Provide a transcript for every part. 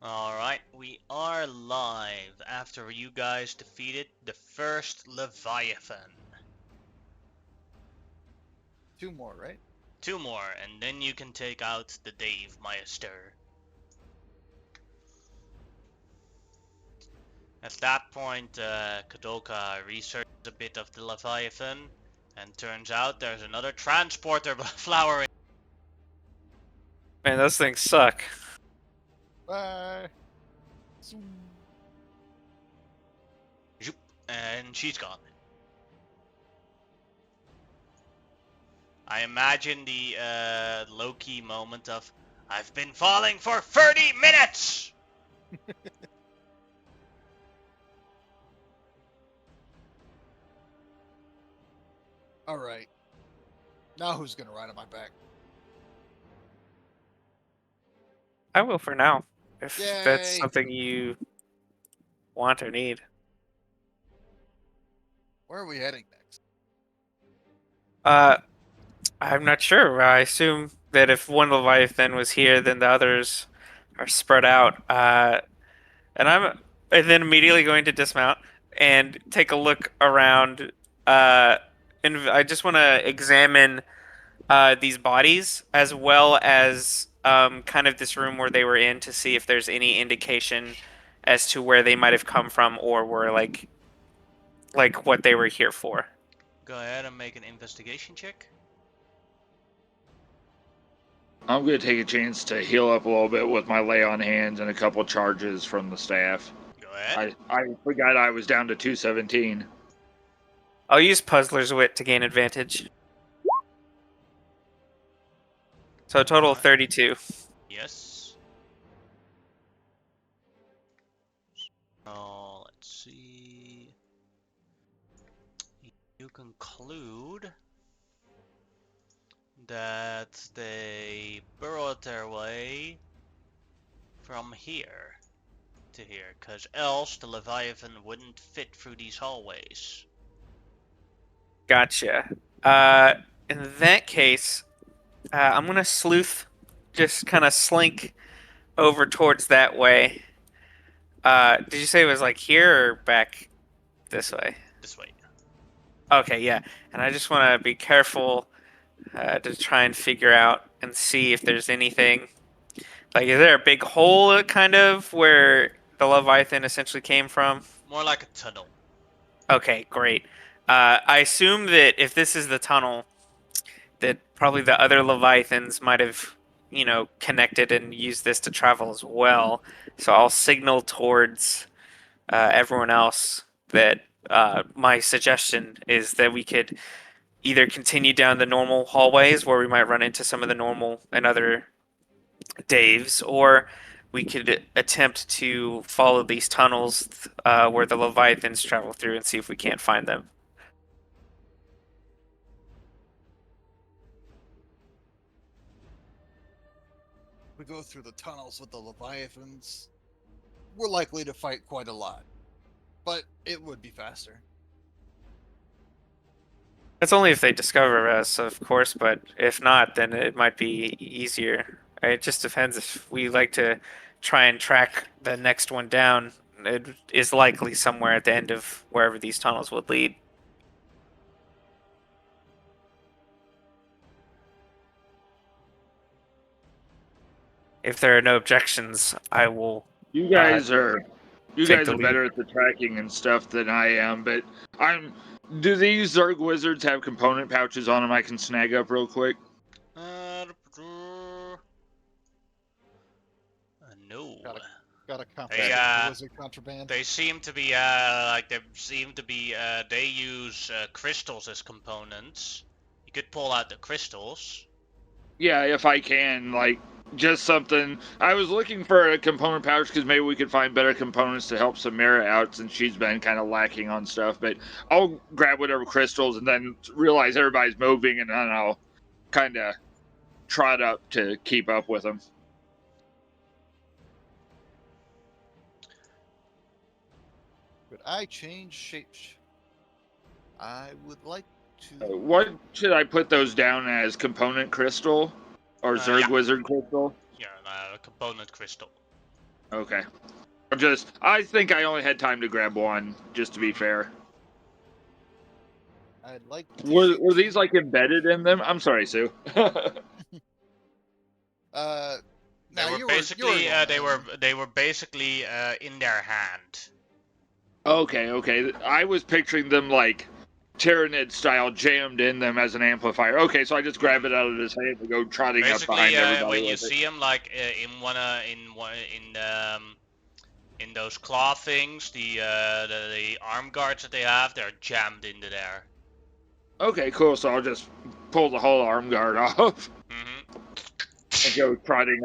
Alright, we are live after you guys defeated the first Leviathan. Two more, right? Two more, and then you can take out the Dave Meister. At that point, Kadoka researches a bit of the Leviathan, and turns out there's another transporter flower. Man, those things suck. Bye. And she's gone. I imagine the Loki moment of, I've been falling for 30 minutes! All right. Now who's gonna ride on my back? I will for now, if that's Yay! something you want or need. Where are we heading next? I'm not sure. I assume that if one Leviathan was here, then the others are spread out. And then immediately going to dismount and take a look around. And I just want to examine these bodies as well as kind of this room where they were in to see if there's any indication as to where they might have come from or were like what they were here for. Go ahead and make an investigation check. I'm going to take a chance to heal up a little bit with my lay on hands and a couple charges from the staff. Go ahead. I forgot I was down to 217. I'll use Puzzler's Wit to gain advantage. So a total of 32. Yes. Let's see. You conclude that they burrowed their way from here to here, because else the Leviathan wouldn't fit through these hallways. Gotcha. In that case, I'm gonna sleuth, just kind of slink over towards that way. Did you say it was like here or back this way? This way. Okay, yeah. And I just want to be careful to try and figure out and see if there's anything. Like, is there a big hole kind of where the Leviathan essentially came from? More like a tunnel. Okay, great. I assume that if this is the tunnel, that probably the other Leviathans might have, connected and used this to travel as well. So I'll signal towards everyone else that my suggestion is that we could either continue down the normal hallways where we might run into some of the normal and other Daves, or we could attempt to follow these tunnels where the Leviathans travel through and see if we can't find them. We go through the tunnels with the Leviathans. We're likely to fight quite a lot, but it would be faster. That's only if they discover us, of course, but if not, then it might be easier. It just depends if we like to try and track the next one down. It is likely somewhere at the end of wherever these tunnels would lead. If there are no objections, I will. You guys are Take the lead. better at the tracking and stuff than I am, but do these Zerg wizards have component pouches on them I can snag up real quick? No. Got a contraband. They seem to be they use crystals as components. You could pull out the crystals. Yeah, if I can, just something. I was looking for a component pouch because maybe we could find better components to help Samara out since she's been kind of lacking on stuff. But I'll grab whatever crystals and then realize everybody's moving, and then I'll kind of trot up to keep up with them. Could I change shapes? I would like to. What should I put those down as? Component crystal or Zerg Yeah. wizard crystal? Yeah, component crystal. Okay. I think I only had time to grab one, just to be fair. I'd like to Were shoot these you. like embedded in them? I'm sorry, Sue. They Now were you basically were they were basically in their hand. Okay. I was picturing them like Tyranid style jammed in them as an amplifier. Okay, so I just grab it out of his hand and go trotting up Basically, behind everybody when you with it. see them like in those claw things, the arm guards that they have, they're jammed into there. Okay, cool. So I'll just pull the whole arm guard off Hmm and go trotting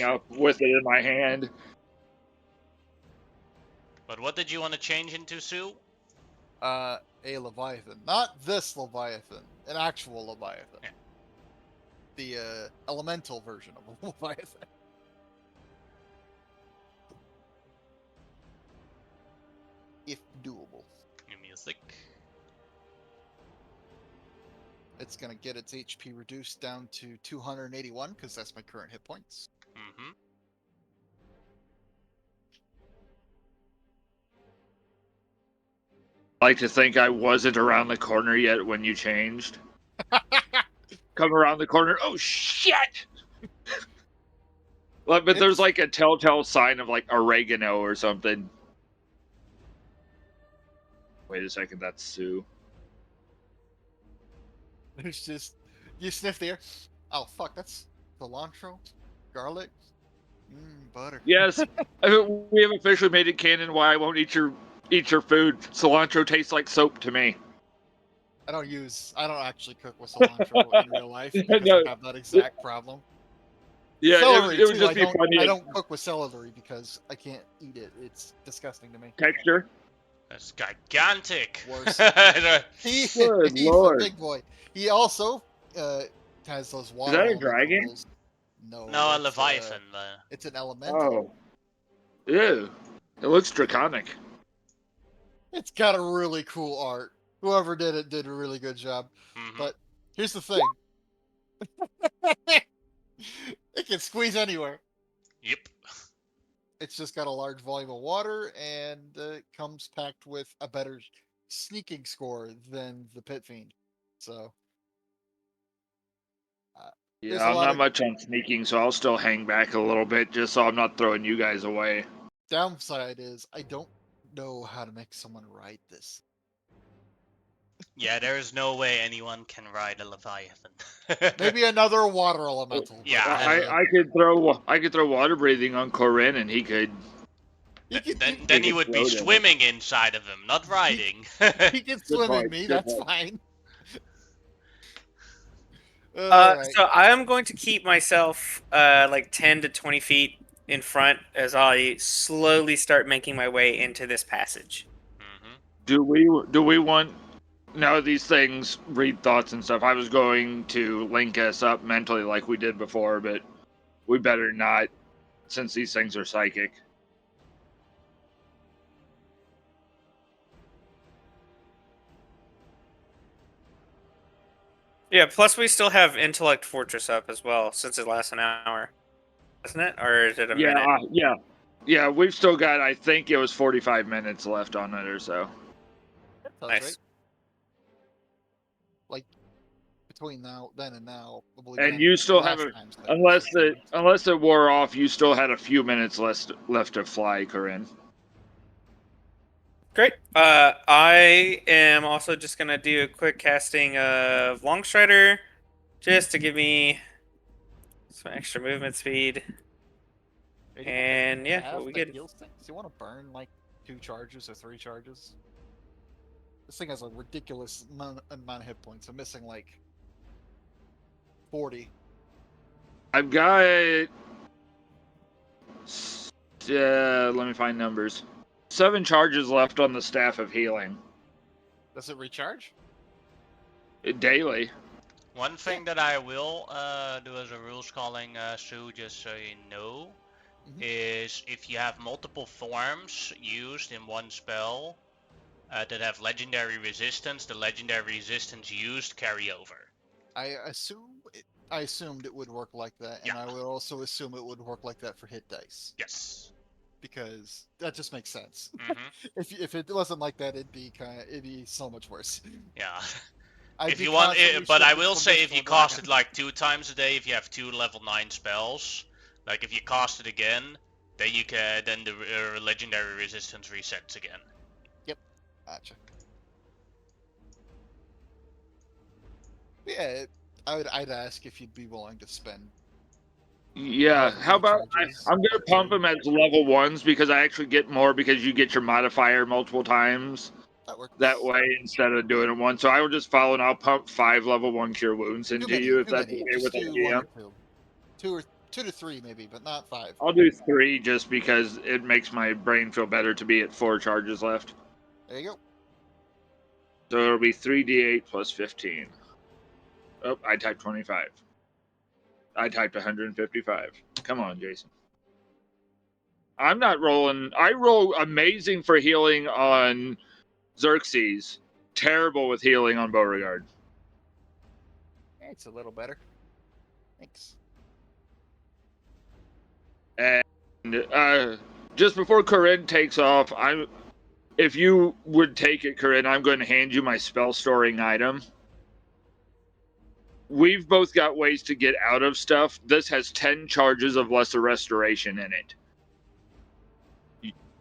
up with it in my hand. But what did you want to change into, Sue? a Leviathan, not this Leviathan, an actual Leviathan. Yeah. The elemental version of a Leviathan. If doable. New music. It's gonna get its HP reduced down to 281 because that's my current hit points. Mm-hmm. I like to think I wasn't around the corner yet when you changed. Come around the corner. Oh shit! But there's It's- like a telltale sign of like oregano or something. Wait a second, that's Sue. There's just you sniff the air. Oh fuck, that's cilantro, garlic, butter. Yes, we have officially made it canon why I won't eat your food. Cilantro tastes like soap to me. I don't actually cook with cilantro in real life because No. I have that exact problem. Yeah, Celery it would too. just be funny. I don't cook with celery because I can't eat it. It's disgusting to me. Texture. That's gigantic. Worse. Is He's Good a lord. big boy. He also has those water. that a elemental dragon? rules. No, no, a it's, leviathan. it's an elemental. Oh. Ew. It looks draconic. It's got a really cool art. Whoever did it did a really good job. Mhm. But here's the thing. It can squeeze anywhere. Yep. It's just got a large volume of water and it comes packed with a better sneaking score than the Pit Fiend. So There's Yeah, a I'm lot not of- much on sneaking, so I'll still hang back a little bit just so I'm not throwing you guys away. downside is I don't know how to make someone ride this. Yeah, there is no way anyone can ride a leviathan. Maybe another water elemental. but, Yeah, I could throw water breathing on Corinne and he could. he could, then he you would be float in it. swimming inside of him, not riding. he can swim in point, me. good That's point. fine. Alright. So I am going to keep myself like 10 to 20 feet in front as I slowly start making my way into this passage. Mhm. Do we want? No, these things read thoughts and stuff. I was going to link us up mentally like we did before, but we better not, since these things are psychic. Yeah, plus we still have Intellect Fortress up as well, since it lasts an hour. Isn't it? Or is it a minute? Yeah. We've still got. I think it was 45 minutes left on it or so. That sounds Nice. right. Like between then and now, I believe And last- you still last have a, time spent unless 60 it minutes. unless it wore off, you still had a few minutes left to fly, Corinne. Great. I am also just gonna do a quick casting of Longstrider, just to give me some extra movement speed. And yeah, Have what we the get? heal sticks? You want to burn like 2 charges or 3 charges? This thing has a ridiculous amount of hit points. I'm missing like 40. I've got. Let me find numbers. 7 charges left on the Staff of Healing Does it recharge? daily. One thing that I will do as a rules calling, Sue, just so you know, Mhm. is if you have multiple forms used in one spell that have legendary resistance, the legendary resistance used carry over. I assume I assumed it would work like that, and Yeah. I would also assume it would work like that for hit dice, Yes. because that just makes sense. Hmm. If it wasn't like that, it'd be so much worse. Yeah. I'd If be you want, constantly but I shifting will from say this if to you level cast 9. it like 2 times a day, if you have 2 level 9 spells, like if you cast it again, then you can, then the legendary resistance resets again. Yep, gotcha. Yeah, I'd ask if you'd be willing to spend Yeah. however How many about charges I'm gonna per pump turn. them as level ones because I actually get more because you get your modifier multiple times That works. that way instead of doing it once. So I will just follow and I'll pump 5 level 1 cure wounds Too into many, you if too that's many. okay Just with do 1 IGM. or 2. 2 to 3 maybe, but not 5. I'll do 3 just because it makes my brain feel better to be at 4 charges left. There you go. So it'll be 3d8 plus 15. Oh, I typed 25. I typed 155. Come on, Jason. I'm not rolling. I roll amazing for healing on Xerxes. Terrible with healing on Beauregard. It's a little better. Thanks. And just before Corinne takes off, if you would take it, Corinne, I'm going to hand you my spell storing item. We've both got ways to get out of stuff. This has 10 charges of lesser restoration in it.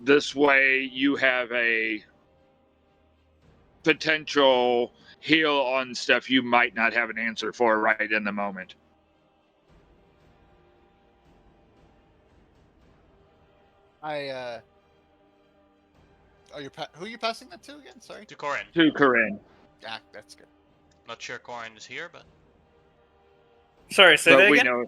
This way, you have a potential heal on stuff you might not have an answer for right in the moment. Who are you passing that to again? Sorry. To Corin. To Corinne. Ah, that's good. Not sure Corin is here, but Sorry, say But that we again. know.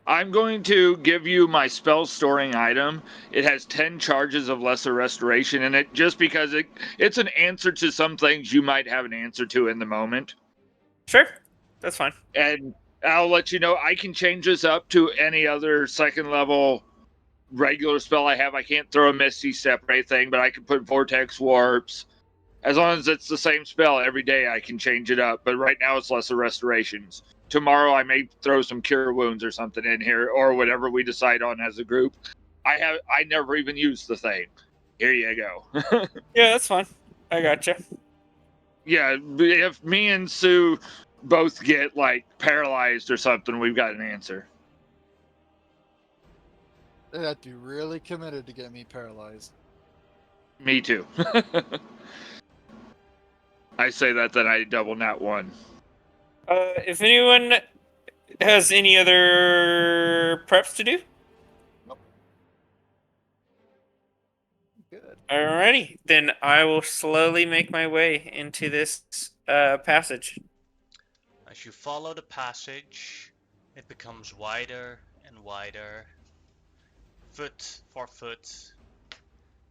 I'm going to give you my spell storing item. It has 10 charges of lesser restoration in it just because it's an answer to some things you might have an answer to in the moment. Sure, that's fine. And I'll let you know I can change this up to any other second level regular spell I have. I can't throw a Misty Step or anything, but I can put Vortex Warps. As long as it's the same spell every day, I can change it up. But right now it's lesser restorations. Tomorrow I may throw some cure wounds or something in here, or whatever we decide on as a group. I never even used the thing. Here you go. Yeah, that's fine. I gotcha. Yeah, if me and Sue both get like paralyzed or something, we've got an answer. They'd have to be really committed to get me paralyzed. Me too. I say that, then I double nat 1. If anyone has any other preps to do, Good. alrighty, then I will slowly make my way into this passage. as you follow the passage, it becomes wider and wider. Foot for foot,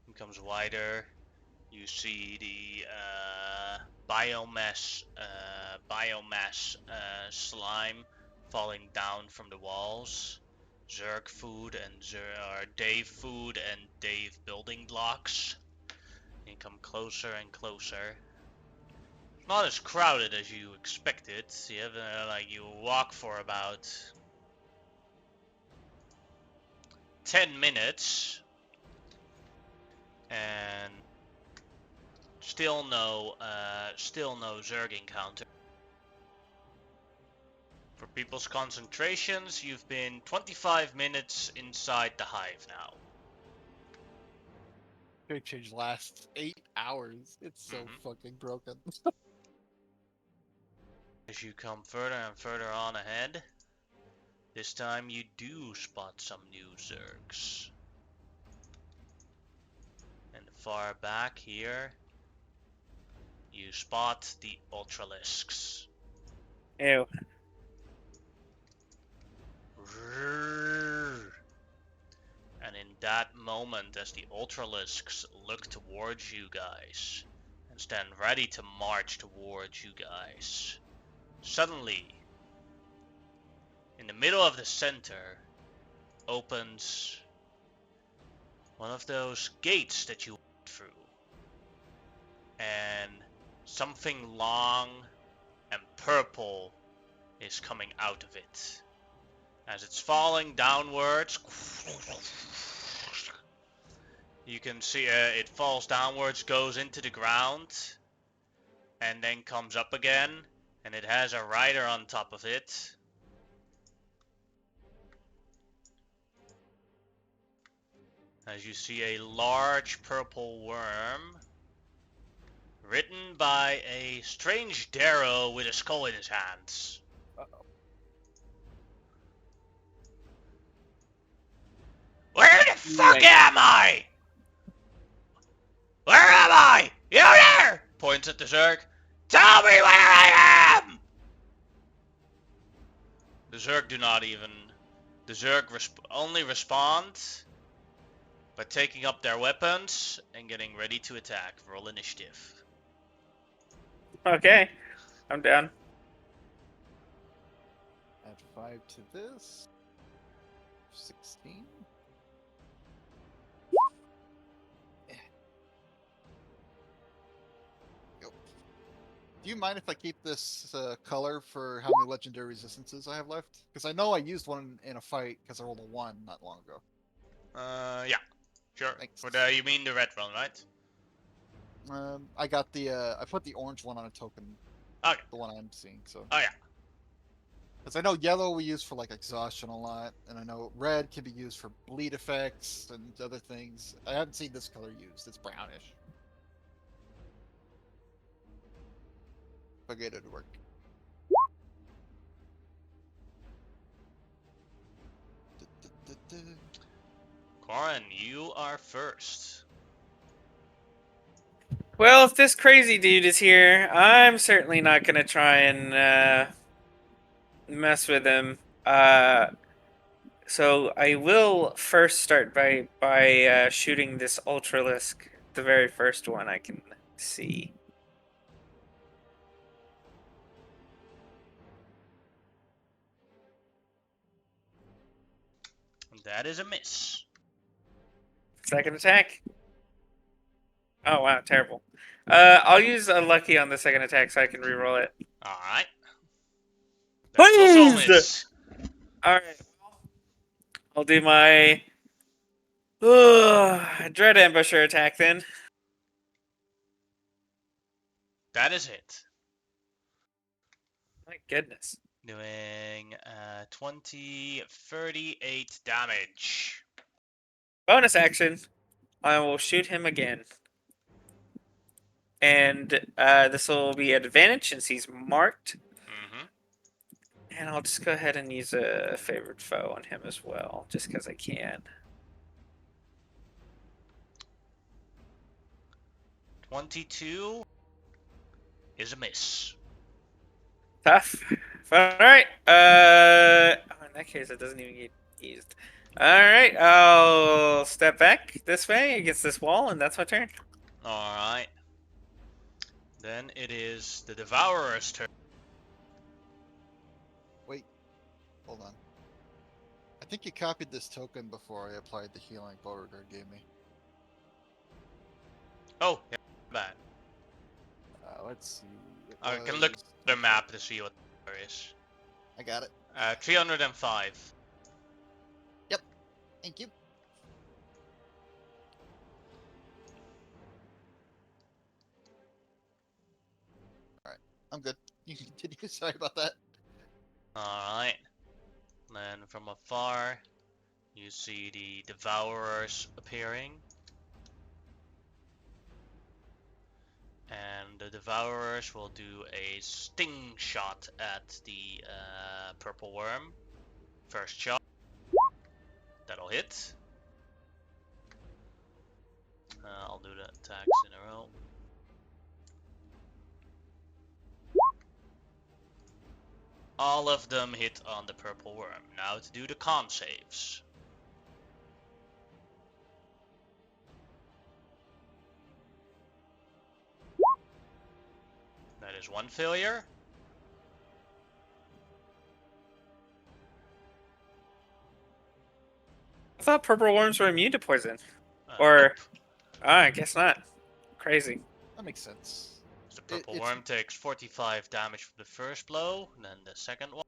becomes wider. You see the biomass slime falling down from the walls. Zerg food and Dave food and Dave building blocks. You come closer and closer. Not as crowded as you expected. You have you walk for about 10 minutes and still no Zerg encounter. For people's concentrations, you've been 25 minutes inside the hive now. Great change lasts 8 hours. It's so fucking broken. As you come further and further on ahead, this time you do spot some new Zergs. And far back here, you spot the Ultralisks. Ew. And in that moment, as the Ultralisks look towards you guys and stand ready to march towards you guys, suddenly, in the middle of the center, opens one of those gates that you went through. And something long and purple is coming out of it. As it's falling downwards, you can see it falls downwards, goes into the ground, and then comes up again, and it has a rider on top of it. As you see a large purple worm, written by a strange Darrow with a skull in his hands. Uh-oh. Where the fuck am I? Where am I? You there? Points at the Zerg. Tell me where I am! The Zerg do not even... The Zerg only respond by taking up their weapons and getting ready to attack. Roll initiative. Okay, I'm down. Add 5 to this. 16. Go. Do you mind if I keep this color for how many legendary resistances I have left? Because I know I used one in a fight because I rolled a 1 not long ago. Yeah. Sure. Thanks. For you mean the red one, right? I got the I put the orange one on a token. Okay. The one I'm seeing. So. Oh, yeah. Because I know yellow we use for like exhaustion a lot, and I know red can be used for bleed effects and other things. I haven't seen this color used. It's brownish. But get it to work. Corin, you are first. Well, if this crazy dude is here, I'm certainly not gonna try and mess with him. So I will first start by shooting this Ultralisk, the very first one I can see. That is a miss. Second attack. Oh wow, terrible. I'll use a lucky on the second attack so I can reroll it. Alright. That's also a miss. Alright. I'll do my Dread Ambusher attack then. That is it. My goodness. Doing 20, 38 damage. Bonus action. I will shoot him again. And this will be at advantage since he's marked. Mm-hmm. And I'll just go ahead and use a favorite foe on him as well, just because I can. 22 is a miss. Tough. Alright. In that case, it doesn't even get used. Alright, I'll step back this way against this wall, and that's my turn. Alright. Then it is the Devourer's turn. Wait. Hold on. I think you copied this token before I applied the healing Beauregard gave me. Oh, yeah, bad. Let's see. It I can look was- at the map to see what there is. I got it. 305. Thank you. Alright, I'm good. You can continue. Sorry about that. Alright. Then from afar, you see the Devourers appearing. And the Devourers will do a sting shot at the purple worm. First shot. That'll hit. I'll do the attacks in a row. All of them hit on the purple worm. Now to do the con saves. That is one failure. I thought purple worms were immune to poison. Uh, Or- nope. I guess not. Crazy. That makes sense. It's the Purple it's worm takes 45 damage from the first blow, and then the second one.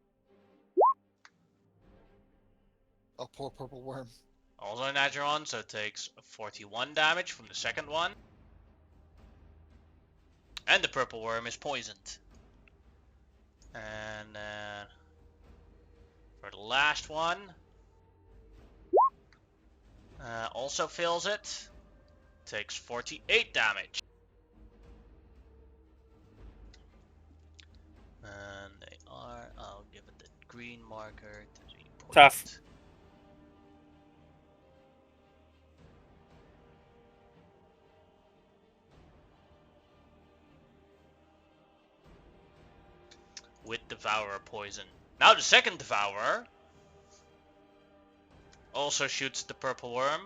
a poor purple worm. Also an Ageron, so it takes 41 damage from the second one. And the purple worm is poisoned. And for the last one, also fills it. Takes 48 damage. And they are, I'll give it the green marker to be poisoned. Tough. With Devourer poison. Now the second Devourer also shoots the purple worm.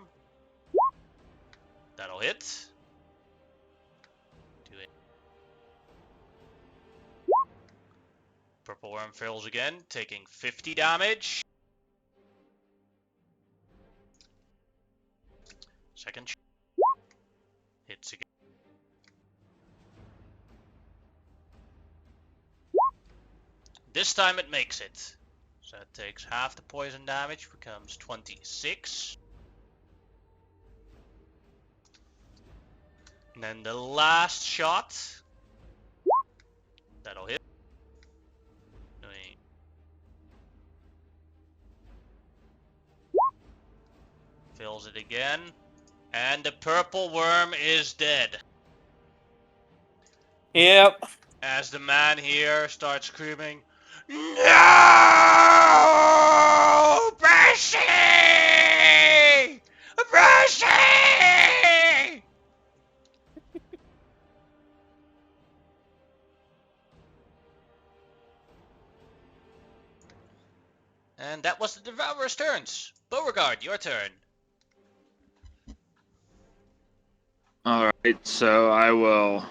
That'll hit. Do it. Purple worm fails again, taking 50 damage. Second hits again. This time it makes it. So it takes half the poison damage, becomes 26. And then the last shot. That'll hit. Fills it again. And the purple worm is dead. Yep. As the man here starts screaming, "No! Percy! Percy!" And that was the Devourer's turns. Beauregard, your turn. Alright, so I will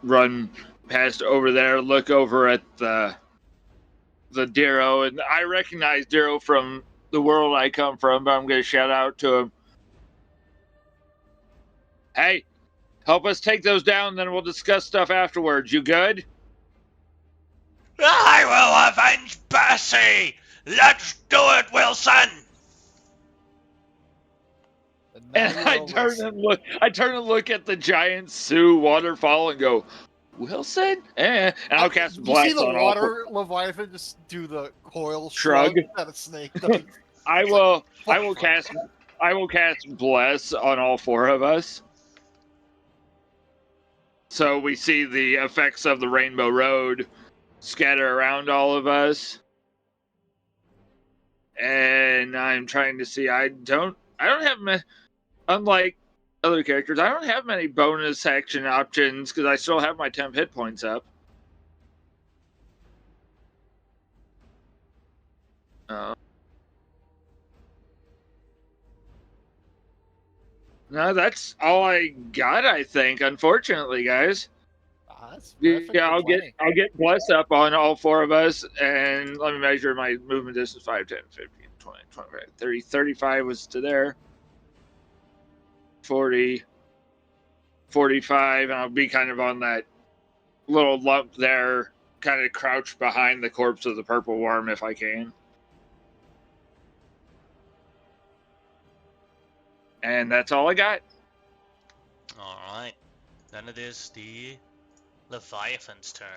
run past over there, look over at the Darrow, and I recognize Darrow from the world I come from, but I'm going to shout out to him. Hey, help us take those down, then we'll discuss stuff afterwards. You good? I will avenge Percy! Let's do it, Wilson! now And you I know turn Wilson. and look. I turn and look at the giant Sioux waterfall and go, Wilson? And I'll cast You blast see the on all. water Leviathan just do the coil Shrug. that a snake does. I will Fuck. cast bless on all four of us. So we see the effects of the Rainbow Road scatter around all of us. And I'm trying to see. I don't have unlike other characters, I don't have many bonus action options because I still have my temp hit points up. No, that's all I got, I think, unfortunately, guys. That's perfect Yeah, for I'll plenty. get bless up on all four of us, and let me measure my movement distance: 5, 10, 15, 20, 25, 30, 35 was to there. 40, 45, and I'll be kind of on that little lump there, kind of crouched behind the corpse of the purple worm if I can. And that's all I got. Alright. Then it is the Leviathan's turn.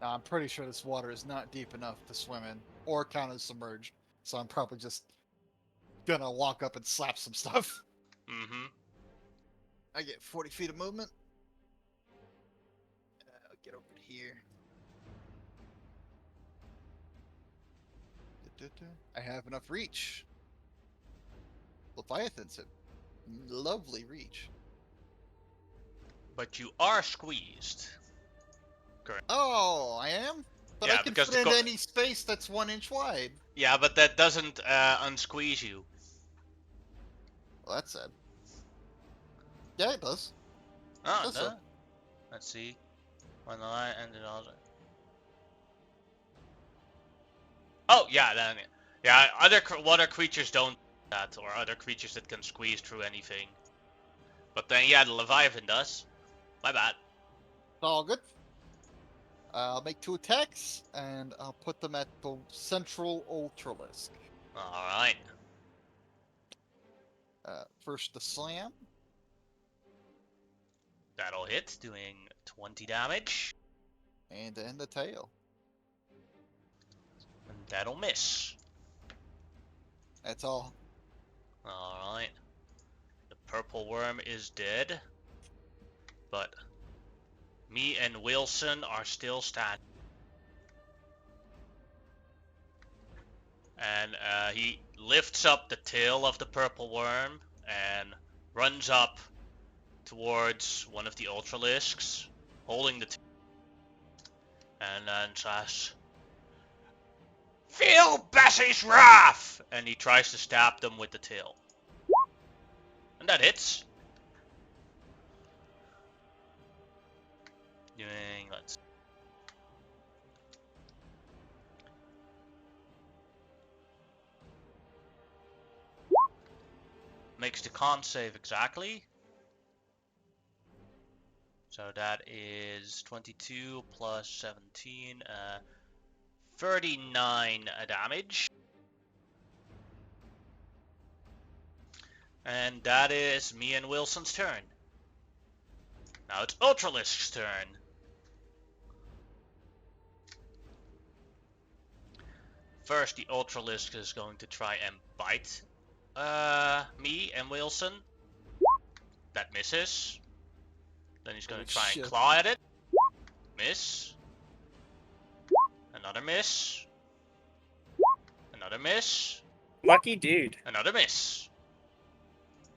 Now, I'm pretty sure this water is not deep enough to swim in or count as submerged, so I'm probably just gonna walk up and slap some stuff. Mm-hmm. I get 40 feet of movement. I'll get over here. I have enough reach. Leviathan's a lovely reach. But you are squeezed. Oh, I am? But Yeah, I can because fit the in any space that's 1 inch wide. Yeah, but that doesn't unsqueeze you. Well, that's sad. Yeah, it does. Oh, Does it so. does. Let's see. When the line ended also. Oh, yeah, then. Yeah, other water creatures don't do that, or other creatures that can squeeze through anything. But then, yeah, the Leviathan does. My bad. It's all good. I'll make 2 attacks, and I'll put them at the central Ultralisk. Alright. First, the slam. That'll hit, doing 20 damage. And then the tail. And that'll miss. That's all. Alright. The purple worm is dead. But me and Wilson are still standing. And he lifts up the tail of the purple worm and runs up towards one of the Ultralisks, holding the tail. And then says, "Feel Bessie's wrath!" And he tries to stab them with the tail. And that hits. Doing, let's... Makes the con save exactly. So that is 22 plus 17, 39 damage. And that is me and Wilson's turn. Now it's Ultralisk's turn. First, the Ultralisk is going to try and bite me and Wilson. That misses. Then he's going to try and claw at it. Miss. Another miss. Another miss. Lucky dude. Another miss.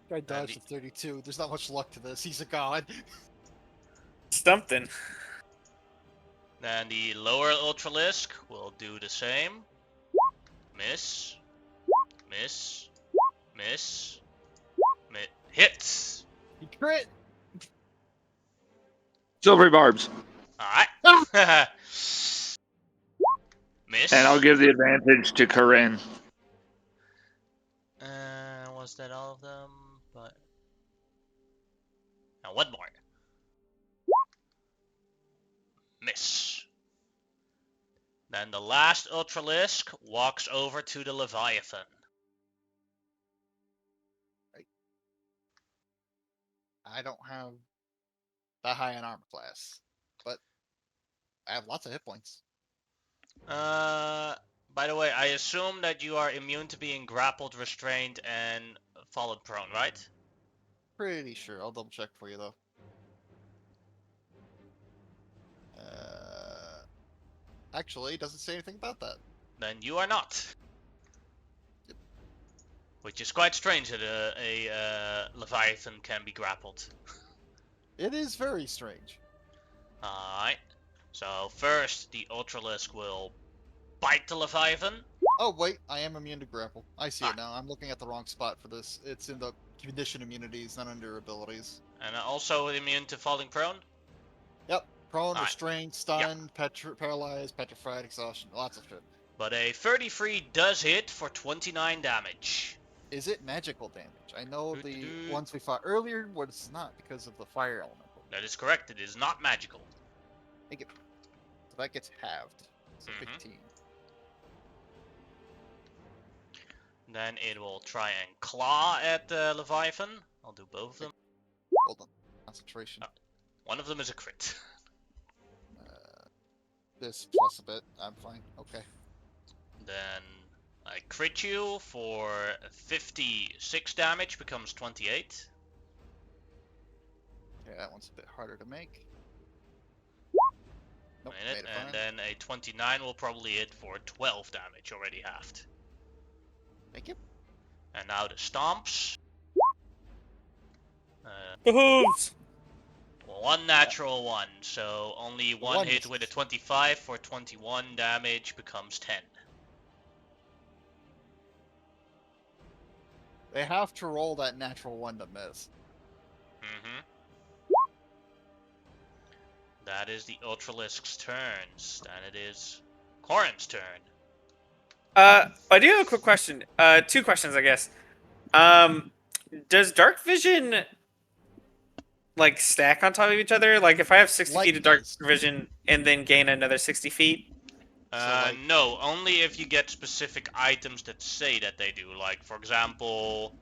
Guy dodged at 32. There's not much luck to this. He's a god. Something. Then the lower Ultralisk will do the same. Miss. Miss. Miss. Hits. He crit. Silvery barbs. Alright. Miss. And I'll give the advantage to Corinne. Was that all of them? But now one more. Miss. Then the last Ultralisk walks over to the Leviathan. I don't have that high an armor class, but I have lots of hit points. By the way, I assume that you are immune to being grappled, restrained, and fallen prone, right? Pretty sure. I'll double check for you though. Actually, it doesn't say anything about that. Then you are not. Yep. Which is quite strange that a Leviathan can be grappled. It is very strange. Alright. So first, the Ultralisk will bite the Leviathan. Oh wait, I am immune to grapple. I see Ah. it now. I'm looking at the wrong spot for this. It's in the condition immunities, not under abilities. And also immune to falling prone. Yep. Prone, Alright. restrained, stunned, paralyzed, petrified, exhaustion, lots of shit. But a 33 does hit for 29 damage. Is it magical damage? I know the Do-do-do. ones we fought earlier was not because of the fire element. That is correct, it is not magical. So that gets halved. So Mhm. 15. Then it will try and claw at the Leviathan. I'll do both of them. Hold on. Concentration. One of them is a crit. This plus a bit. I'm fine. Okay. Then I crit you for 56 damage, becomes 28. Okay, that one's a bit harder to make. Nope, Made it, and then a 29 will probably hit for 12 damage, already halved. Thank you. And now the stomps. The hooves. One natural one, so only one One hit is- with a 25 for 21 damage becomes 10. They have to roll that natural one to miss. Mm-hmm. That is the Ultralisk's turns. Then it is Corin's turn. I do have a quick question. 2 questions, I guess. Does dark vision like stack on top of each other? Like if I have 60 Light feet of dark does. vision and then gain another 60 feet? like- No, only if you get specific items that say that they do. Like, for example,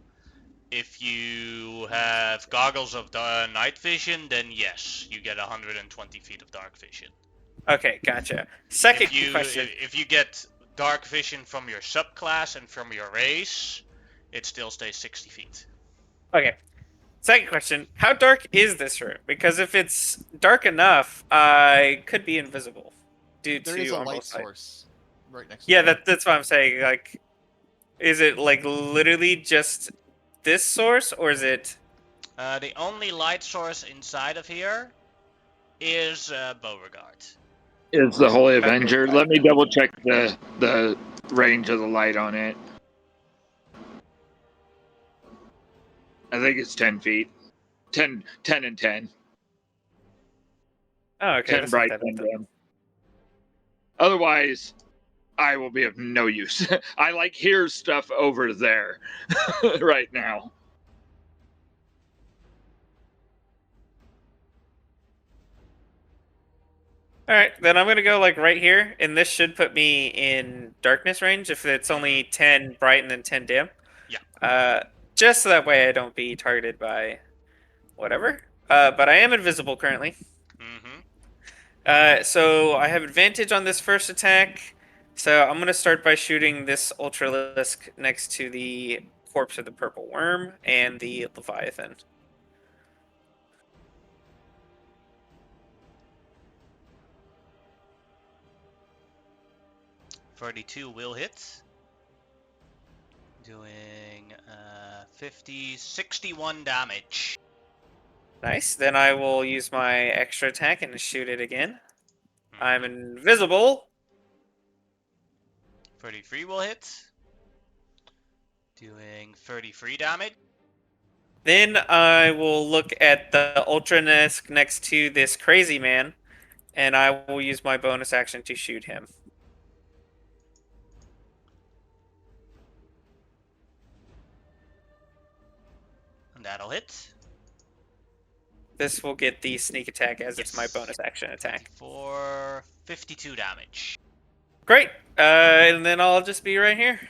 if you have goggles of the night vision, then yes, you get 120 feet of dark vision. Okay, gotcha. Second If you question. if you get dark vision from your subclass and from your race, it still stays 60 feet. Okay. Second question. How dark is this room? Because if it's dark enough, I could be invisible due There to is a on light both sides. source right next to Yeah, it. that's what I'm saying. Like, is it like literally just this source, or is it? The only light source inside of here is Beauregard. It's the Holy Avenger. Let me double check the range of the light on it. I think it's 10 feet. 10 and 10. Oh, okay. 10 that's not bright, that 10 bad. dim. Otherwise, I will be of no use. I like hear stuff over there right now. All right, then I'm gonna go like right here, and this should put me in darkness range if it's only 10 bright and then 10 dim. Yeah. Just so that way I don't be targeted by whatever. But I am invisible currently. Mm-hmm. So I have advantage on this first attack. So I'm gonna start by shooting this Ultralisk next to the corpse of the purple worm and the Leviathan. $32 will hit. Doing 61 damage. Nice. Then I will use my extra attack and shoot it again. Mhm. I'm invisible. 33 will hit. Doing 33 damage. Then I will look at the Ultralisk next to this crazy man, and I will use my bonus action to shoot him. And that'll hit. This will get the sneak attack as it's my Yes. bonus action attack. For 52 damage. Great. And then I'll just be right here.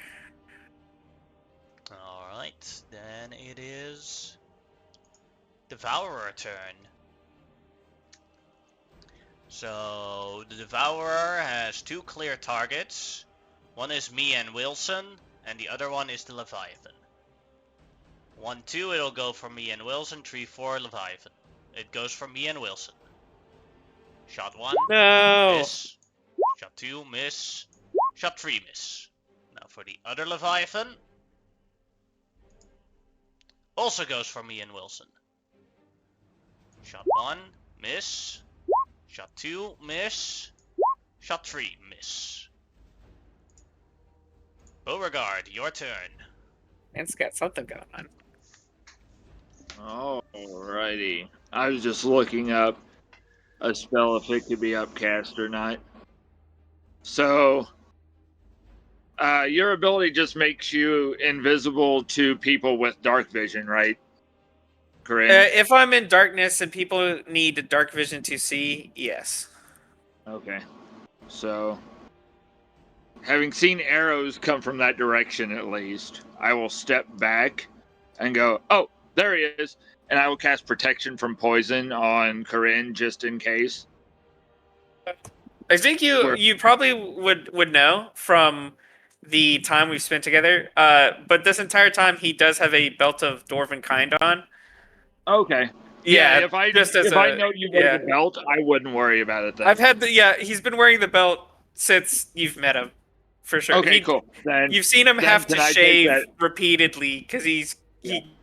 Alright, then it is Devourer turn. So the Devourer has two clear targets. One is me and Wilson, and the other one is the Leviathan. 1-2, it'll go for me and Wilson. 3-4, Leviathan. It goes for me and Wilson. Shot 1, No. miss. Shot 2, miss. Shot 3, miss. Now for the other Leviathan. Also goes for me and Wilson. Shot 1, miss. Shot 2, miss. Shot 3, miss. Beauregard, your turn. It's got something going on. Alrighty. I was just looking up a spell if it could be upcast or not. So, your ability just makes you invisible to people with dark vision, right? Correct. If I'm in darkness and people need dark vision to see, yes. Okay. So, having seen arrows come from that direction at least, I will step back and go, oh, there he is. And I will cast protection from poison on Corinne just in case. I think you probably would know from the time we've spent together. But this entire time he does have a belt of Dwarven kind on. Okay. Yeah, if I just as I know you wear yeah. the belt, I wouldn't worry about it then. I've had he's been wearing the belt since you've met him, for sure. Okay, cool. Then You've seen him then have to can I take shave that- repeatedly because he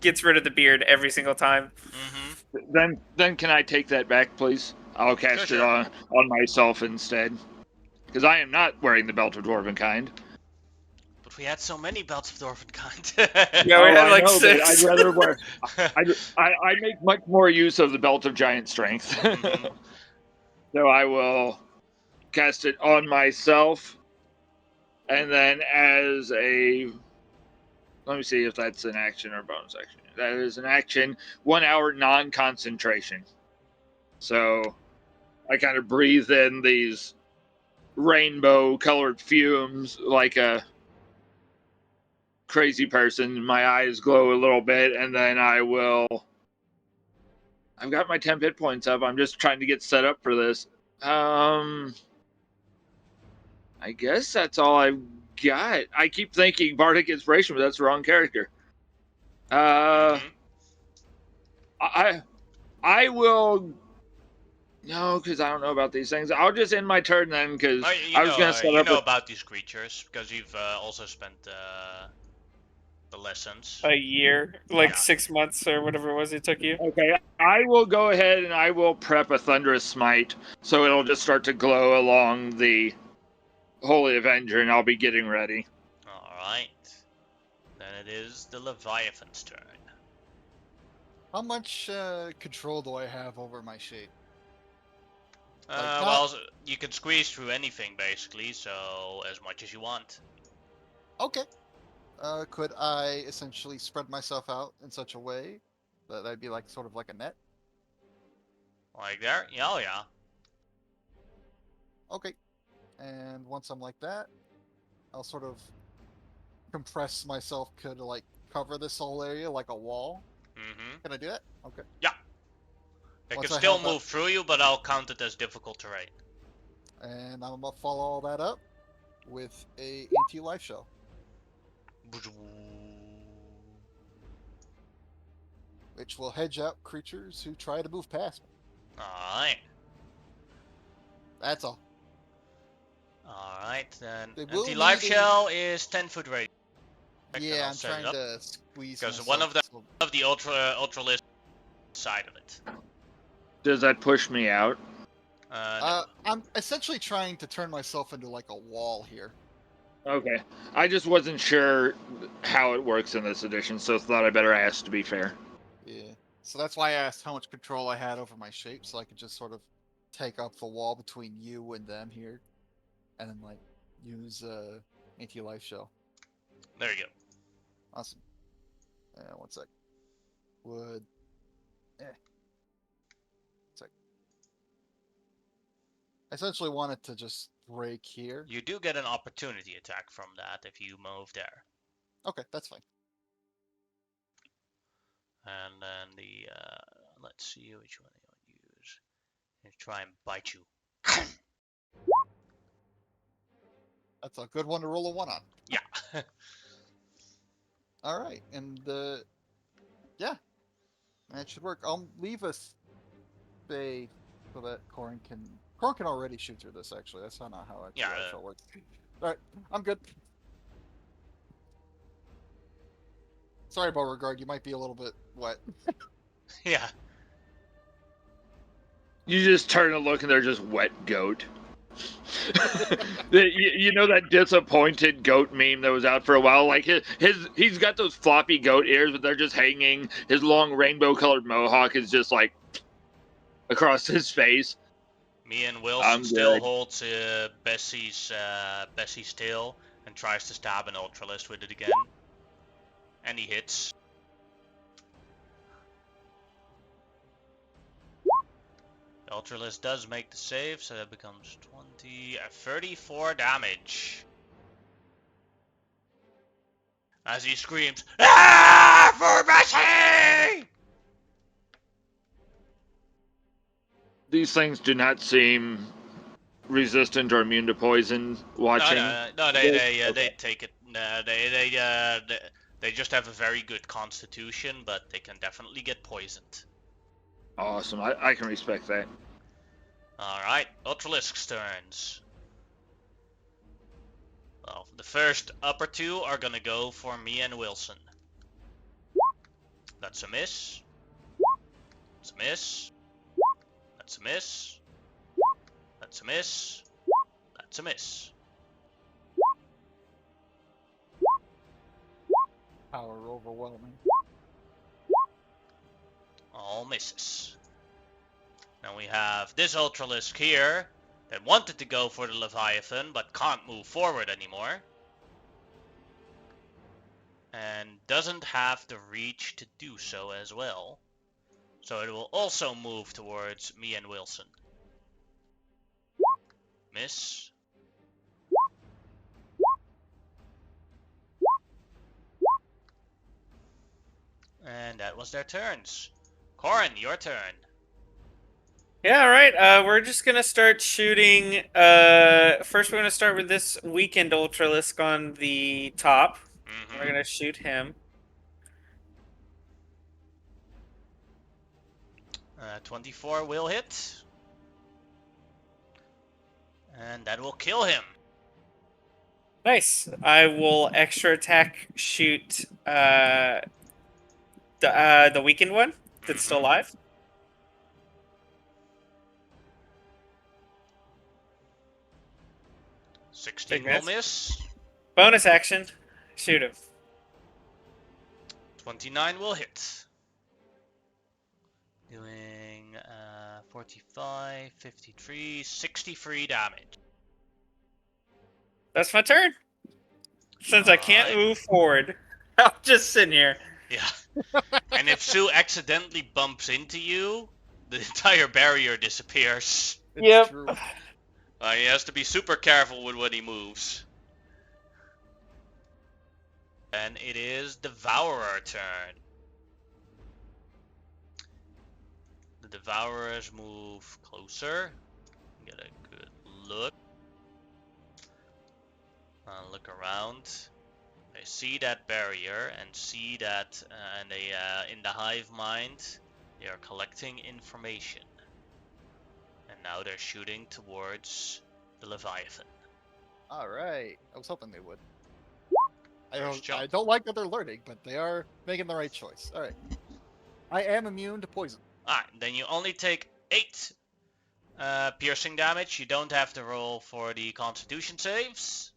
gets rid of the beard every single time. Mm-hmm. Then can I take that back, please? I'll cast Sure. it on myself instead, because I am not wearing the belt of Dwarven kind. But we had so many belts of Dwarven kind. Yeah, we had I like know, but 6. I'd rather wear. I make much more use of the belt of giant strength. Mhm. So I will cast it on myself, and then as a Let me see if that's an action or bonus action. That is an action. 1 hour non-concentration. So I kind of breathe in these rainbow-colored fumes like a crazy person. My eyes glow a little bit, and then I will. I've got my 10 hit points up. I'm just trying to get set up for this. I guess that's all I've got. I keep thinking Bardic Inspiration, but that's the wrong character. Mhm. I will. No, because I don't know about these things. I'll just end my turn then, because Oh, I was gonna set you up know a. about these creatures because you've also spent the lessons. A year, like Yeah. 6 months or whatever it was it took you. Okay, I will go ahead and I will prep a Thunderous Smite, so it'll just start to glow along the Holy Avenger, and I'll be getting ready. All right. Then it is the Leviathan's turn. How much control do I have over my shape? Like, Well, you can squeeze through anything basically, so as much as you want. Okay. Could I essentially spread myself out in such a way that I'd be like sort of like a net? Like there? Yeah, oh yeah. Okay. And once I'm like that, I'll sort of compress myself to like cover this whole area like a wall. Mm-hmm. Can I do that? Okay. They Once can I still have that- move through you, but I'll count it as difficult terrain. And I'm gonna follow all that up with a anti-life shell, which will hedge out creatures who try to move past me. Alright. That's all. Alright, then They will anti-life need a- shell is 10-foot radius. Yeah, I'll I'm set it trying up. to squeeze Because myself. one of the so- of the ultralisk side of it. Does that push me out? No. I'm essentially trying to turn myself into like a wall here. Okay. I just wasn't sure how it works in this edition, so thought I better ask to be fair. Yeah. So that's why I asked how much control I had over my shape, so I could just sort of take up the wall between you and them here, and then like use anti-life shell. There you go. Awesome. One sec. Would. Sec. I essentially wanted to just break here. You do get an opportunity attack from that if you move there. Okay, that's fine. And then the, let's see which one you want to use. And try and bite you. That's a good one to roll a 1 on. Yeah. All right, and yeah, that should work. I'll leave a space so that Corin can already shoot through this. Actually, that's not how Yeah, it works. All right, I'm good. Sorry, Beauregard, you might be a little bit wet. Yeah. You just turn and look, and they're just wet goat. You know that disappointed goat meme that was out for a while? Like he's got those floppy goat ears, but they're just hanging. His long rainbow-colored mohawk is just like across his face. Me and Wilson I'm still good. holds Bessie's tail and tries to stab an Ultralist with it again. And he hits. The Ultralist does make the save, so that becomes 34 damage. As he screams, "Ah, for Bessie!" These things do not seem resistant or immune to poison. Watching. No, they take it. They just have a very good constitution, but they can definitely get poisoned. Awesome. I can respect that. Alright, Ultralisk's turns. Well, the first upper two are gonna go for me and Wilson. That's a miss. That's a miss. That's a miss. That's a miss. That's a miss. Power overwhelming. All misses. Now we have this Ultralisk here that wanted to go for the Leviathan but can't move forward anymore. and doesn't have the reach to do so as well. So it will also move towards me and Wilson. Miss. And that was their turns. Corin, your turn. Yeah, all right. We're just gonna start shooting. First we're gonna start with this weakened Ultralisk on the top. Mm-hmm. We're gonna shoot him. 24 will hit. And that will kill him. Nice. I will extra attack shoot the weakened one that's still alive. Mm-hmm. 16 will miss. Bonus action. Shoot him. 29 will hit. Doing 45, 53, 63 damage. That's my turn. Since I can't Alright. move forward, I'm just sitting here. Yeah. And if Sue accidentally bumps into you, the entire barrier disappears. It's Yep. true. He has to be super careful with when he moves. And it is Devourer turn. The Devourers move closer. Get a good look. Look around. They see that barrier and see that, and they, in the hive mind, they are collecting information. And now they're shooting towards the Leviathan. All right. I was hoping they would. First I jump. don't like that they're learning, but they are making the right choice. All right. I am immune to poison. Alright, then you only take 8 piercing damage. You don't have to roll for the Constitution saves.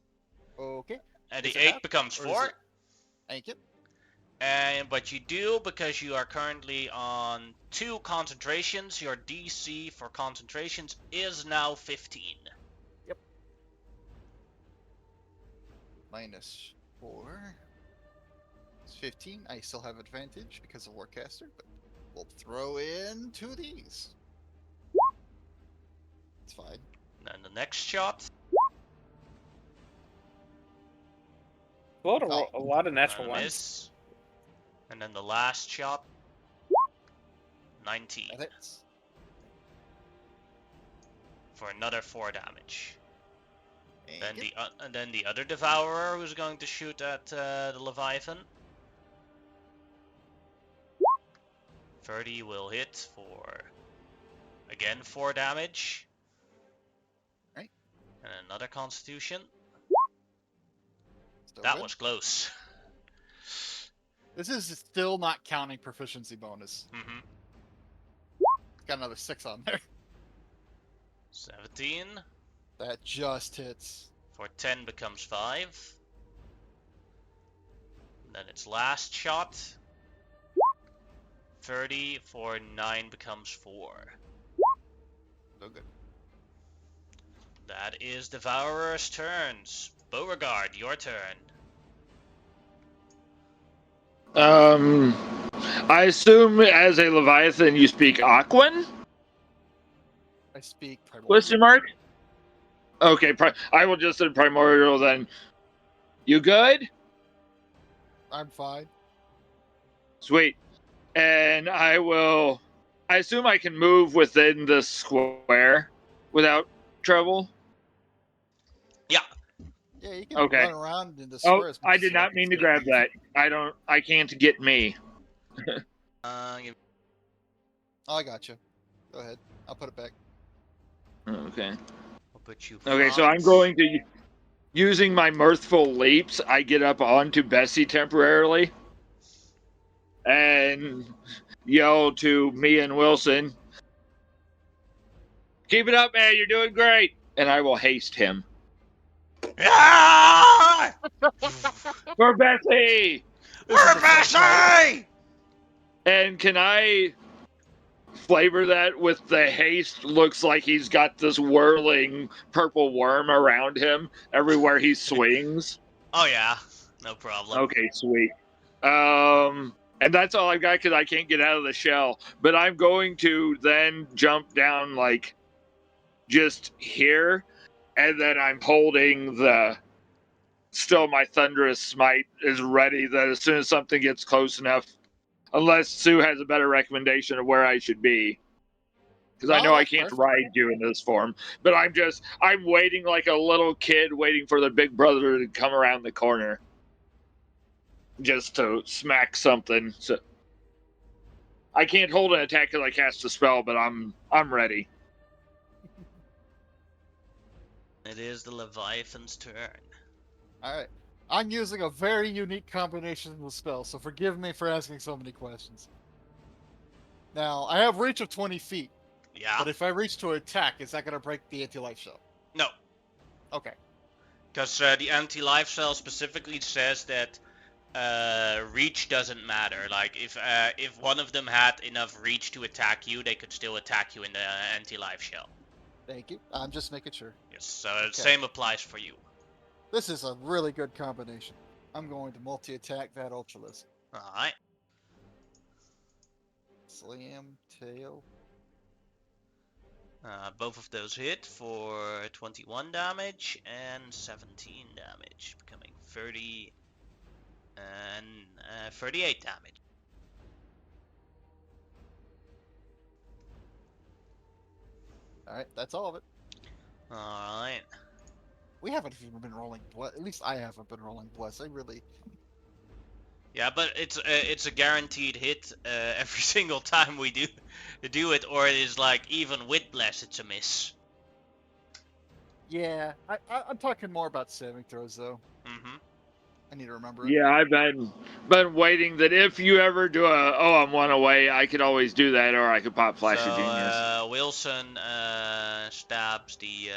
Okay. And Is the it 8 half, becomes or is 4. it- Thank you. But you do, because you are currently on 2 concentrations, your DC for concentrations is now 15. Minus 4. It's 15. I still have advantage because of Warcaster, but we'll throw in 2 of these. It's fine. Then the next shot, A lot of natural a ones. miss. And then the last shot, 19 That hits. for another 4 damage. Thank Then you. and then the other Devourer who's going to shoot at the Leviathan. 30 will hit for, again, 4 damage. Right. And another Constitution. Still That good. was close. This is still not counting proficiency bonus. Mm-hmm. Got another 6 on there. 17 That just hits. for 10 becomes 5. Then its last shot. 30 for 9 becomes 4. So good. That is Devourer's turns. Beauregard, your turn. I assume as a Leviathan you speak Aquan? I speak primordial. Question mark? Okay, I will just say Primordial then. You good? I'm fine. Sweet. And I assume I can move within the square without trouble? Yeah. Yeah, you can Okay. run around in the Oh, square as much I as did you not like. mean to It's grab easy. that. I can't get me. Give- Oh, I got you. Go ahead. I'll put it back. Okay. I'll put you Okay, so I'm front. going to, using my mirthful leaps, I get up onto Bessie temporarily and yell to me and Wilson, "Keep it up, man, you're doing great!" And I will haste him. Yeah! For Bessie! We're Bessie! And can I flavor that with the haste? Looks like he's got this whirling purple worm around him everywhere he swings. Oh yeah, no problem. Okay, sweet. And that's all I've got because I can't get out of the shell. But I'm going to then jump down like just here, and then I'm holding still my thunderous smite is ready. That as soon as something gets close enough, unless Sue has a better recommendation of where I should be. Because I No, know I that's can't perfect. ride you in this form, but I'm waiting like a little kid waiting for the big brother to come around the corner. Just to smack something. So I can't hold an attack because I cast a spell, but I'm ready. It is the Leviathan's turn. All right. I'm using a very unique combination of the spell, so forgive me for asking so many questions. Now, I have reach of 20 feet, Yeah. but if I reach to attack, is that going to break the anti-life shell? No, Okay. because the anti-life cell specifically says that reach doesn't matter. Like if one of them had enough reach to attack you, they could still attack you in the anti-life shell. Thank you. I'm just making sure. Yes, so Okay. same applies for you. This is a really good combination. I'm going to multi-attack that Ultralisk. All right. Slam, tail. Both of those hit for 21 damage and 17 damage, becoming 30 and 38 damage. All right, that's all of it. All right. We haven't even been rolling. At least I haven't been rolling bless. I really. Yeah, but it's a guaranteed hit every single time we do it, or it is like even with bless, it's a miss. Yeah, I'm talking more about saving throws though. Mm-hmm. I need to remember it. Yeah, I've been waiting that if you ever do I'm one away, I could always do that, or I could pop Flash of Genius. Wilson stabs the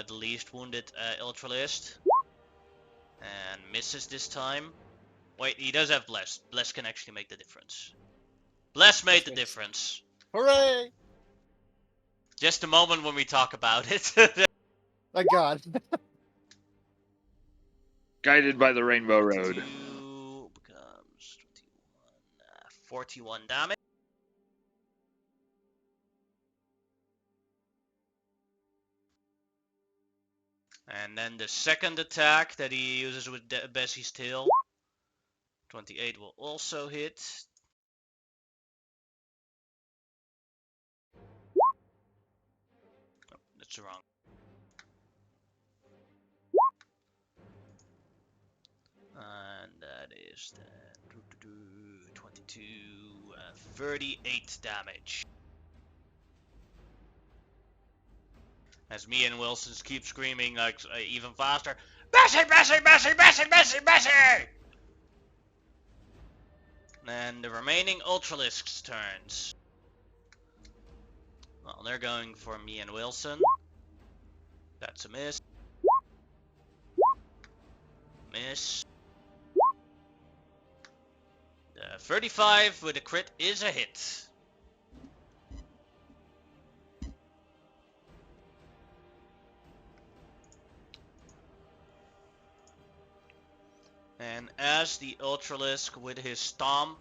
least wounded Ultralist and misses this time. Wait, he does have bless. Bless can actually make the difference. Bless made the difference. Hooray! Just a moment when we talk about it. Thank God. Guided by the Rainbow Road. 22 becomes 41 damage. And then the second attack that he uses with Bessie's tail. 28 will also hit. Oh, that's wrong. And that is the 22, 38 damage. As me and Wilson keep screaming like even faster, Bessie, Bessie, Bessie, Bessie, Bessie, Bessie! And the remaining Ultralisk's turns. Well, they're going for me and Wilson. That's a miss. Miss. 35 with a crit is a hit. And as the Ultralisk with his stomp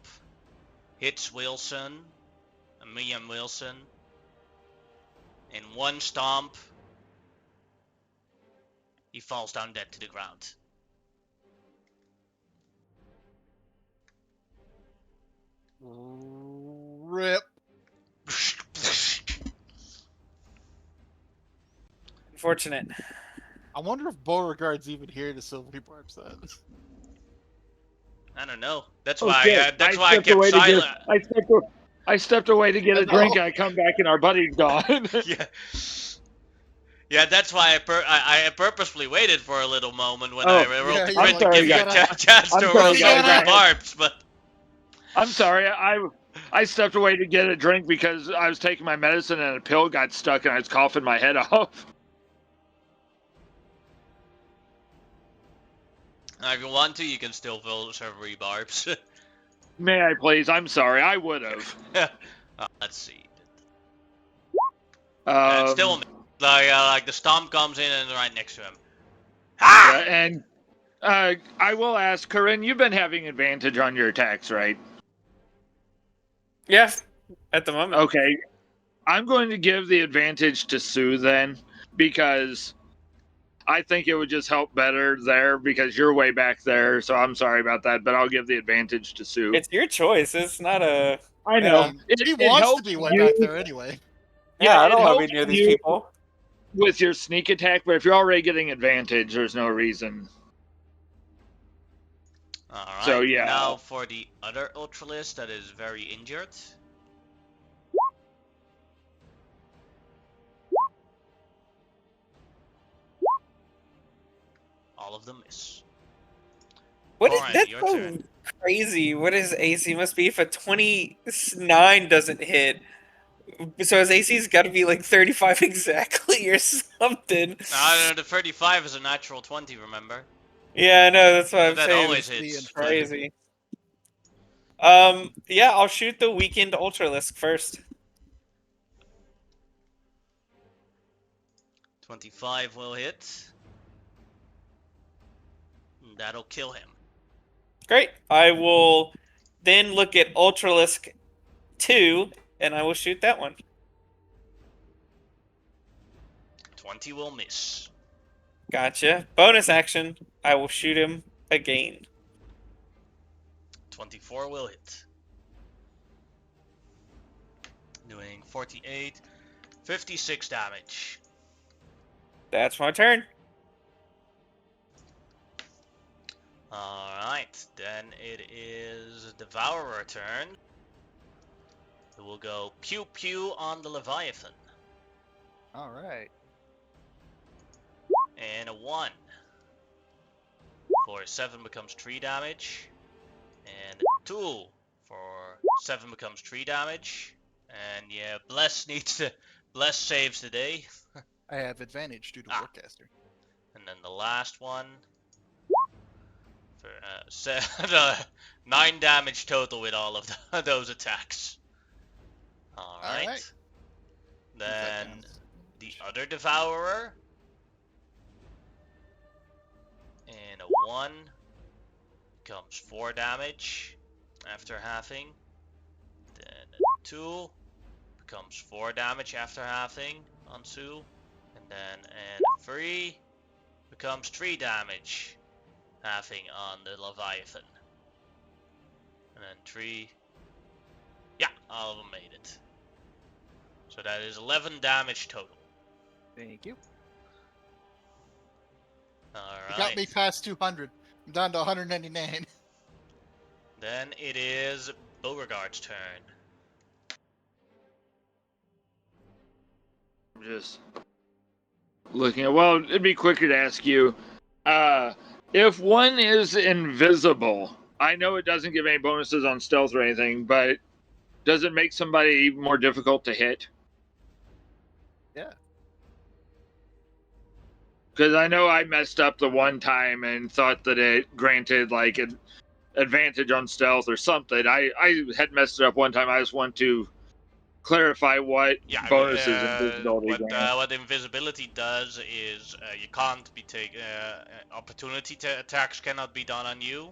hits Wilson, me and Wilson, in one stomp, he falls down dead to the ground. Rip. Unfortunate. I wonder if Beauregard's even here to Silver Barb's that. I don't know. That's Oh, why. shit. That's why I stepped kept away to silent. I stepped away to get a I know. drink. I come back and our buddy's gone. Yeah. Yeah, that's why I purposefully waited for a little moment when Oh, I rolled yeah, the you're crit to like, give you you a gotta- chance I'm to sorry, roll guys, Silver I- Barbs, but I'm sorry. I stepped away to get a drink because I was taking my medicine and a pill got stuck and I was coughing my head off. if you want to, you can still fill Silver Barbs. May I please? I'm sorry. I would have. Let's see. Yeah, it's still Um, like the stomp comes in and right next to him. yeah, and I will ask, Corinne, you've been having advantage on your attacks, right? Yeah, at the moment. Okay. I'm going to give the advantage to Sue then, because I think it would just help better there because you're way back there. So I'm sorry about that, but I'll give the advantage to Sue. It's your choice. It's not a. I I know. mean, he It wants to helps be way you. back there anyway. Yeah, I it don't want to helps be near these you people. with your sneak attack, but if you're already getting advantage, there's no reason. Alright, So, yeah. now for the other Ultralisk that is very injured. All of them miss. What is Corin, that's your so turn. crazy? What his AC must be if a 29 doesn't hit? So his AC's got to be like 35 exactly or something. No, the 35 is a natural 20, remember? Yeah, I know. That's what I'm That saying. always It's hits. crazy. Yeah, I'll shoot the weakened Ultralisk first. 25 will hit. That'll kill him. Great. I will then look at Ultralisk 2, and I will shoot that one. 20 will miss. Gotcha. Bonus action. I will shoot him again. 24 will hit. Doing 48, 56 damage. That's my turn. Alright, then it is Devourer turn. It will go pew pew on the Leviathan. All right. And a 1. For 7 becomes 3 damage. And a 2 for 7 becomes 3 damage. And yeah, Bless saves the day. I have advantage due to Warcaster. And then the last one for 9 damage total with all of those attacks. Alright. Alright. Then the other Devourer. And a 1 becomes 4 damage after halving. Then a 2 becomes 4 damage after halving on Sue. And then a 3 becomes 3 damage halving on the Leviathan. And then 3. Yeah, all of them made it. So that is 11 damage total. Thank you. Alright. You got me past 200. I'm down to 199. Then it is Beauregard's turn. I'm just looking at. Well, it'd be quicker to ask you. If one is invisible, I know it doesn't give any bonuses on stealth or anything, but does it make somebody more difficult to hit? Yeah. Because I know I messed up the one time and thought that it granted like an advantage on stealth or something. I had messed it up one time. I just want to clarify what bonuses invisibility grants. What invisibility does is you can't be taken. Opportunity attacks cannot be done on you,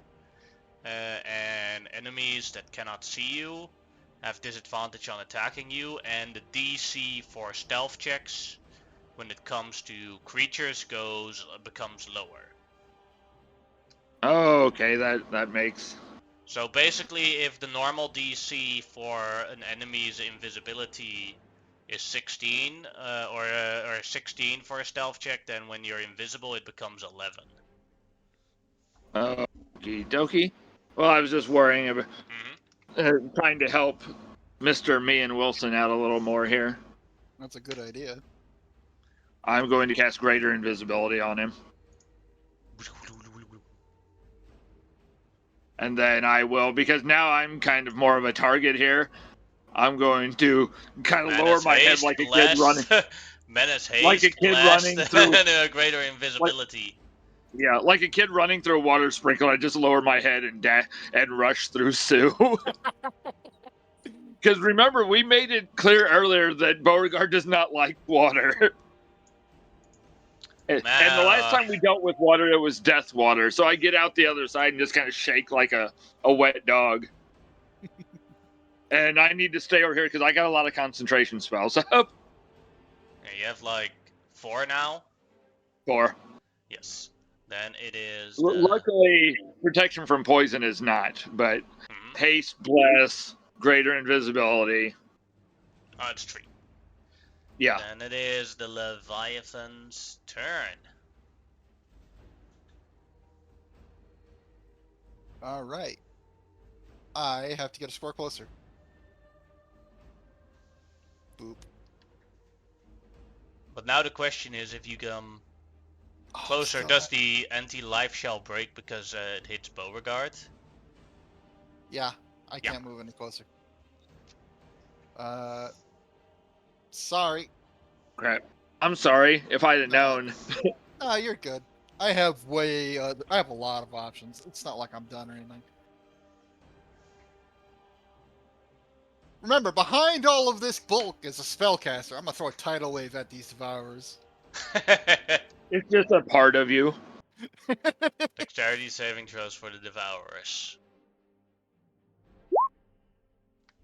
and enemies that cannot see you have disadvantage on attacking you. And the DC for stealth checks, when it comes to creatures, becomes lower. Oh, okay, that makes. So basically, if the normal DC for an enemy's invisibility is 16, or 16 for a stealth check, then when you're invisible, it becomes 11. Okie dokie. Well, I was just worrying about trying to help Mr. Me and Wilson out a little more here. That's a good idea. I'm going to cast Greater Invisibility on him. And then I will, because now I'm kind of more of a target here, I'm going to kind of lower my head like a kid running. Menace haste, like a kid running through greater invisibility. Yeah, like a kid running through a water sprinkler. I just lower my head and rush through Sue. Because remember, we made it clear earlier that Beauregard does not like water. And the last time we dealt with water, it was death water. So I get out the other side and just kind of shake like a wet dog. And I need to stay over here because I got a lot of concentration spells up. Yeah, you have like 4 now? 4. Yes. Then it is. Luckily, protection from poison is not, but haste, bless, greater invisibility. Oh, it's 3. Yeah. Then it is the Leviathan's turn. All right. I have to get a score closer. Boop. But now the question is, if you come Oh, closer, still- does the anti-life shell break because it hits Beauregard? Yeah, I Yeah. can't move any closer. Sorry. Crap. I'm sorry if I'd have known. No, you're good. I have I have a lot of options. It's not like I'm done or anything. Remember, behind all of this bulk is a spellcaster. I'm gonna throw a tidal wave at these devourers. It's just a part of you. Dexterity saving throws for the Devourers. I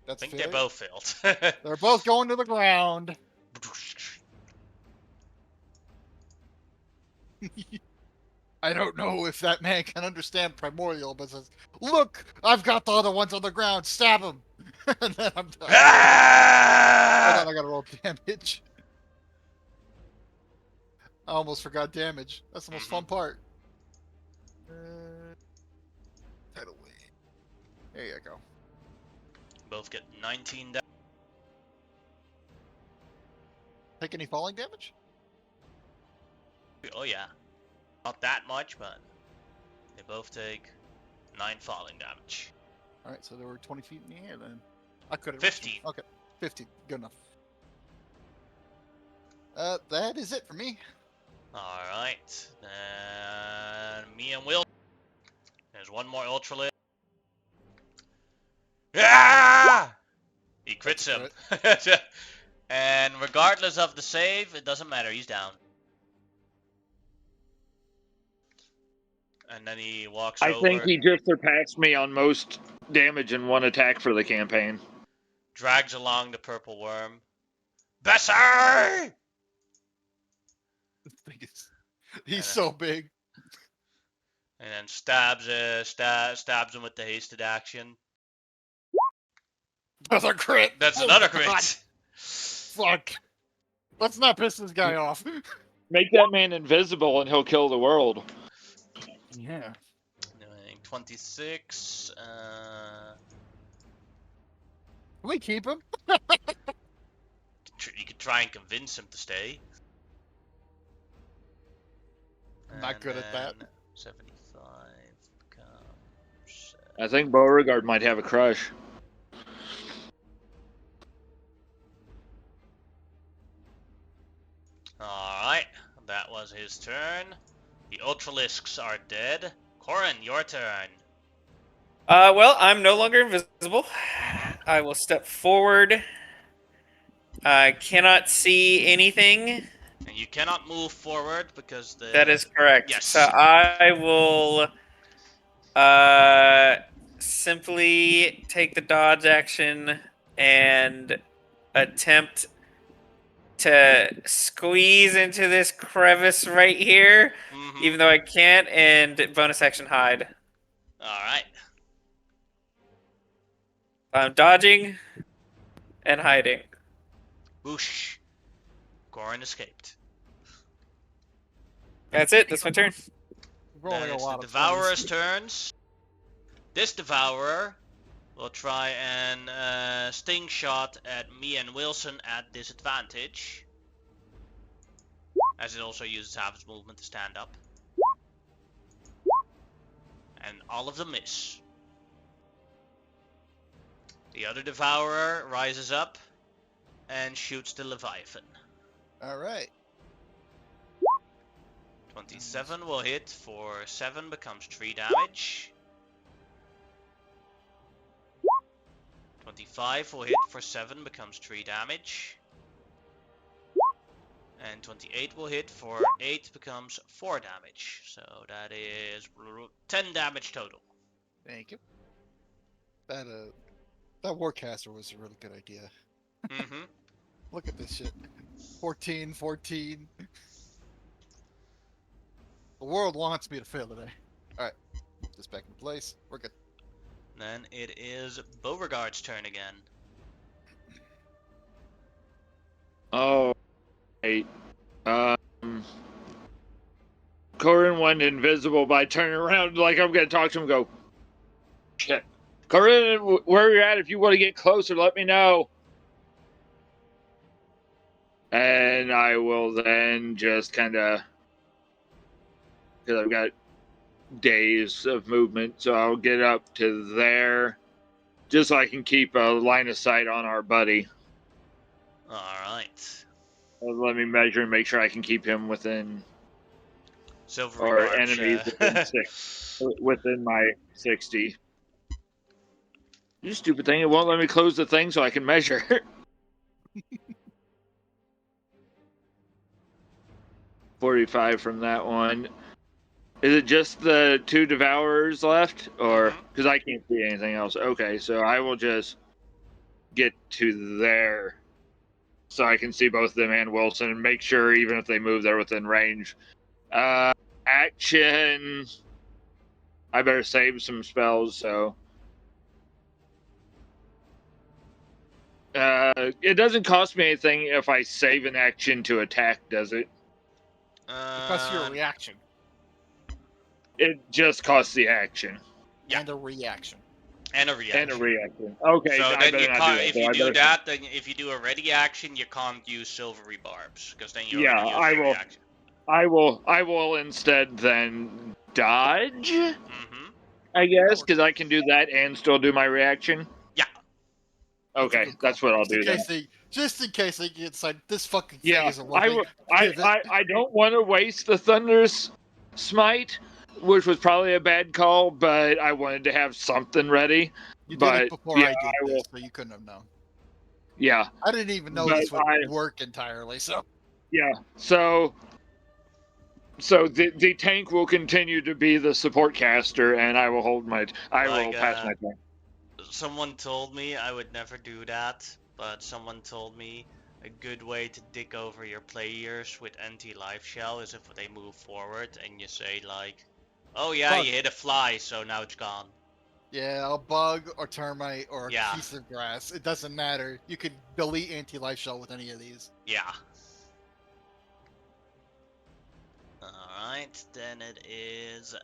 That's a think they failure. both failed. They're both going to the ground. I don't know if that man can understand primordial, but says, "Look, I've got the other ones on the ground. Stab him." And then I'm done. Hold on, I gotta roll damage. I almost forgot damage. That's the most fun part. Tidal wave. There you go. Both get 19 damage. Take any falling damage? Oh yeah. Not that much, but they both take 9 falling damage. All right, so they were 20 feet in the air then. I could have. 15. Okay, 15. Good enough. That is it for me. Alright. Then me and Will. There's one more Ultralisk. Ah! He crits him. And regardless of the save, it doesn't matter. He's down. And then he walks I over. think he just surpassed me on most damage in one attack for the campaign. Drags along the purple worm. Bessie! He's so big. And then stabs him with the hasted action. That's a crit. That's Oh, another God. crit. Fuck. Let's not piss this guy off. Make that man invisible and he'll kill the world. Yeah. Doing 26. Can we keep him? You could try and convince him to stay. I'm not good at that. 75 becomes. I think Beauregard might have a crush. Alright, that was his turn. The Ultralisks are dead. Corin, your turn. Well, I'm no longer invisible. I will step forward. I cannot see anything. And you cannot move forward because the. That is correct. Yes. So I will simply take the dodge action and attempt to squeeze into this crevice right here, even though I can't, and bonus action hide. Alright. I'm dodging and hiding. Whoosh. Corin escaped. That's it. That's my turn. We're Then rolling a it's lot the of Devourer's 20s. turns. This Devourer will try and sting shot at me and Wilson at disadvantage, as it also uses half its movement to stand up. And all of them miss. The other Devourer rises up and shoots the Leviathan. All right. 27 will hit for 7, becomes 3 damage. 25 will hit for 7, becomes 3 damage. And 28 will hit for 8 becomes 4 damage. So that is 10 damage total. Thank you. That Warcaster was a really good idea. Mm-hmm. Look at this shit. 14, 14. The world wants me to fail today. Alright. Just back in place. We're good. Then it is Beauregard's turn again. Oh, right. Corin went invisible by turning around like I'm gonna talk to him and go, shit. Corin, where you're at, if you want to get closer, let me know. And I will then just kind of, because I've got days of movement, so I'll get up to there just so I can keep a line of sight on our buddy. Alright. Let me measure and make sure I can keep him within, Silvery or Barbs, enemies within my 60. You stupid thing, it won't let me close the thing so I can measure. 45 from that one. Is it just the 2 Devourers left? Or, because I can't see anything else. Okay, so I will just get to there so I can see both them and Wilson and make sure even if they move, they're within range. Action. I better save some spells, so. It doesn't cost me anything if I save an action to attack, does it? Because your reaction. It just costs the action. Yeah. And a reaction. And a reaction. And a reaction. Okay, So I then you better not can't, do if that. you I do better- that, then if you do a ready action, you can't use Silvery Barbs, because then you Yeah, already used I your will. reaction. I will instead then dodge, Mm-hmm. I guess, because I can do that and still do my reaction. Yeah. Okay, that's what I'll do then. Just in case they get inside, this fucking thing Yeah, isn't working. I don't want to waste the Thunderous Smite, which was probably a bad call, but I wanted to have something ready. You did but it before yeah, I did I this, will. so you couldn't have known. Yeah, I didn't even know But this would I- work entirely, so. yeah. So the tank will continue to be the support caster, and I will hold my. I will pass my turn. Someone told me I would never do that, but someone told me a good way to dick over your players with anti-life shell is if they move forward and you say like, oh yeah, Bug. you hit a fly, so now it's gone. Yeah, a bug or termite or Yeah. a piece of grass. It doesn't matter. You could delete anti-life shell with any of these. Yeah. Alright, then it is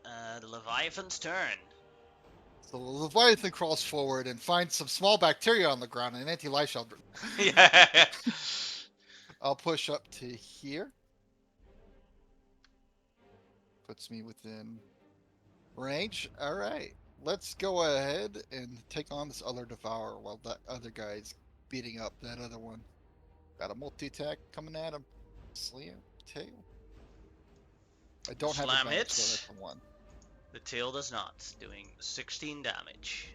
the Leviathan's turn. So the Leviathan crawls forward and finds some small bacteria on the ground and an anti-life shell. Yeah. I'll push up to here. Puts me within range. All right. Let's go ahead and take on this other Devourer while that other guy's beating up that other one. Got a multi-attack coming at him. Slam tail. I don't have Slam advantage, hits. so that's a 1. The tail does not, doing 16 damage.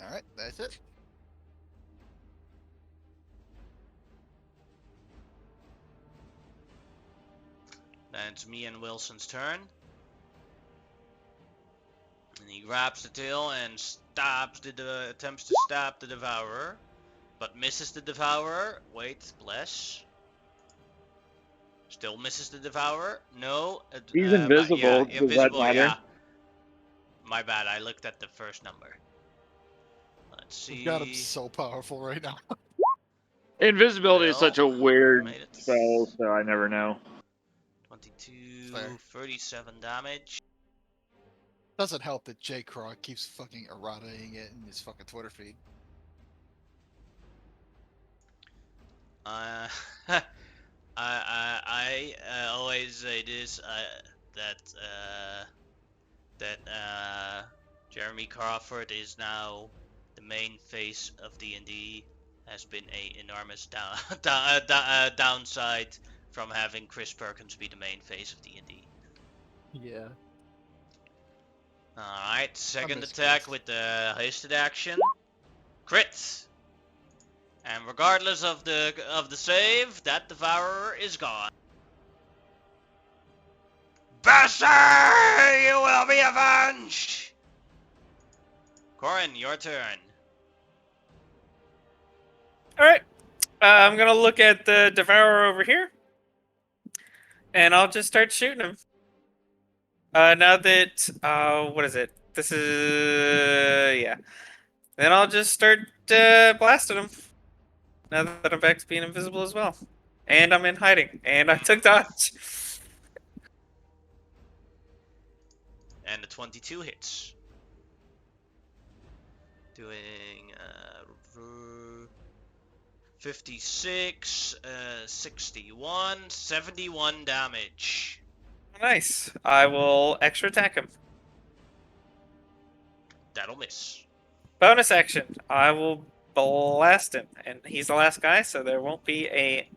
All right, that's it. Then it's me and Wilson's turn. And he grabs the tail and stabs attempts to stab the Devourer, but misses the Devourer. Wait, bless. Still misses the Devourer. No. He's invisible. Yeah, Does that invisible. matter? Yeah. My bad. I looked at the first number. Let's see. We've got him so powerful right now. Invisibility is such a weird Made it. spell, so I never know. 22, Fair. 37 damage. Doesn't help that J. Craw keeps fucking errataing it in his fucking Twitter feed. I always say this that Jeremy Crawford is now the main face of D&D, has been a enormous downside from having Chris Perkins be the main face of D&D. Yeah. Alright, second miss attack Chris. with the hasted action. Crit! And regardless of the save, that devourer is gone. Bessie, you will be avenged! Corin, your turn. All right. I'm gonna look at the devourer over here, and I'll just start shooting him. Now that what is it? This is yeah. Then I'll just start blasting him. Now that I'm back to being invisible as well, and I'm in hiding, and I took dodge. And the 22 hits. Doing 56, 61, 71 damage. Nice. I will extra attack him. That'll miss. Bonus action. I will blast him, and he's the last guy, so there won't be a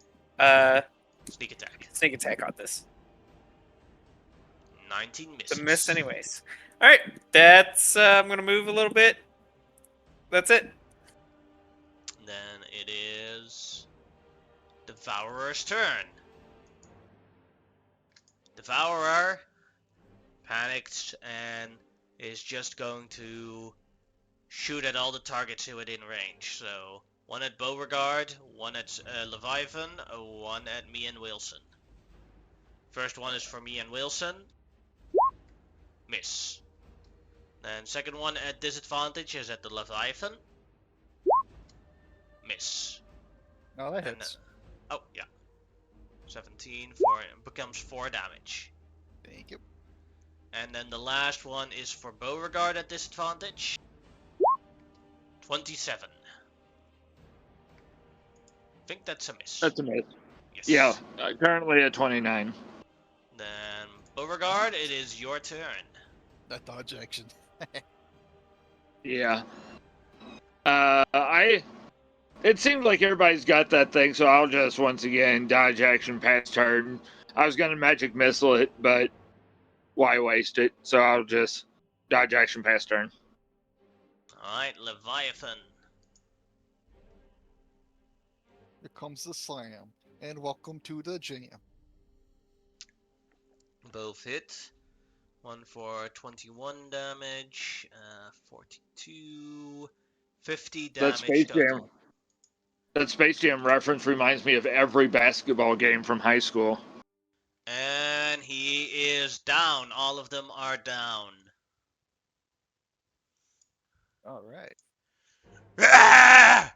Sneak attack. sneak attack on this. 19 misses. It's a miss anyways. All right, that's I'm gonna move a little bit. That's it. Then it is Devourer's turn. Devourer panicked and is just going to shoot at all the targets within range. So one at Beauregard, one at Leviathan, one at me and Wilson. First one is for me and Wilson. Miss. Then second one at disadvantage is at the Leviathan. Miss. No, that And, hits. oh, yeah. 17 becomes 4 damage. Thank you. And then the last one is for Beauregard at disadvantage. 27. I think that's a miss. That's a miss. Yes. Yeah, currently at 29. Then Beauregard, it is your turn. That dodge action. Yeah. It seems like everybody's got that thing, so I'll just once again dodge action pass turn. I was gonna magic missile it, but why waste it? So I'll just dodge action pass turn. Alright, Leviathan. Here comes the slam. And welcome to the jam. Both hit. One for 21 damage, 42, 50 damage Space Jam. total. That Space Jam reference reminds me of every basketball game from high school. And he is down. All of them are down. Alright. Ah!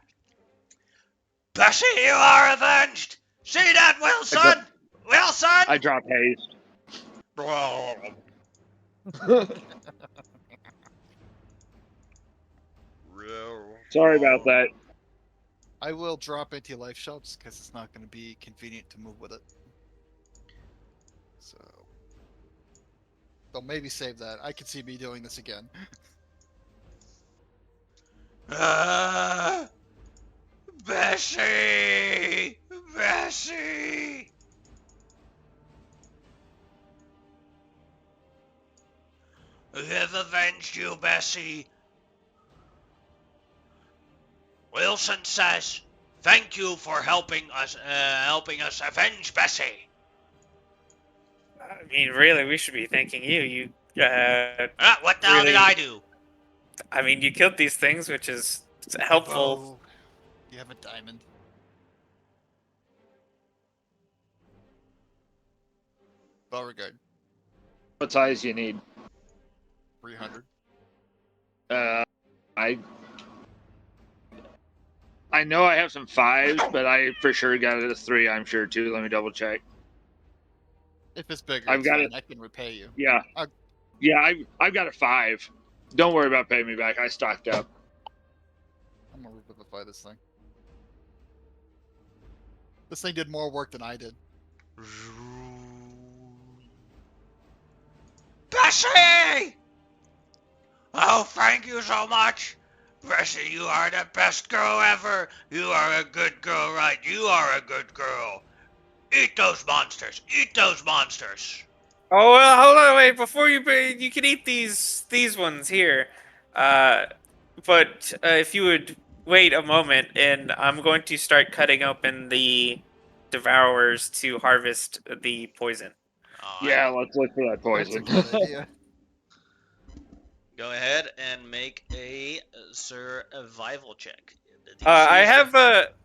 Bessie, you are avenged! See that, Wilson? Wilson! I drop haste. Sorry about that. I will drop anti-life shots because it's not going to be convenient to move with it. So maybe save that. I could see me doing this again. Bessie! Bessie! We have avenged you, Bessie. Wilson says, "Thank you for helping us avenge Bessie." I mean, really, we should be thanking you. You, What the hell did really- I do? I mean, you killed these things, which is helpful. Oh, you have a diamond. Beauregard, What size you need? 300. I know I have some 5s, but I for sure got it a 3. I'm sure too. Let me double check. If it's bigger, I've it's got fine. it. I can repay you. Yeah, I've got a 5. Don't worry about paying me back. I stocked up. I'm gonna revivify this thing. This thing did more work than I did. Bessie! Oh, thank you so much. Bessie, you are the best girl ever. You are a good girl, right? You are a good girl. Eat those monsters. Eat those monsters. Oh, hold on, wait. Before you can eat these ones here, but if you would wait a moment, and I'm going to start cutting open the devourers to harvest the poison. Alright. Yeah, let's look for that That's a poison. good idea. Go ahead and make a survival check. The DC I is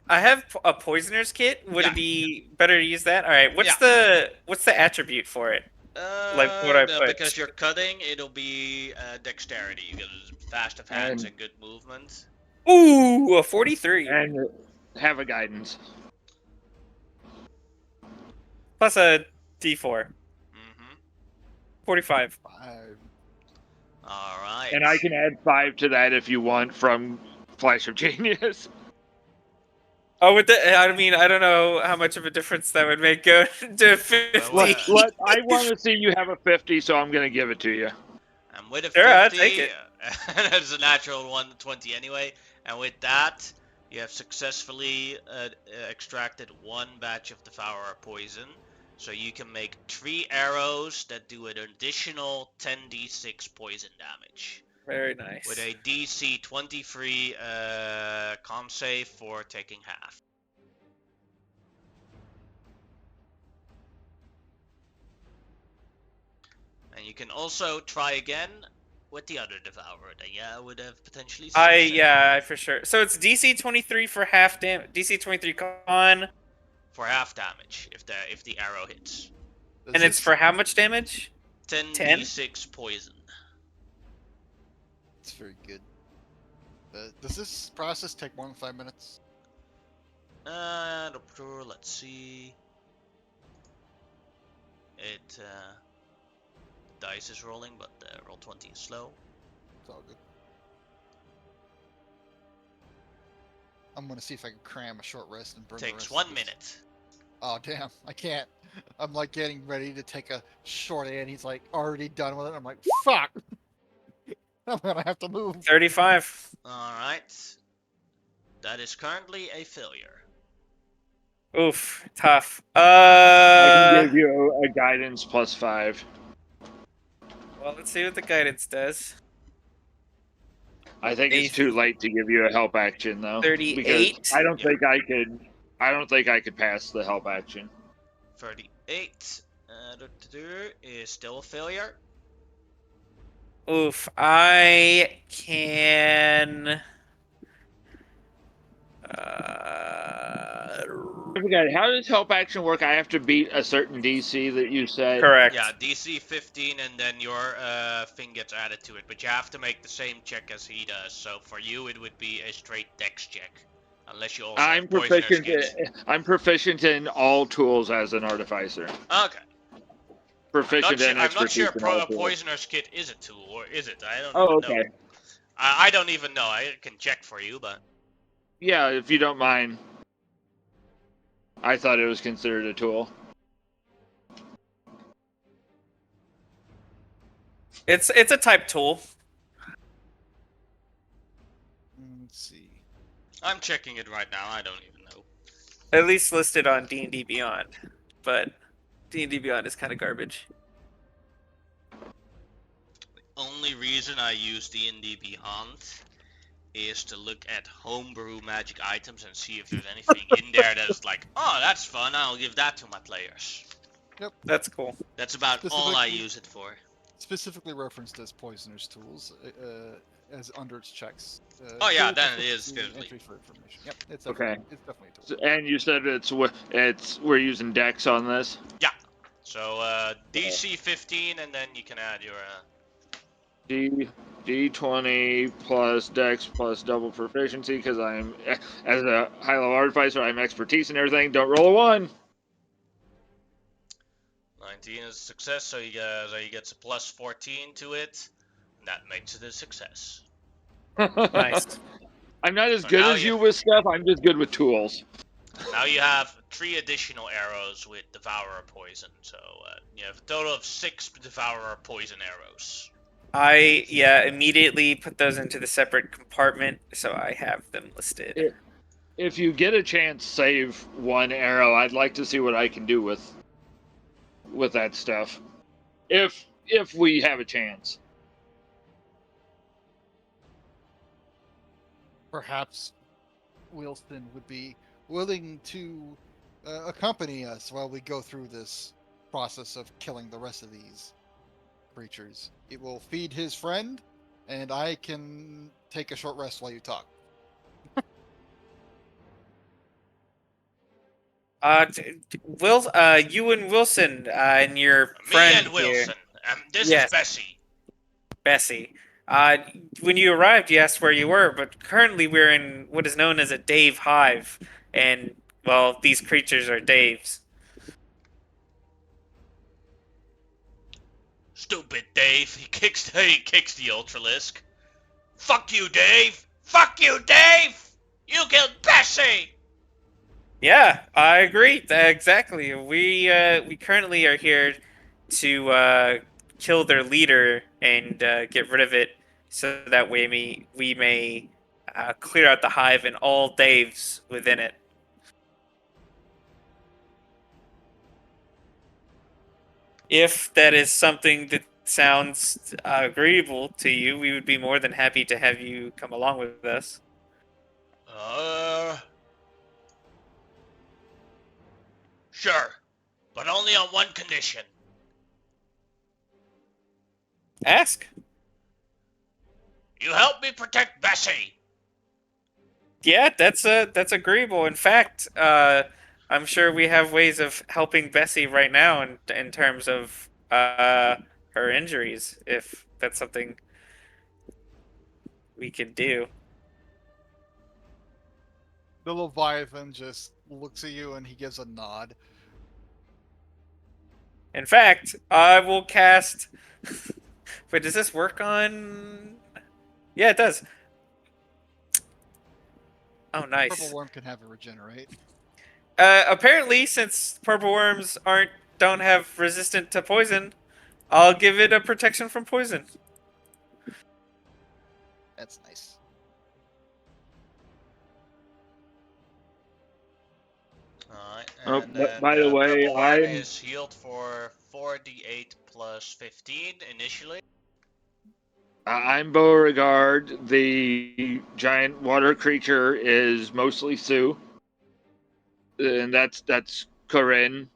have a poisoner's kit. Would Yeah. it be better to use that? All right. What's Yeah. the attribute for it? Like what I put. Because you're cutting, it'll be dexterity. You get fast of hands And- and good movement. Ooh, a 43 And have a guidance. plus a D4. Mm-hmm. 45. All right. And I can add 5 to that if you want from Flash of Genius. Oh, with the, I mean, I don't know how much of a difference that would make go to 50. Well, I want to see you have a 50, so I'm going to give it to you. And with a Sure, I'll 50, take it. that's a natural 120 anyway. And with that, you have successfully extracted one batch of Devourer poison. So you can make 3 arrows that do an additional 10d6 poison damage. Very nice. With a DC 23 con save for taking half. And you can also try again with the other Devourer that would have potentially succeeded. Yeah, for sure. So it's DC 23 for half DC 23 con, For half damage if the arrow hits. and it's for how much damage? 10d6 poison. It's very good. Does this process take more than 5 minutes? Let's see. The dice is rolling, but roll 20 is slow. It's all good. I'm gonna see if I can cram a short rest and burn the Takes rest 1 of this. minute. Oh damn, I can't. I'm like getting ready to take a short and he's like already done with it. I'm like, fuck! I'm gonna have to move. 35. Alright. That is currently a failure. Oof, tough. I can give you a guidance plus 5. Well, let's see what the guidance does. I think it's too late to give you a help action though. 38? Because I don't Yeah. think I could. I don't think I could pass the help action. 38 is still a failure. Oof, I can. I forgot. How does help action work? I have to beat a certain DC that you said. Correct. Yeah, DC 15 and then your thing gets added to it. But you have to make the same check as he does. So for you it would be a straight dex check. Unless you also I'm have poisoner's proficient. kit. I'm proficient in all tools as an artificer. Okay. Proficient in I'm not expertise sure in all a tools. poisoner's kit is a tool, or is it? I don't Oh, even know. okay. I don't even know. I can check for you, but... Yeah, if you don't mind. I thought it was considered a tool. It's a type tool. Let's see. I'm checking it right now. I don't even know. At least listed on D&D Beyond. But D&D Beyond is kind of garbage. Only reason I use D&D Beyond is to look at homebrew magic items and see if there's anything in there that's like, oh, that's fun, I'll give that to my players. That's cool. That's about all I Specifically- use it for. Specifically referenced as poisoner's tools, as under its checks. Oh, yeah, tool then to it is the definitely. entry for information. Yep, it's Okay. definitely, it's definitely a tool. And you said we're using Dex on this. So, DC 15, and then you can add your... D20 plus Dex plus double proficiency because I'm as a high level artificer. I'm expertise in everything. Don't roll a 1. 19 is a success, so you get a plus 14 to it. And that makes it a success. Nice. I'm not as So good now as you- you with stuff. I'm just good with tools. Now you have 3 additional arrows with Devourer Poison, so you have a total of 6 Devourer Poison arrows. I immediately put those into the separate compartment, so I have them listed. If you get a chance, save 1 arrow. I'd like to see what I can do with that stuff. If we have a chance. Perhaps Wilson would be willing to accompany us while we go through this process of killing the rest of these creatures. It will feed his friend, and I can take a short rest while you talk. You and Wilson, and your Me friend and here. Wilson. This Yes. is Bessie. Bessie. When you arrived, you asked where you were, but currently we're in what is known as a Dave hive, and well, these creatures are Daves. Stupid Dave. He kicks the Ultralisk. Fuck you, Dave! Fuck you, Dave! You killed Bessie! Yeah, I agree. Exactly. We currently are here to kill their leader and get rid of it, so that way we may clear out the hive and all Daves within it. If that is something that sounds agreeable to you, we would be more than happy to have you come along with us. Sure. But only on one condition. Ask. You help me protect Bessie! Yeah, that's agreeable. In fact, I'm sure we have ways of helping Bessie right now in terms of her injuries, if that's something we can do. The Leviathan just looks at you and he gives a nod. In fact, I will cast. Wait, does this work on? Yeah, it does. Oh, nice. Purple Worm can have it regenerate. Apparently, since purple worms don't have resistant to poison, I'll give it a protection from poison. That's nice. Alright, Oh, and but then by the way, purple worm I'm- is healed for 4d8 plus 15 initially. I'm Beauregard. The giant water creature is mostly Sue, and that's Corinne.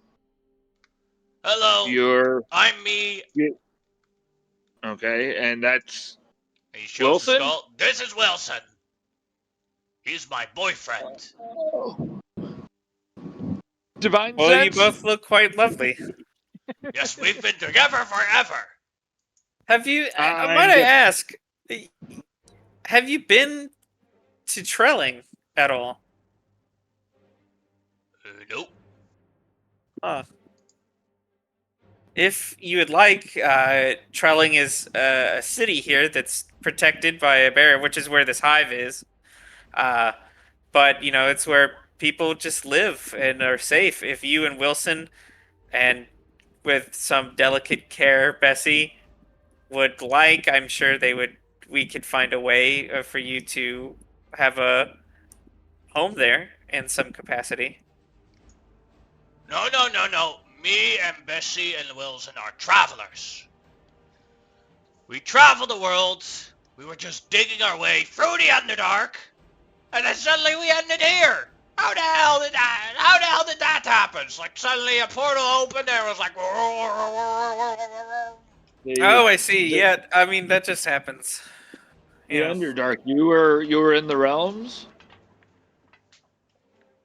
Hello, You're I'm me. okay, and that's He shows the Wilson? skull. This is Wilson. He's my boyfriend. Divine Well, you Sense. both look quite lovely. Yes, we've been together forever. Have you? I'm Might I just- ask? Have you been to Trelling at all? Nope. Huh. If you would like, Trelling is a city here that's protected by a barrier, which is where this hive is. But it's where people just live and are safe. If you and Wilson, and with some delicate care, Bessie, would like, I'm sure we could find a way for you to have a home there in some capacity. No. Me and Bessie and Wilson are travelers. We travel the world. We were just digging our way through the Underdark, and then suddenly we ended here. How the hell did that happen? It's like suddenly a portal opened and it was like. Oh, I see. Yeah, I mean that just happens. The Underdark. You were in the realms.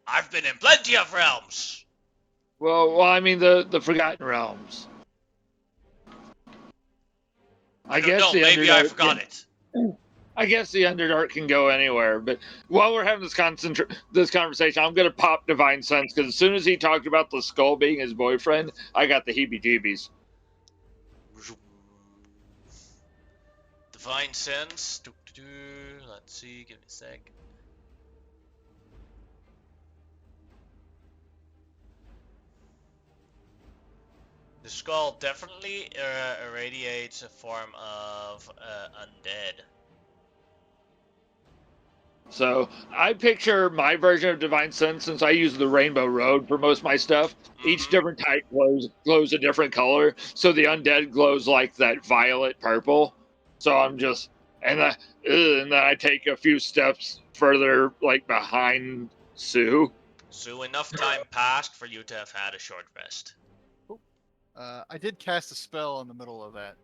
I've been in plenty of realms. Well, I mean the Forgotten Realms. I guess No, the maybe Underdark, I forgot it. I guess the Underdark can go anywhere. But while we're having this conversation, I'm gonna pop Divine Sense because as soon as he talked about the skull being his boyfriend, I got the heebie-jeebies. Divine Sense. Let's see, give me a sec. The skull definitely irradiates a form of undead. So I picture my version of Divine Sense, since I use the Rainbow Road for most of my stuff. Each Mhm. different type glows a different color. So the undead glows like that violet purple. So I'm just, and then I take a few steps further, like behind Sue. So enough time passed for you to have had a short rest. I did cast a spell in the middle of that,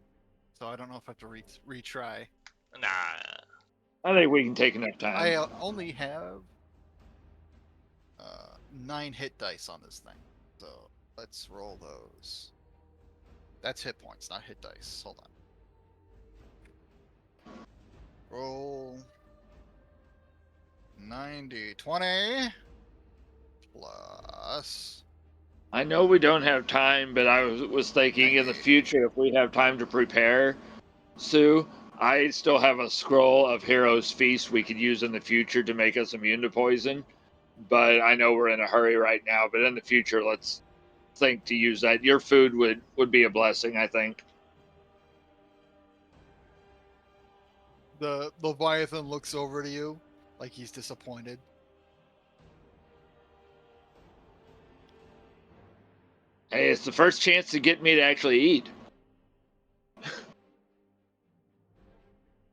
so I don't know if I have to retry. Nah. I think we can take enough time. I only have 9 hit dice on this thing, so let's roll those. That's hit points, not hit dice. Hold on. Roll 90/20 plus. I know we don't have time, but I was thinking in the future if we have time to prepare, Sue, I still have a scroll of Hero's Feast we could use in the future to make us immune to poison. But I know we're in a hurry right now, but in the future, let's think to use that. Your food would be a blessing, I think. The Leviathan looks over to you like he's disappointed. Hey, it's the first chance to get me to actually eat.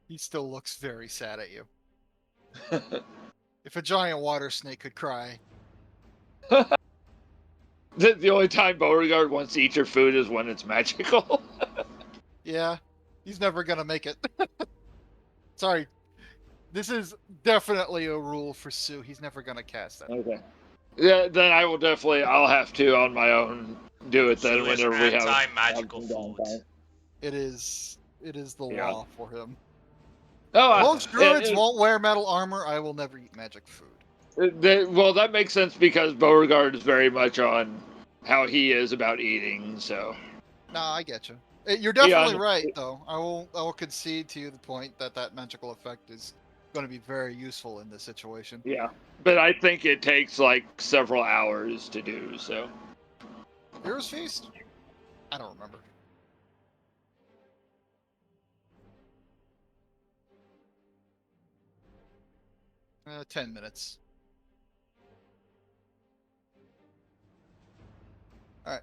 He still looks very sad at you. If a giant water snake could cry. The only time Beauregard wants to eat your food is when it's magical. Yeah, he's never gonna make it. Sorry. This is definitely a rule for Sue. He's never gonna cast that. Okay. Yeah, then I will definitely, I'll have to on my own do it then Sue is whenever we have anti-magical some food. downtime. It is the Yeah. law for him. Oh, Most druids won't wear metal armor. I will never eat magic food. well, that makes sense because Beauregard is very much on how he is about eating, so. Nah, I get you. You're definitely Yeah, right, though. I will concede to you the point that magical effect is going to be very useful in this situation. Yeah. But I think it takes like several hours to do, so. Hero's Feast? I don't remember. 10 minutes. Alright.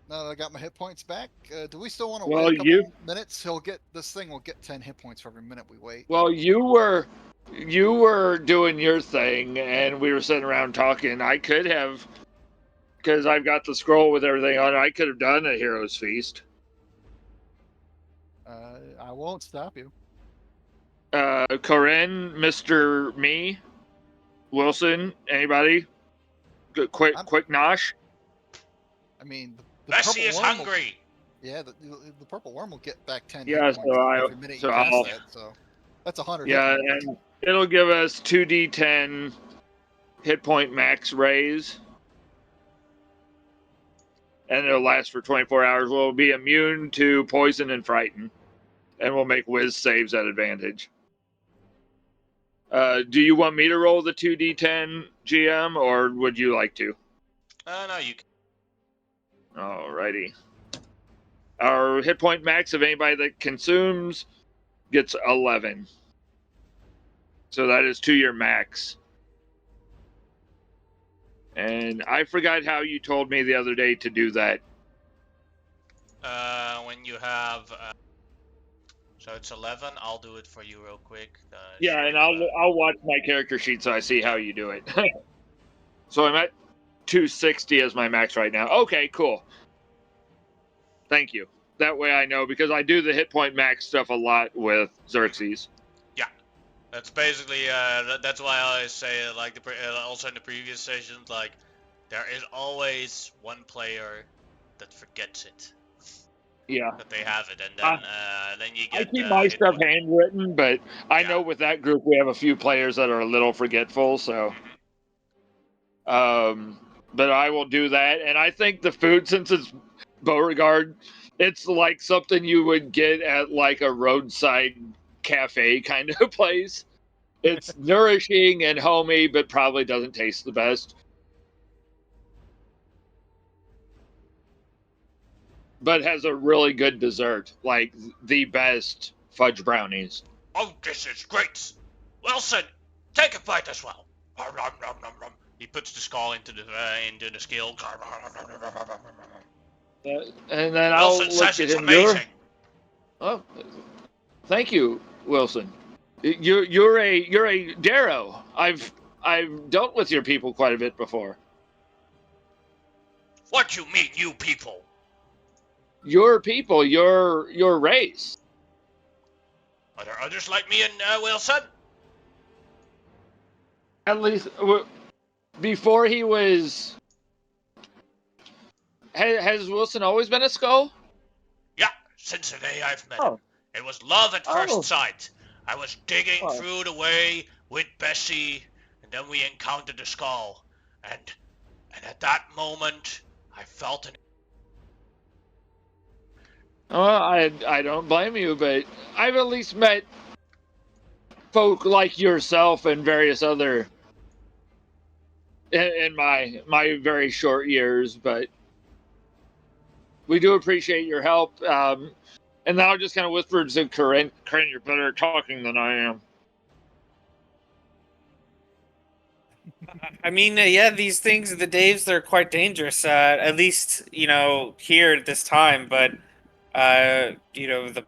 Now that I got my hit points back, do we still want to Well, wait a couple you- minutes? This thing will get 10 hit points for every minute we wait. Well, you were doing your thing, and we were sitting around talking. I could have, because I've got the scroll with everything on it, I could have done a Hero's Feast. I won't stop you. Corinne, Mr. Me, Wilson, anybody? Quick nosh? I mean, the Bessie purple is worm will- hungry. Yeah, the purple worm will get back 10 Yeah, hit so points I- every minute so you cast I'll- that, so that's 100 Yeah, hit points. and it'll give us 2d10 hit point max raise. And it'll last for 24 hours. We'll be immune to poison and frighten. And we'll make whiz saves at advantage. Do you want me to roll the 2d10 GM, or would you like to? No, you can. Alrighty. Our hit point max of anybody that consumes gets 11. So that is to your max. And I forgot how you told me the other day to do that. When you have. So it's 11. I'll do it for you real quick. Yeah, and I'll watch my character sheet so I see how you do it. So I'm at 260 as my max right now. Okay, cool. Thank you. That way I know, because I do the hit point max stuff a lot with Xerxes. That's basically. That's why I always say, like also in the previous sessions, like there is always one player that forgets it, Yeah. that they have it, and then you I get. keep my hit stuff point- handwritten, but I know Yeah. with that group we have a few players that are a little forgetful, so. But I will do that, and I think the food, since it's Beauregard, it's like something you would get at like a roadside cafe kind of place. It's nourishing and homey, but probably doesn't taste the best. But has a really good dessert, like the best fudge brownies. Oh, this is great, Wilson. Take a bite as well. Nom, nom, nom, nom. He puts the skull into the scale. And then I'll Wilson look says at it's him. amazing. Oh, thank you. Wilson. You're a Darrow. I've dealt with your people quite a bit before. What you mean, you people? Your people, your race. Are there others like me and Wilson? At least before he was. Has Wilson always been a skull? Yeah, since the day I've met Oh. him. It was love at Oh. first sight. I was digging Oh. through the way with Bessie, and then we encountered the skull. And at that moment, I felt an... Well, I don't blame you, but I've at least met folk like yourself and various other in my very short years, but we do appreciate your help. And now I just kind of whispered to Corinne, you're better at talking than I am. I mean, yeah, these things, the Daves, they're quite dangerous. At least, here at this time. But the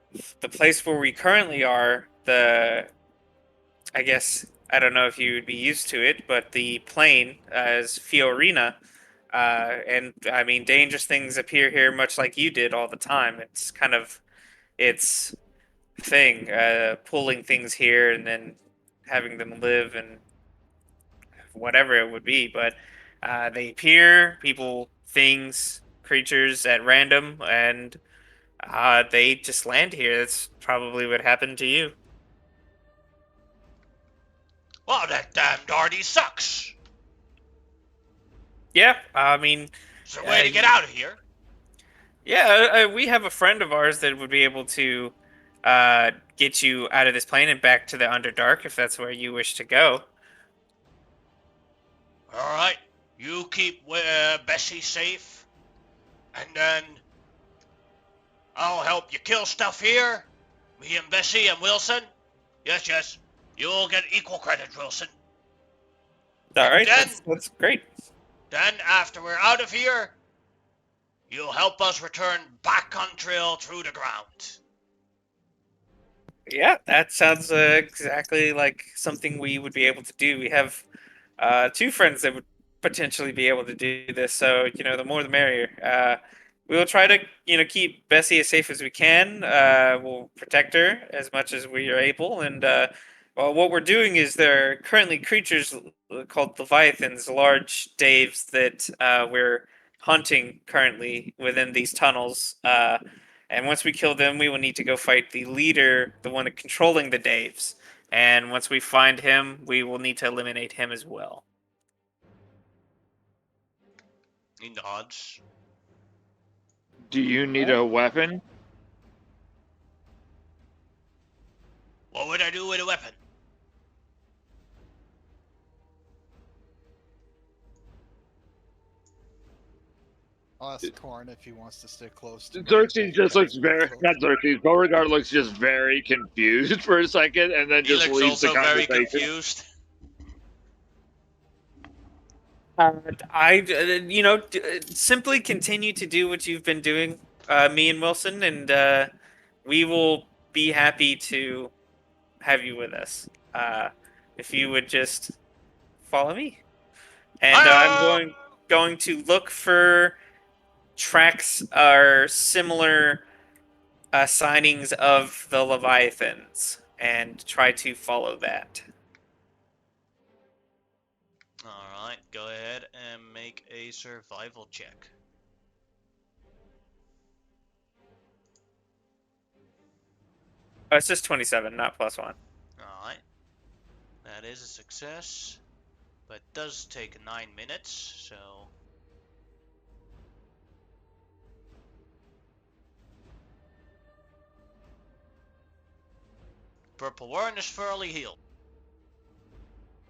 place where we currently are, I guess I don't know if you would be used to it, but the plane is Fiorina. And I mean, dangerous things appear here, much like you did all the time. It's kind of its thing, pulling things here and then having them live and whatever it would be. But they appear, people, things, creatures at random, and they just land here. That's probably what happened to you. Well, that damn Darty sucks. Yeah, I mean, Is there a way to get out of here? yeah, we have a friend of ours that would be able to get you out of this plane and back to the Underdark if that's where you wish to go. All right, you keep Bessie safe, and then I'll help you kill stuff here. Me and Bessie and Wilson. Yes. You'll get equal credit, Wilson. All right, then- that's great. Then, after we're out of here, you'll help us return back on trail through the ground. Yeah, that sounds exactly like something we would be able to do. We have two friends that would potentially be able to do this, so the more the merrier. We will try to keep Bessie as safe as we can. We'll protect her as much as we are able, and well, what we're doing is there are currently creatures called Leviathans, large Daves that we're hunting currently within these tunnels. And once we kill them, we will need to go fight the leader, the one controlling the Daves. And once we find him, we will need to eliminate him as well. He nods. Do you need a weapon? What would I do with a weapon? I'll ask Korn if he wants to stick close to me. Xerxes just looks not Xerxes. Beauregard looks just very confused for a second, and then He just looks leaves the also very conversation. confused. Simply continue to do what you've been doing, me and Wilson, and we will be happy to have you with us. If you would just follow me, and I'm going to look for tracks or similar signings of the Leviathans and try to follow that. Alright, go ahead and make a survival check. Oh, it's just 27, not +1. Alright. That is a success. But it does take 9 minutes, so... Purple Warren is fairly healed.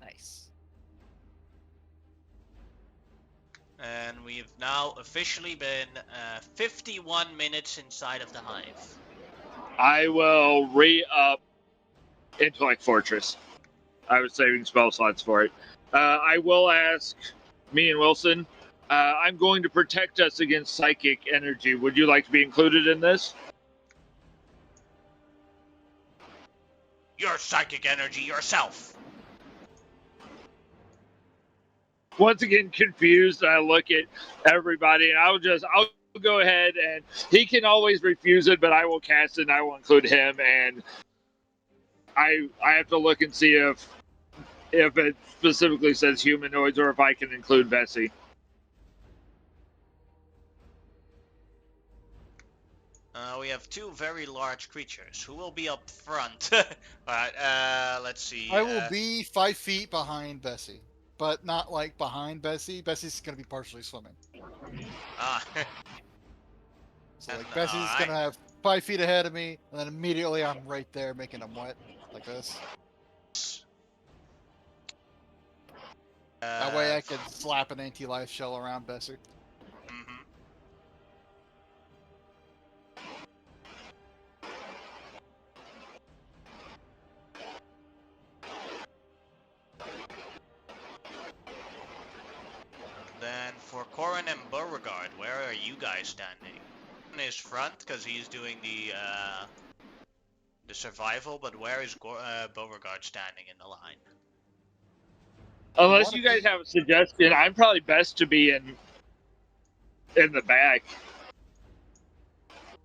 Nice. And we've now officially been 51 minutes inside of the hive. I will re-up Intellect Fortress. I was saving spell slots for it. I will ask me and Wilson. I'm going to protect us against psychic energy. Would you like to be included in this? your psychic energy yourself. Once again, confused, I look at everybody, and I'll go ahead, and he can always refuse it, but I will cast it, and I will include him, and I have to look and see if it specifically says humanoids or if I can include Bessie. We have two very large creatures. Who will be up front? Alright, let's see. I will be 5 feet behind Bessie, but not like behind Bessie. Bessie's gonna be partially swimming, Ah, so like Bessie's gonna have 5 feet ahead of me, and then immediately I'm right there making them wet like this. That way I can slap an anti-life shell around Bessie. mhm. Then for Corin and Beauregard, where are you guys standing? Corin is front because he's doing the survival, but where is Beauregard standing in the line? Unless you guys have a suggestion, I'm probably best to be in the back.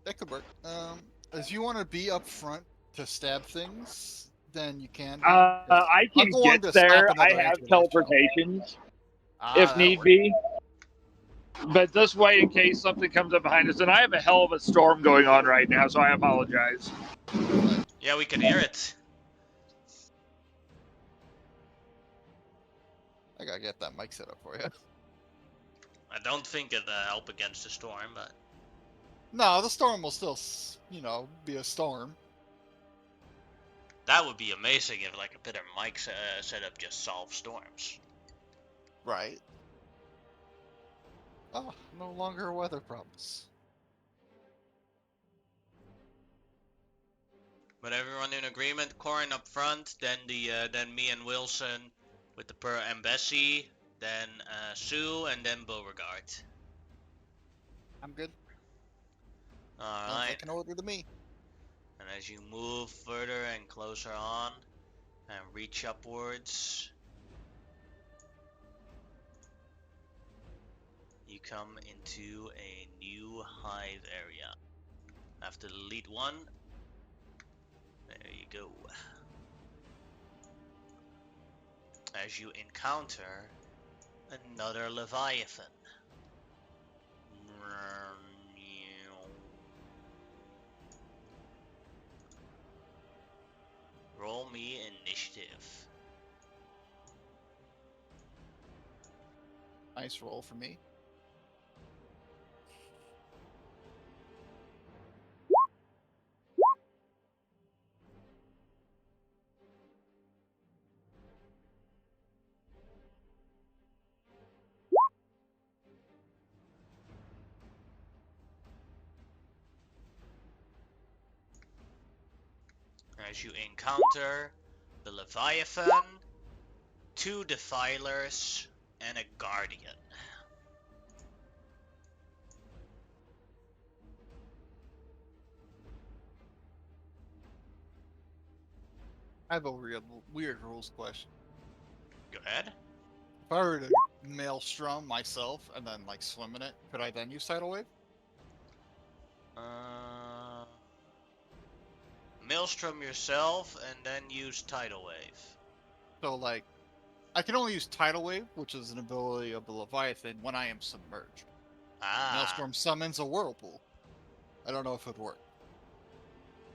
That could work. If you want to be up front to stab things, then you can. I can get there. I have teleportations if need be. But this way, in case something comes up behind us, and I have a hell of a storm going on right now, so I apologize. Yeah, we can hear it. I gotta get that mic set up for you. I don't think it'll help against the storm, but No, the storm will still, be a storm. that would be amazing if like a better mic setup just solves storms. Right. Oh, no longer weather problems. But everyone in agreement? Corin up front, then then me and Wilson with the and Bessie, then Sue, and then Beauregard. I'm good. All Sounds right. like an order to me. And as you move further and closer on, and reach upwards, you come into a new hive area. After delete one, there you go. As you encounter another Leviathan. Roll me initiative. Nice roll for me. As you encounter the Leviathan, two Defilers, and a Guardian. I have a weird rules question. Go ahead. If I were to maelstrom myself and then like swim in it, could I then use tidal wave? Maelstrom yourself and then use Tidal Wave. So like, I can only use tidal wave, which is an ability of the Leviathan, when I am submerged. Ah. Maelstrom summons a whirlpool. I don't know if it would work.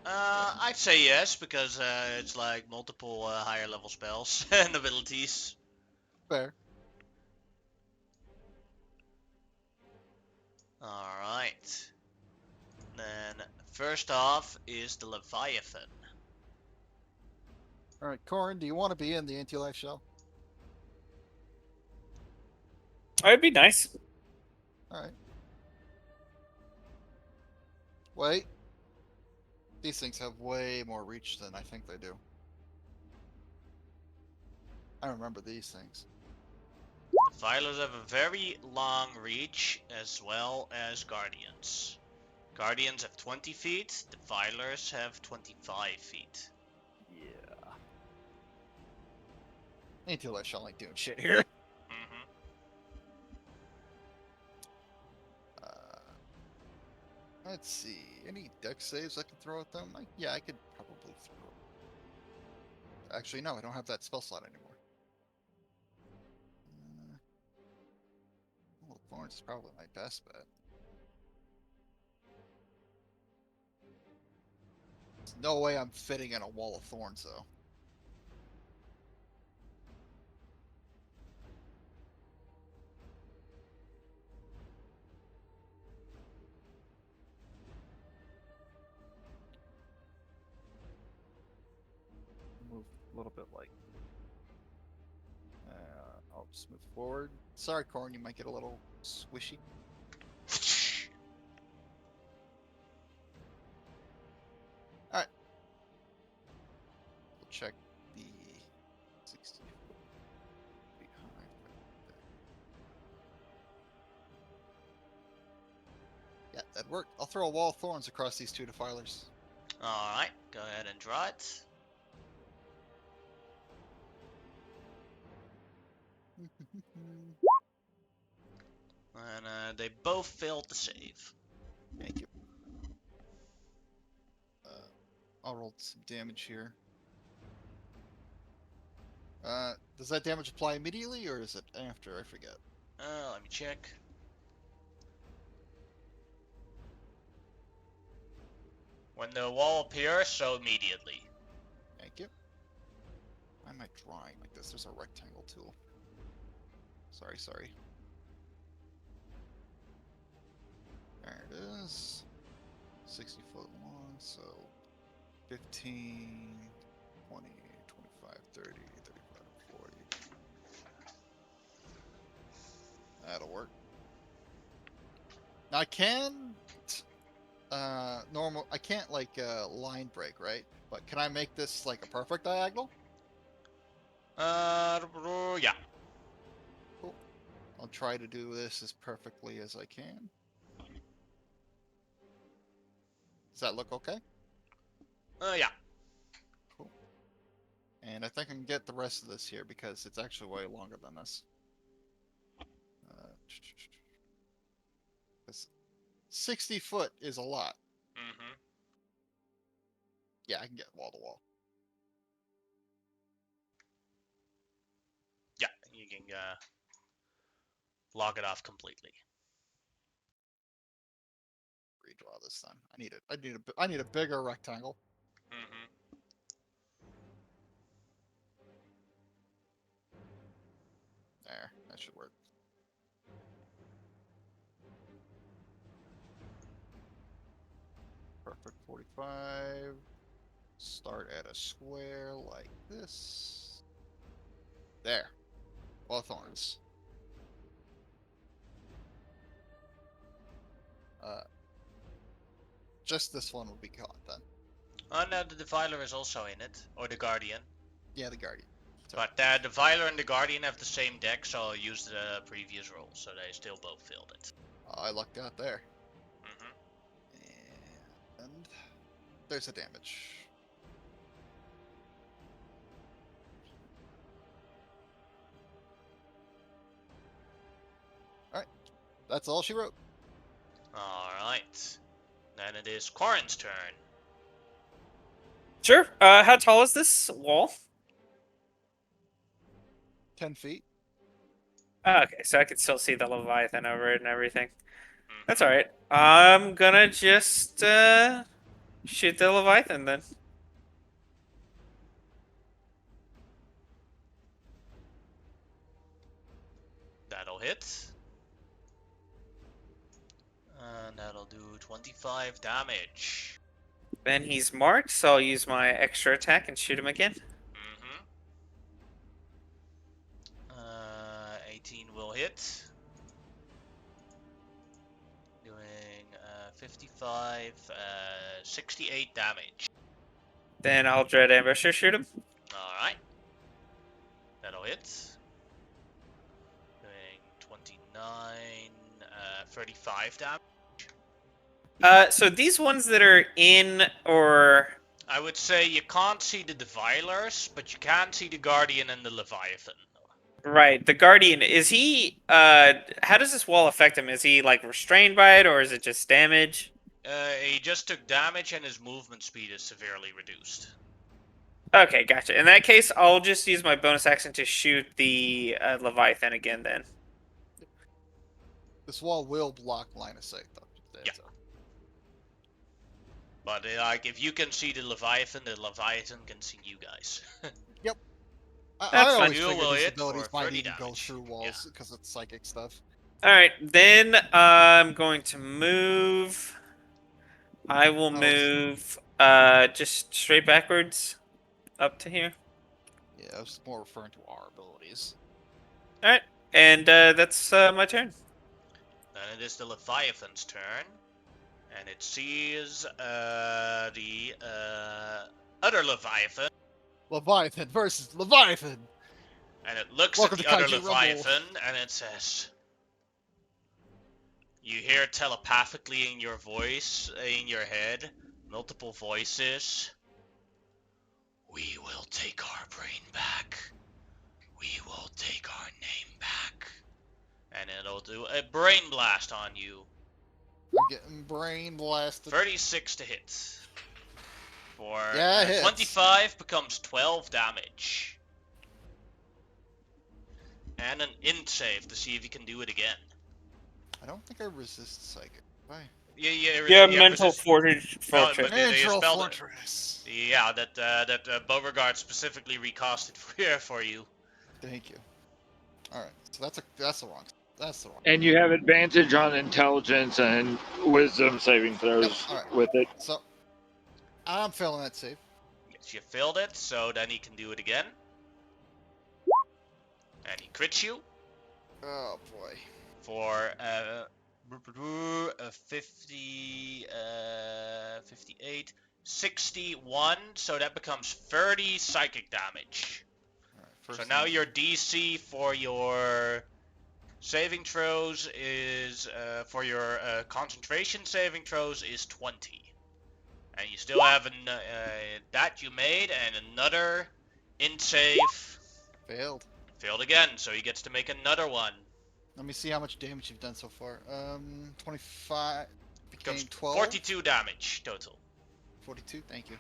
I'd say yes, because it's like multiple higher level spells and abilities. Fair. Alright. Then, first off is the Leviathan. Alright, Corin, do you want to be in the anti-life shell? That'd be nice. Alright. Wait. These things have way more reach than I think they do. I remember these things. Defilers have a very long reach, as well as Guardians. Guardians have 20 feet, Defilers have 25 feet. Yeah. Until I shall like doing shit here. Mm-hmm. Let's see. Any deck saves I can throw at them? Yeah, I could probably throw. Actually, no, I don't have that spell slot anymore. Well, Thorns is probably my best bet. There's no way I'm fitting in a wall of thorns, though. Move a little bit like. I'll just move forward. Sorry, Corn, you might get a little squishy. Alright. We'll check the 60 foot behind right there. Yeah, that worked. I'll throw a wall of thorns across these two defilers. Alright, go ahead and draw it. And they both failed to save. Thank you. I'll roll some damage here. Does that damage apply immediately, or is it after? I forget. Let me check. When the wall appears, so immediately. Thank you. Why am I drawing like this? There's a rectangle tool. Sorry. There it is. 60 foot long, so 15, 20, 25, 30, 35, 40. That'll work. Now I can I can't like line break, right? But can I make this like a perfect diagonal? Yeah. Cool. I'll try to do this as perfectly as I can. Does that look okay? Yeah. Cool. And I think I can get the rest of this here because it's actually way longer than this. 60 foot is a lot. Mm-hmm. Yeah, I can get wall to wall. Yeah, you can log it off completely. Redraw this then. I need a bigger rectangle. Mm-hmm. There, that should work. Perfect 45. Start at a square like this. There. Wall of thorns. Just this one would be caught then. Oh no, the Defiler is also in it, or the Guardian. Yeah, the Guardian. Sorry. But the Defiler and the Guardian have the same deck, so I'll use the previous roll, so they still both failed it. I lucked out there. Mm-hmm. And there's a damage. Alright. That's all she wrote. Alright. Then it is Corin's turn. Sure. How tall is this wall? 10 feet. Oh, okay, so I can still see the Leviathan over it and everything. Mhm. That's alright. I'm gonna just shoot the Leviathan then. That'll hit. And that'll do 25 damage. Then he's marked, so I'll use my extra attack and shoot him again. Mm-hmm. 18 will hit. Doing 55, 68 damage. Then I'll Dread Ambusher shoot him. Alright. That'll hit. Doing 29, 35 damage. So these ones that are in or I would say you can't see the Devilers, but you can see the Guardian and the Leviathan. Right. The Guardian, is he how does this wall affect him? Is he like restrained by it, or is it just damage? He just took damage and his movement speed is severely reduced. Okay, gotcha. In that case, I'll just use my bonus action to shoot the Leviathan again then. This wall will block line of sight, though. Yeah. But like, if you can see the Leviathan can see you guys. I That's always fine. figured You will these hit abilities for might 30 even go damage. through walls because it's psychic stuff. Alright, then I'm going to move. I will Oh. move just straight backwards up to here. Yeah, I was more referring to our abilities. Alright, and that's my turn. Then it is the Leviathan's turn, and it sees the other Leviathan, Leviathan versus Leviathan! and it looks Welcome at to the other Kaiju Rumble. Leviathan, and it says, you hear telepathically in your voice, in your head, multiple voices, "We will take our brain back. We will take our name back." And it'll do a brain blast on you. I'm getting brain blasted. 36 to hit. For Yeah, it hits. 25 becomes 12 damage. And an int save to see if you can do it again. I don't think I resist psychic. Why? Yeah, mental resist- fortitude. No, Fortress. but they Natural spelled it. Fortress. Yeah, that Beauregard specifically recasted for you. Thank you. Alright, so that's the wrong. That's the wrong. And you have advantage on intelligence and wisdom saving throws Yep, alright. with it. So, I'm failing that save. Yes, you failed it, so then he can do it again. And he crits you Oh boy. for 50, 58, 61, so that becomes 30 psychic damage. Alright, So now your DC for your saving throws is, for your concentration saving throws is 20. And you still have that you made, and another int save. failed. Failed again, so he gets to make another one. Let me see how much damage you've done so far. 25 became Becomes 12. 42 damage total. 42, thank you.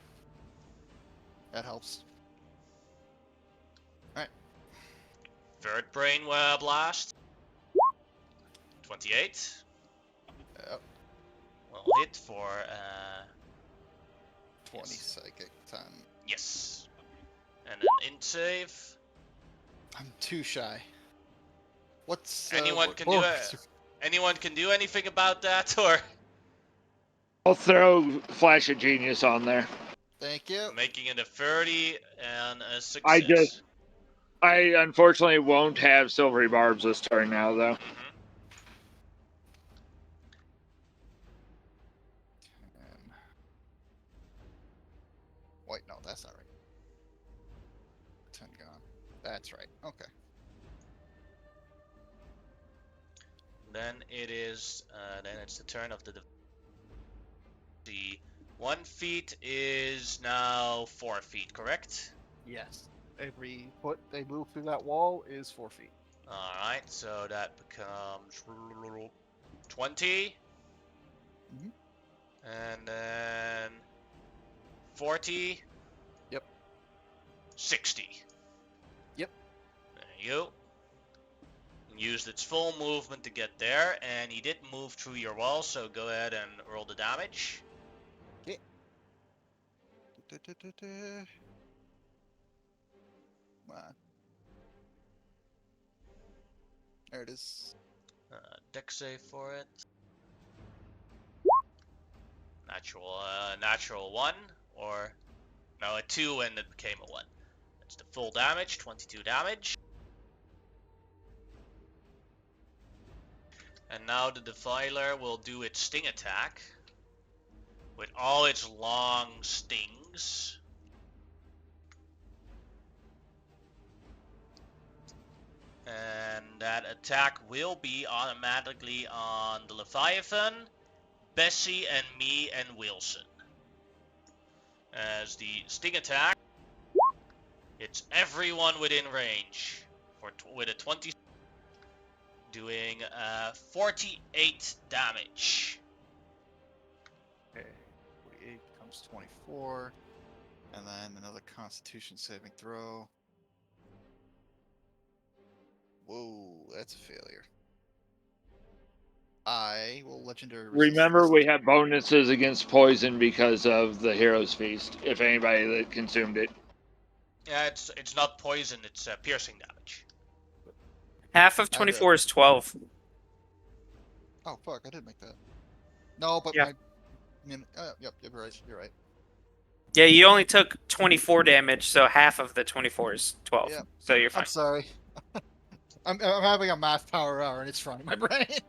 That helps. Third brain blast. 28. Yep, Well hit for 20 Yes. psychic time. yes. And an int save. I'm too shy. What's Anyone can do it. Anyone can do anything about that, or I'll throw Flash of Genius on there. Thank you. making it a 30 and a success. I unfortunately won't have Silvery Barbs this turn now, though. Mhm. And... Wait, no, that's not right. 10 gone. That's right. Okay. Then it is. Then it's the turn of the. The 1 feet is now 4 feet, correct? Yes. Every foot they move through that wall is 4 feet. All right, so that becomes 20. Mhm. And then 40. Yep. 60. Yep. There you go. Used its full movement to get there, and he did move through your wall, so go ahead and roll the damage. Come on. There it is. Dex save for it. Natural 1, or no, a 2 and it became a 1. That's the full damage, 22 damage. And now the Defiler will do its sting attack with all its long stings. And that attack will be automatically on the Leviathan, Bessie, and me, and Wilson. as the sting attack hits everyone within range with a 20, doing 48 damage. Okay, 48 becomes 24, and then another Constitution saving throw. Whoa, that's a failure. I will legendary resist Remember, this. we have bonuses against poison because of the Hero's Feast. If anybody that consumed it. Yeah, it's not poison, it's piercing damage. Half of I had 24 is 12. Oh fuck, I did make that. No, but Yeah. my. Yep, you're right. You're right. Yeah, you only took 24 damage, so half of the 24 is 12. Yeah. So you're fine. I'm sorry. I'm having a math power hour and it's running my brain. 5,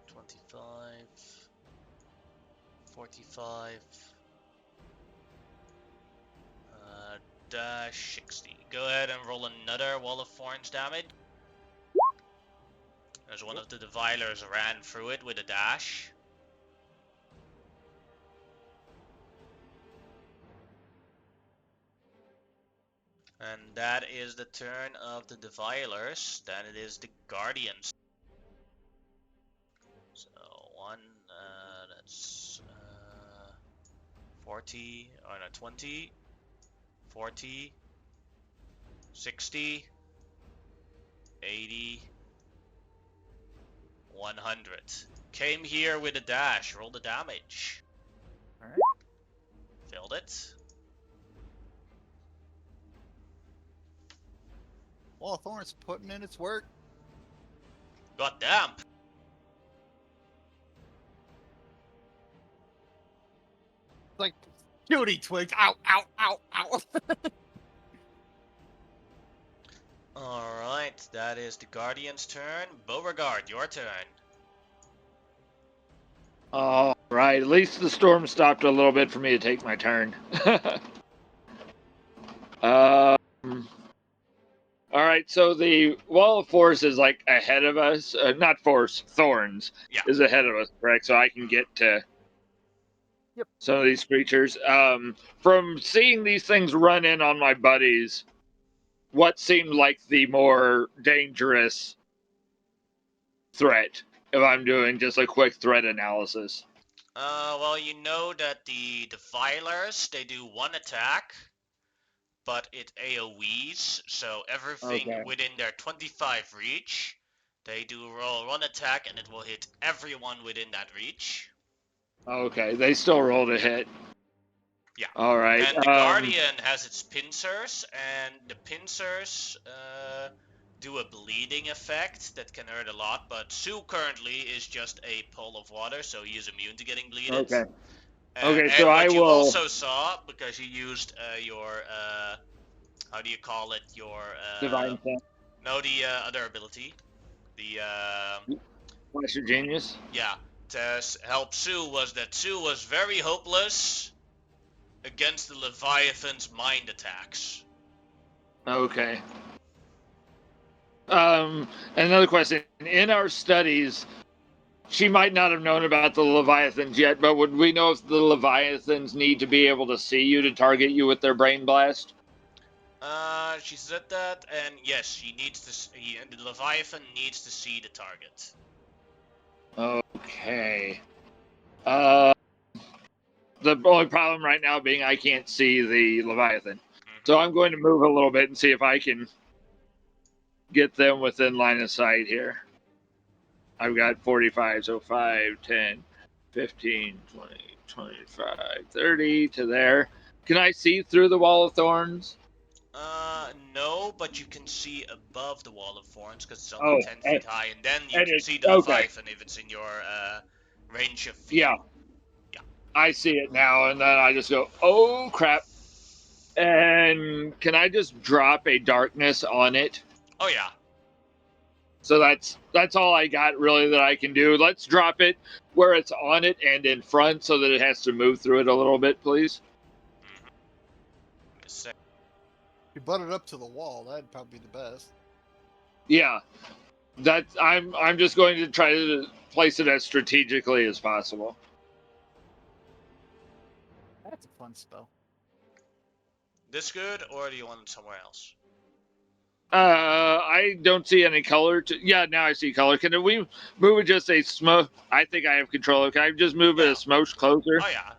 25, 45, dash 60. Go ahead and roll another Wall of Thorns damage. As one of the Devilers ran through it with a dash. And that is the turn of the Devilers. Then it is the Guardians. So that's 40, or no, 20, 40, 60, 80, 100. Came here with a dash. Roll the damage. Alright. Failed it. Wall of Thorns putting in its work. Goddamn. Like, cutie twigs. Ow, ow, ow, ow. Alright, that is the Guardian's turn. Beauregard, your turn. All right, at least the storm stopped a little bit for me to take my turn. All right, so the Wall of Force is like ahead of us. Not Force, Thorns Yeah. is ahead of us, correct? So I can get to some of these creatures. From seeing these things run in on my buddies, what seemed like the more dangerous threat? If I'm doing just a quick threat analysis. Well, you know that the Devilers, they do one attack, but it AoEs, so everything Okay. within their 25 reach, they do roll one attack and it will hit everyone within that reach. Okay, they still rolled a hit. Yeah. All right. And the Guardian has its pincers, and the pincers do a bleeding effect that can hurt a lot, but Sue currently is just a pool of water, so he is immune to getting bleeded. Okay. Okay, so and I what you will. also saw, because you used your, how do you call it, your, Divine Sense. no, the other ability, the, Flash of Genius. yeah, to help Sue, was that Sue was very hopeless against the Leviathan's mind attacks. Okay. Another question. In our studies, she might not have known about the Leviathans yet, but would we know if the Leviathans need to be able to see you to target you with their brain blast? She said that, and yes, she needs to. The Leviathan needs to see the target. Okay. The only problem right now being I can't see the Leviathan. So I'm going to move a little bit and see if I can get them within line of sight here. I've got 45, so 5, 10, 15, 20, 25, 30 to there. Can I see through the Wall of Thorns? No, but you can see above the Wall of Thorns because it's only 10 feet high, and then you can see the okay. Leviathan if it's in your range of view. Yeah. Yeah. I see it now, and then I just go, oh crap. And can I just drop a darkness on it? Oh yeah. So that's all I got really that I can do. Let's drop it where it's on it and in front so that it has to move through it a little bit, please. If you butt it up to the wall, that'd probably be the best. Yeah. I'm just going to try to place it as strategically as possible. That's a fun spell. This good, or do you want it somewhere else? I don't see any color. Yeah, now I see color. Can we move it just a smoke? I think I have control. Can I just move it Yeah. a smoke closer? Oh yeah.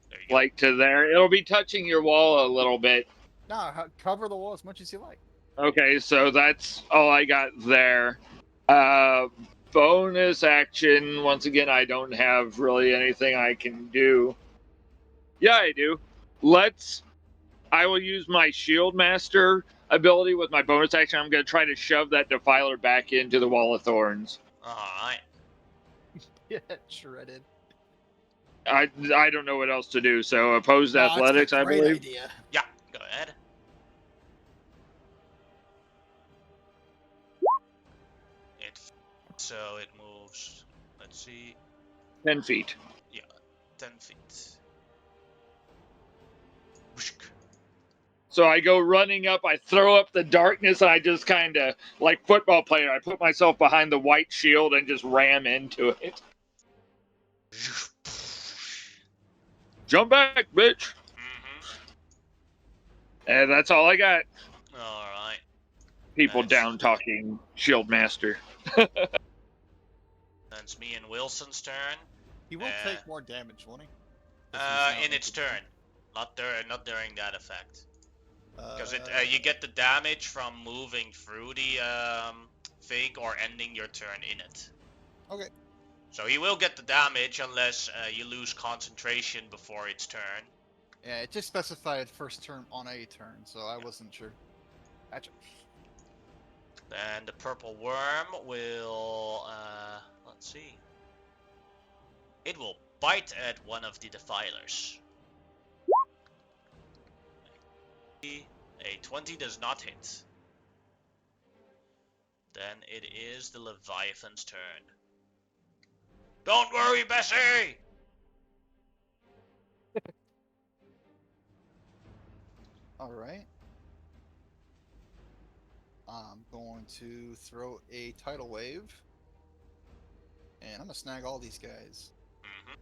There you go. Like to there. It'll be touching your wall a little bit. No, cover the wall as much as you like. Okay, so that's all I got there. Uh, bonus action. Once again, I don't have really anything I can do. Yeah, I do. I will use my Shield Master ability with my bonus action. I'm going to try to shove that Defiler back into the Wall of Thorns. Alright. Yeah, shredded. I don't know what else to do. So opposed No, it's a athletics, I great believe. idea. Yeah, go ahead. So it moves, let's see, 10 feet. 10 feet. Whoosh. So I go running up, I throw up the darkness, and I just kind of, like football player, I put myself behind the white shield and just ram into it. Jump back, bitch! And that's all I got. Alright. People Nice. down talking Shield Master. That's me and Wilson's turn. He will take more damage, won't he? If he's not In its into turn. Not during that effect. Because it. you get the damage from moving through the thing or ending your turn in it. Okay. So he will get the damage unless you lose concentration before its turn. Yeah, it just specified first turn on a turn, so I wasn't sure. Gotcha. Then the purple worm will, let's see. It will bite at one of the defilers. A 20 does not hit. Then it is the Leviathan's turn. Don't worry, Bessie! Alright. I'm going to throw a tidal wave. And I'm gonna snag all these guys. Mm-hmm.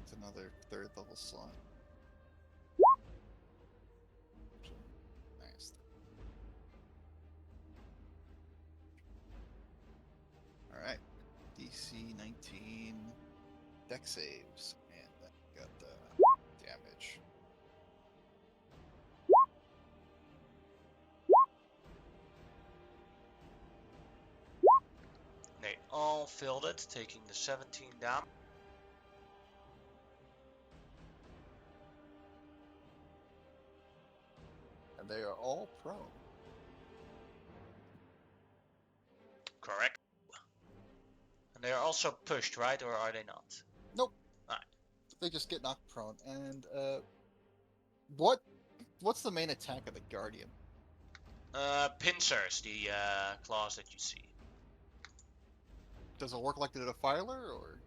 It's another 3rd level slot. Nice. Alright. DC 19 deck saves. And then got the damage. They all filled it, taking the 17 down. And they are all prone. Correct. And they are also pushed, right? Or are they not? Nope. Alright. They just get knocked prone. And what's the main attack of the Guardian? Pincers, the claws that you see. Does it work like the Defiler, or?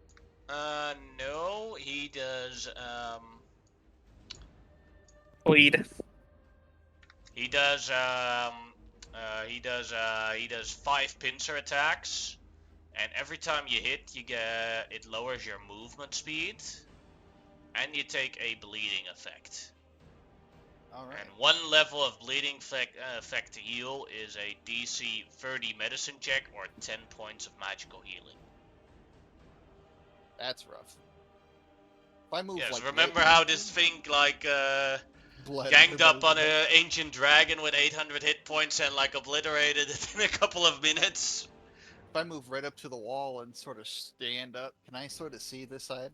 No, he does, Bleed. he does 5 pincer attacks, and every time you hit, it lowers your movement speed, and you take a bleeding effect. Alright. And 1 level of bleeding effect to heal is a DC 30 medicine check or 10 points of magical healing. That's rough. If I move Yes, like remember right how now, this thing bled ganged up on everybody. an ancient dragon with 800 hit points and obliterated it in a couple of minutes? If I move right up to the wall and sort of stand up, can I sort of see this side?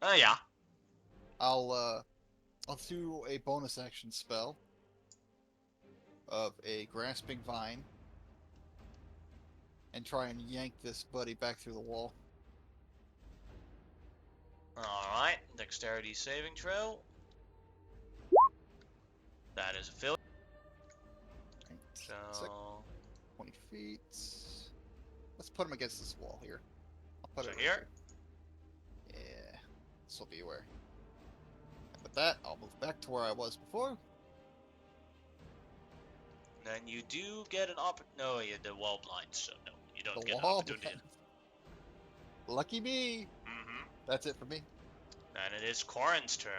Yeah. I'll do a bonus action spell of a grasping vine and try and yank this buddy back through the wall. Alright, dexterity saving throw. That is a failure. Right, So, 20 feet. Let's put him against this wall here. I'll put So it right here? Yeah, this will be where. And with that, I'll move back to where I was before. then you do get an no, the wall blinds, so no, you don't The get an wall. opportunity. Lucky me. Mm-hmm. That's it for me. And it is Corin's turn.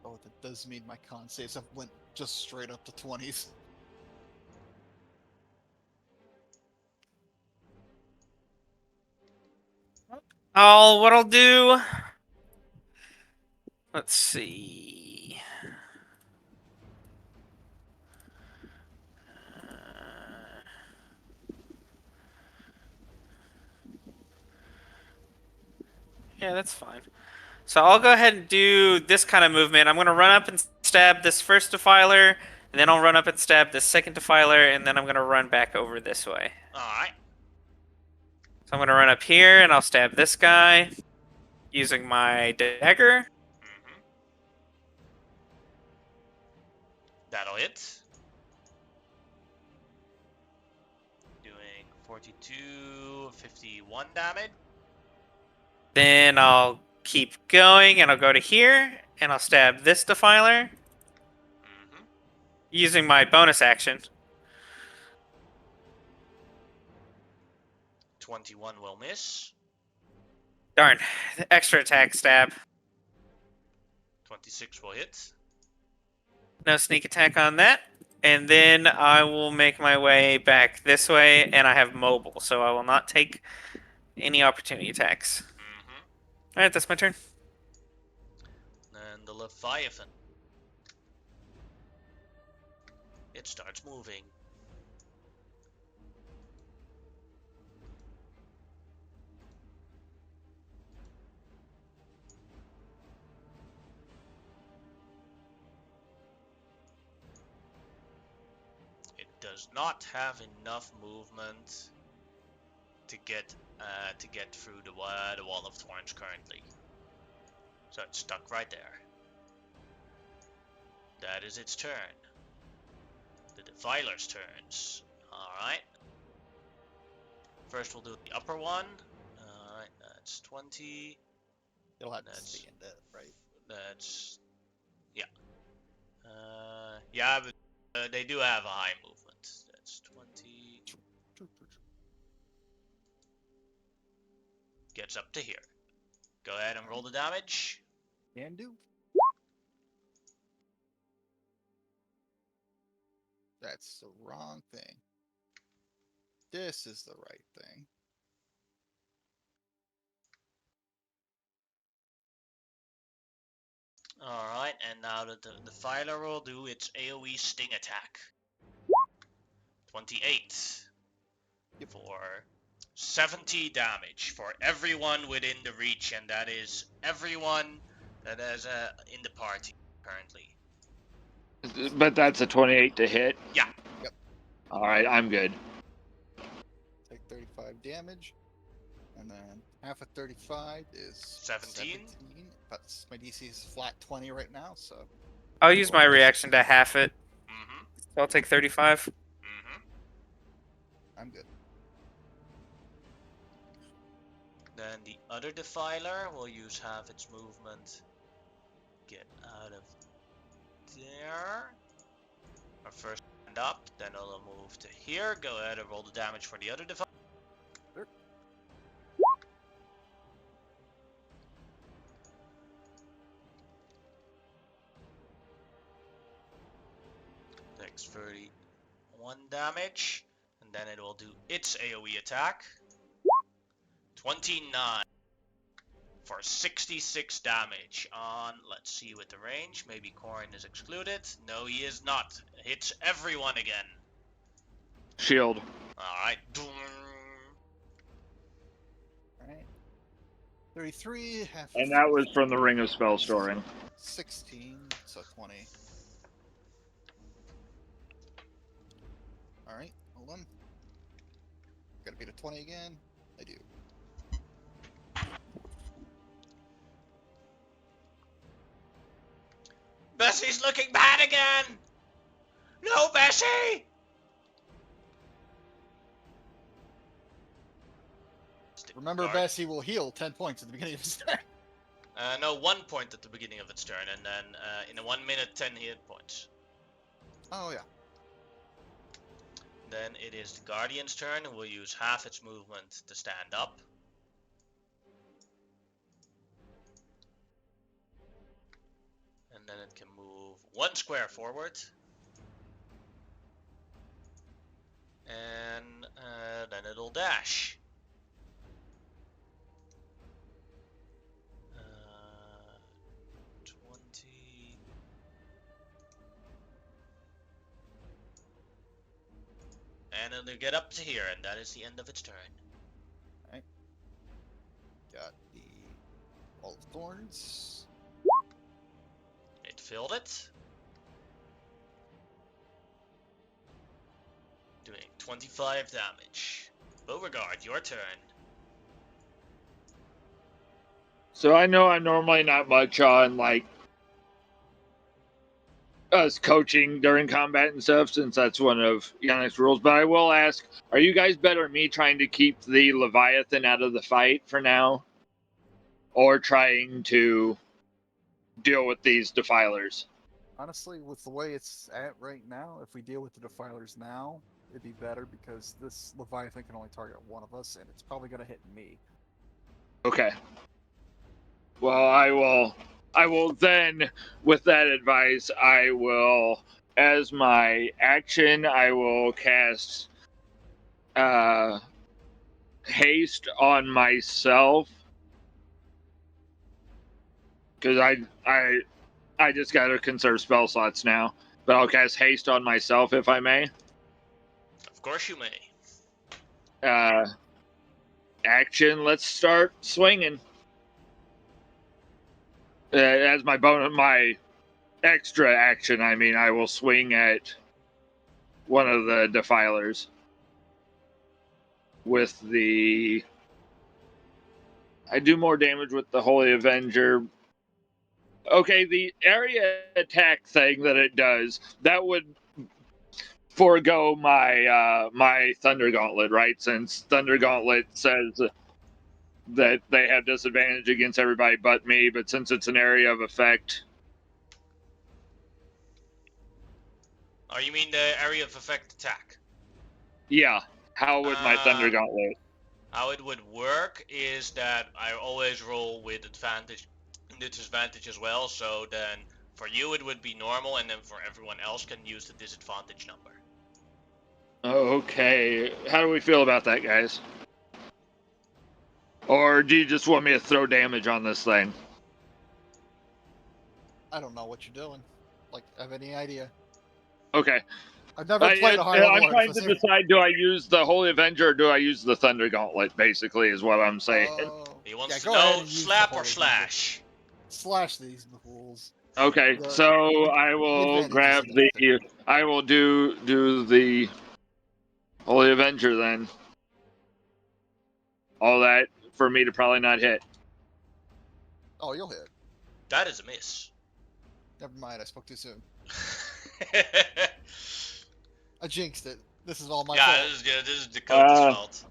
Oh, that does mean my con saves have went just straight up to 20s. What I'll do. Let's see. Yeah, that's fine. So I'll go ahead and do this kind of movement. I'm going to run up and stab this first defiler, and then I'll run up and stab this second defiler, and then I'm going to run back over this way. Alright. So I'm going to run up here, and I'll stab this guy using my dagger. Mm-hmm. That'll hit. Doing 42, 51 damage. Then I'll keep going, and I'll go to here, and I'll stab this defiler Mm-hmm. using my bonus action. 21 will miss. Darn. Extra attack stab. 26 will hit. No sneak attack on that. And then I will make my way back this way, and I have mobile, so I will not take any opportunity attacks. Mm-hmm. Alright, that's my turn. And the Leviathan. It starts moving. It does not have enough movement to get through the wall of thorns currently. So it's stuck right there. That is its turn. The Defiler's turns. Alright. First we'll do the upper one. Alright, that's 20. It'll have to That's- stay in death, right? That's... yeah. Yeah, but they do have a high movement. That's 20. True, true, true. Gets up to here. Go ahead and roll the damage. Can do. That's the wrong thing. This is the right thing. Alright, and now the Defiler will do its AoE sting attack. 28. For 70 damage for everyone within the reach, and that is everyone that is in the party currently. But that's a 28 to hit. Yeah. Yep. All right, I'm good. Take 35 damage. And then half of 35 is 17? But my DC is flat 20 right now, so I'll use my reaction to half it. Mm-hmm. So I'll take 35. Mm-hmm. I'm good. Then the other Defiler will use half its movement. Get out of there. Or first stand up, then it'll move to here. Go ahead and roll the damage for the other Defiler. Sure. Takes 31 damage. And then it will do its AoE attack. 29 for 66 damage on, let's see with the range, maybe Corin is excluded. No, he is not. Hits everyone again. Shield. Alright. Alright. 33, half of And that was from the Ring of Spell Storing. 16, so 20. Alright, hold on. Gotta beat a 20 again. I do. Bessie's looking bad again! No, Bessie! Remember, Guard. Bessie will heal 10 points at the beginning of his turn. No, 1 point at the beginning of its turn, and then in a 1 minute, 10 hit points. Oh, yeah. Then it is the Guardian's turn, who will use half its movement to stand up. And then it can move 1 square forward. And then it'll dash. 20. And it'll get up to here, and that is the end of its turn. Got the Wall of Thorns. It filled it. Doing 25 damage. Beauregard, your turn. So I know I'm normally not much on like us coaching during combat and stuff, since that's one of Yannick's rules. But I will ask: are you guys better me trying to keep the Leviathan out of the fight for now, or trying to deal with these defilers? Honestly, with the way it's at right now, if we deal with the Defilers now, it'd be better because this Leviathan can only target one of us, and it's probably going to hit me. Okay. Well, I will then, with that advice, I will, as my action, I will cast haste on myself, because I just got to conserve spell slots now. But I'll cast haste on myself if I may. Of course you may. Action. Let's start swinging. As my extra action, I mean, I will swing at one of the defilers with the. I do more damage with the Holy Avenger. Okay, the area attack thing that it does, that would forego my my Thunder Gauntlet, right? Since Thunder Gauntlet says that they have disadvantage against everybody but me, but since it's an area of effect. Oh, you mean the area of effect attack? Yeah. How would my Thunder Gauntlet? How it would work is that I always roll with advantage and disadvantage as well, so then for you it would be normal, and then for everyone else can use the disadvantage number. Okay. How do we feel about that, guys? Or do you just want me to throw damage on this thing? I don't know what you're doing. Like, have any idea? Okay. I've never played a high level I'm trying to artificer. decide, do I use the Holy Avenger or do I use the Thunder Gauntlet, basically, is what I'm saying. He wants Yeah, to go ahead know and use the slap or Holy Avenger. slash. Slash these fools. Okay, so I will advantage grab is the. anything. I will do the Holy Avenger then. All that for me to probably not hit. Oh, you'll hit. That is a miss. Never mind, I spoke too soon. I jinxed it. This is all my yeah, fault. this is Dakota's fault.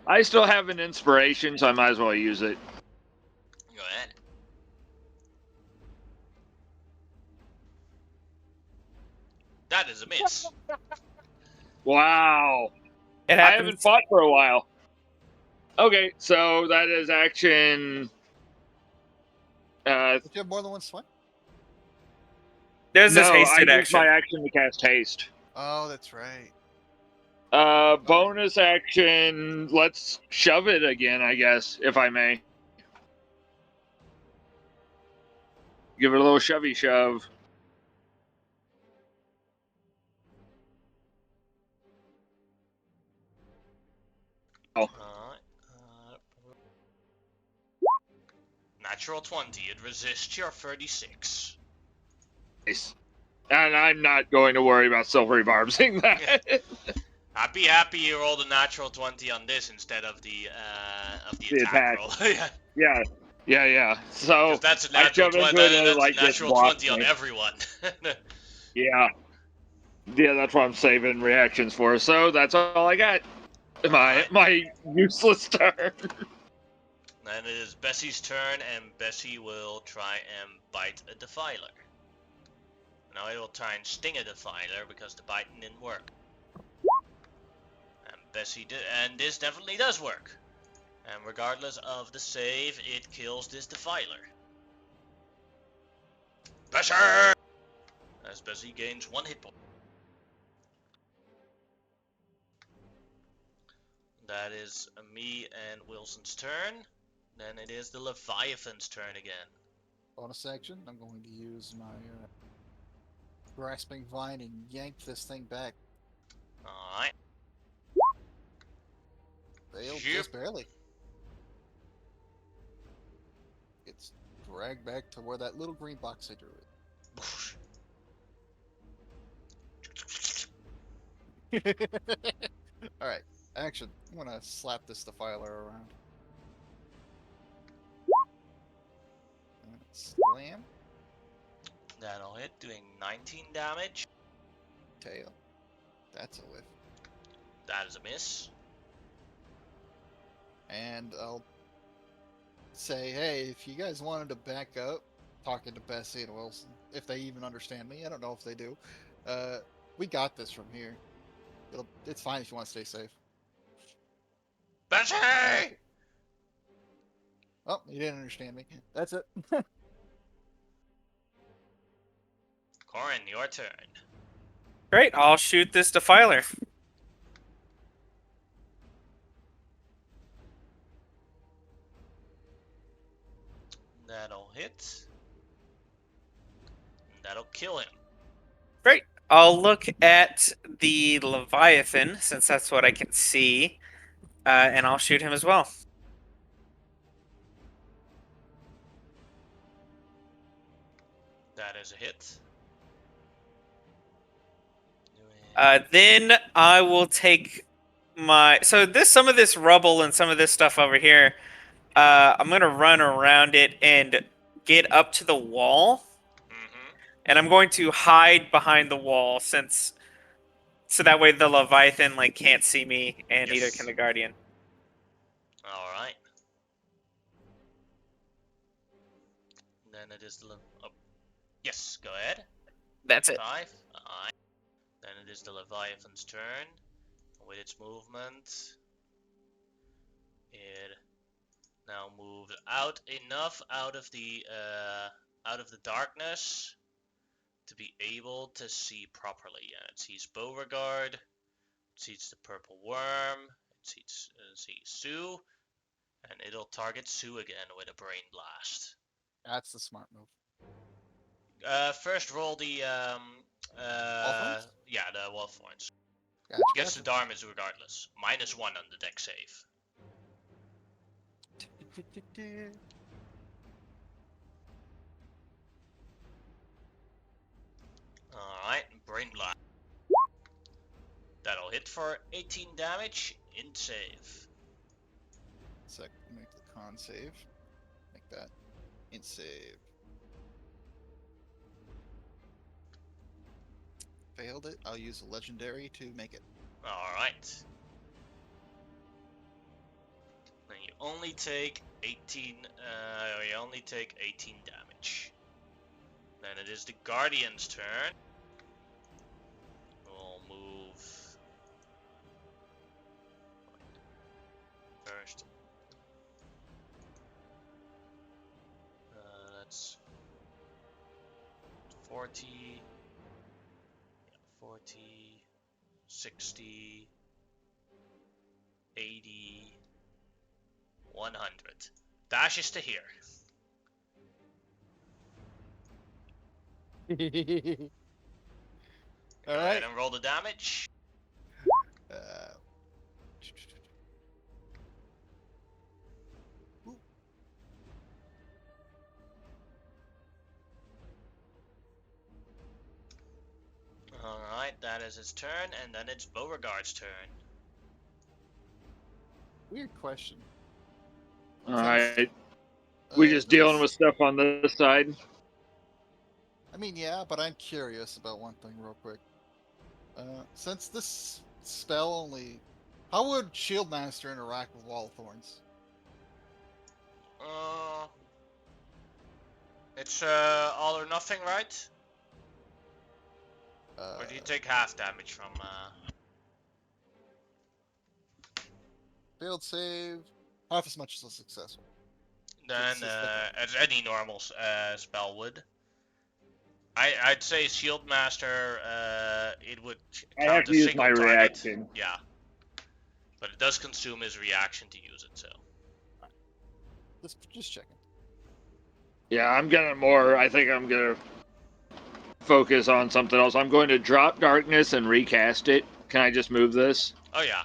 I still have an inspiration, so I might as well use it. Go ahead. That is a miss. Wow. It I happens. haven't fought for a while. Okay, so that is action. Did you have more than one swing? There's this No, I hasted used action. my action to cast haste. Oh, that's right. Bonus action. Let's shove it again, I guess, if I may. Give it a little shovey shove. Alright. Natural 20. It resists your 36. Nice. And I'm not going to worry about silvery barbsing that. Happy you rolled a natural 20 on this instead of the The attack attack. roll. Yeah. So If that's a I natural shove 20, into it and it, that's like, a just natural blocks 20 on me. everyone. Yeah, that's what I'm saving reactions for. So that's all I got. My useless turn. Then it is Bessie's turn, and Bessie will try and bite a defiler. Now it will try and sting a defiler because the biting didn't work. and this definitely does work. And regardless of the save, it kills this Defiler. Bessie! As Bessie gains 1 hit point. That is me and Wilson's turn. Then it is the Leviathan's turn again. Bonus action. I'm going to use my grasping vine and yank this thing back. Alright. Failed Yep. just barely. It's dragged back to where that little green box I drew it. Alright, action. I'm gonna slap this Defiler around. And slam. That'll hit, doing 19 damage. Tail. That's a whiff. That is a miss. And I'll say, hey, if you guys wanted to back up, talking to Bessie and Wilson, if they even understand me, I don't know if they do. We got this from here. It's fine if you want to stay safe. Bessie! Oh, you didn't understand me. That's it. Corin, your turn. Great, I'll shoot this Defiler. That'll hit. That'll kill him. Great. I'll look at the Leviathan, since that's what I can see, and I'll shoot him as well. That is a hit. Then I will take my... So some of this rubble and some of this stuff over here, I'm going to run around it and get up to the wall. And I'm going to hide behind the wall, so that way the Leviathan can't see me, and neither can the Guardian. All right. Then it is the yes, go ahead. That's it. 5. Alright. Then it is the Leviathan's turn. With its movement, it now moves enough out of the darkness to be able to see properly. It sees Beauregard, it sees the purple worm, it sees Sue, and it'll target Sue again with a brain blast. That's the smart move. First roll the Wolfhorns? yeah, the Wolfhorns. Gotcha, Gets gotcha. the damage regardless. -1 on the deck save. Alright, brain blast. That'll hit for 18 damage in save. Sec, make the con save. Make that in save. Failed it. I'll use a legendary to make it. Alright. Then you only take 18 damage. Then it is the Guardian's turn. We'll move first. That's 40, 40, 60, 80, 100. Dashes to here. Go All ahead right. and roll the damage. Alright, that is his turn, and then it's Beauregard's turn. Weird question. Alright. We just dealing this- with stuff on this side. I mean, yeah, but I'm curious about one thing real quick. Since this spell only... How would Shieldmaster interact with Wall of Thorns? It's all or nothing, right? Or do you take half damage from Failed save. Half as much as a successful. Then, It's just like as any normal spell would. I'd say Shield Master, it would I have count to as use single my target. reaction. Yeah. But it does consume his reaction to use it, so. just checking. Yeah, I think I'm gonna focus on something else. I'm going to drop darkness and recast it. Can I just move this? Oh yeah.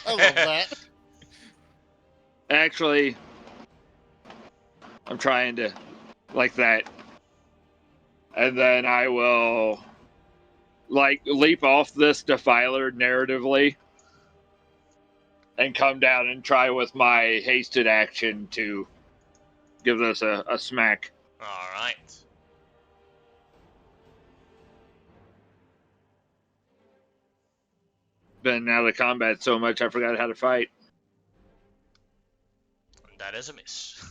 I love that. Actually, I'm trying to like that. And then I will like leap off this defiler narratively and come down and try with my hasted action to give this a smack. Alright. Been out of combat so much I forgot how to fight. That is a miss.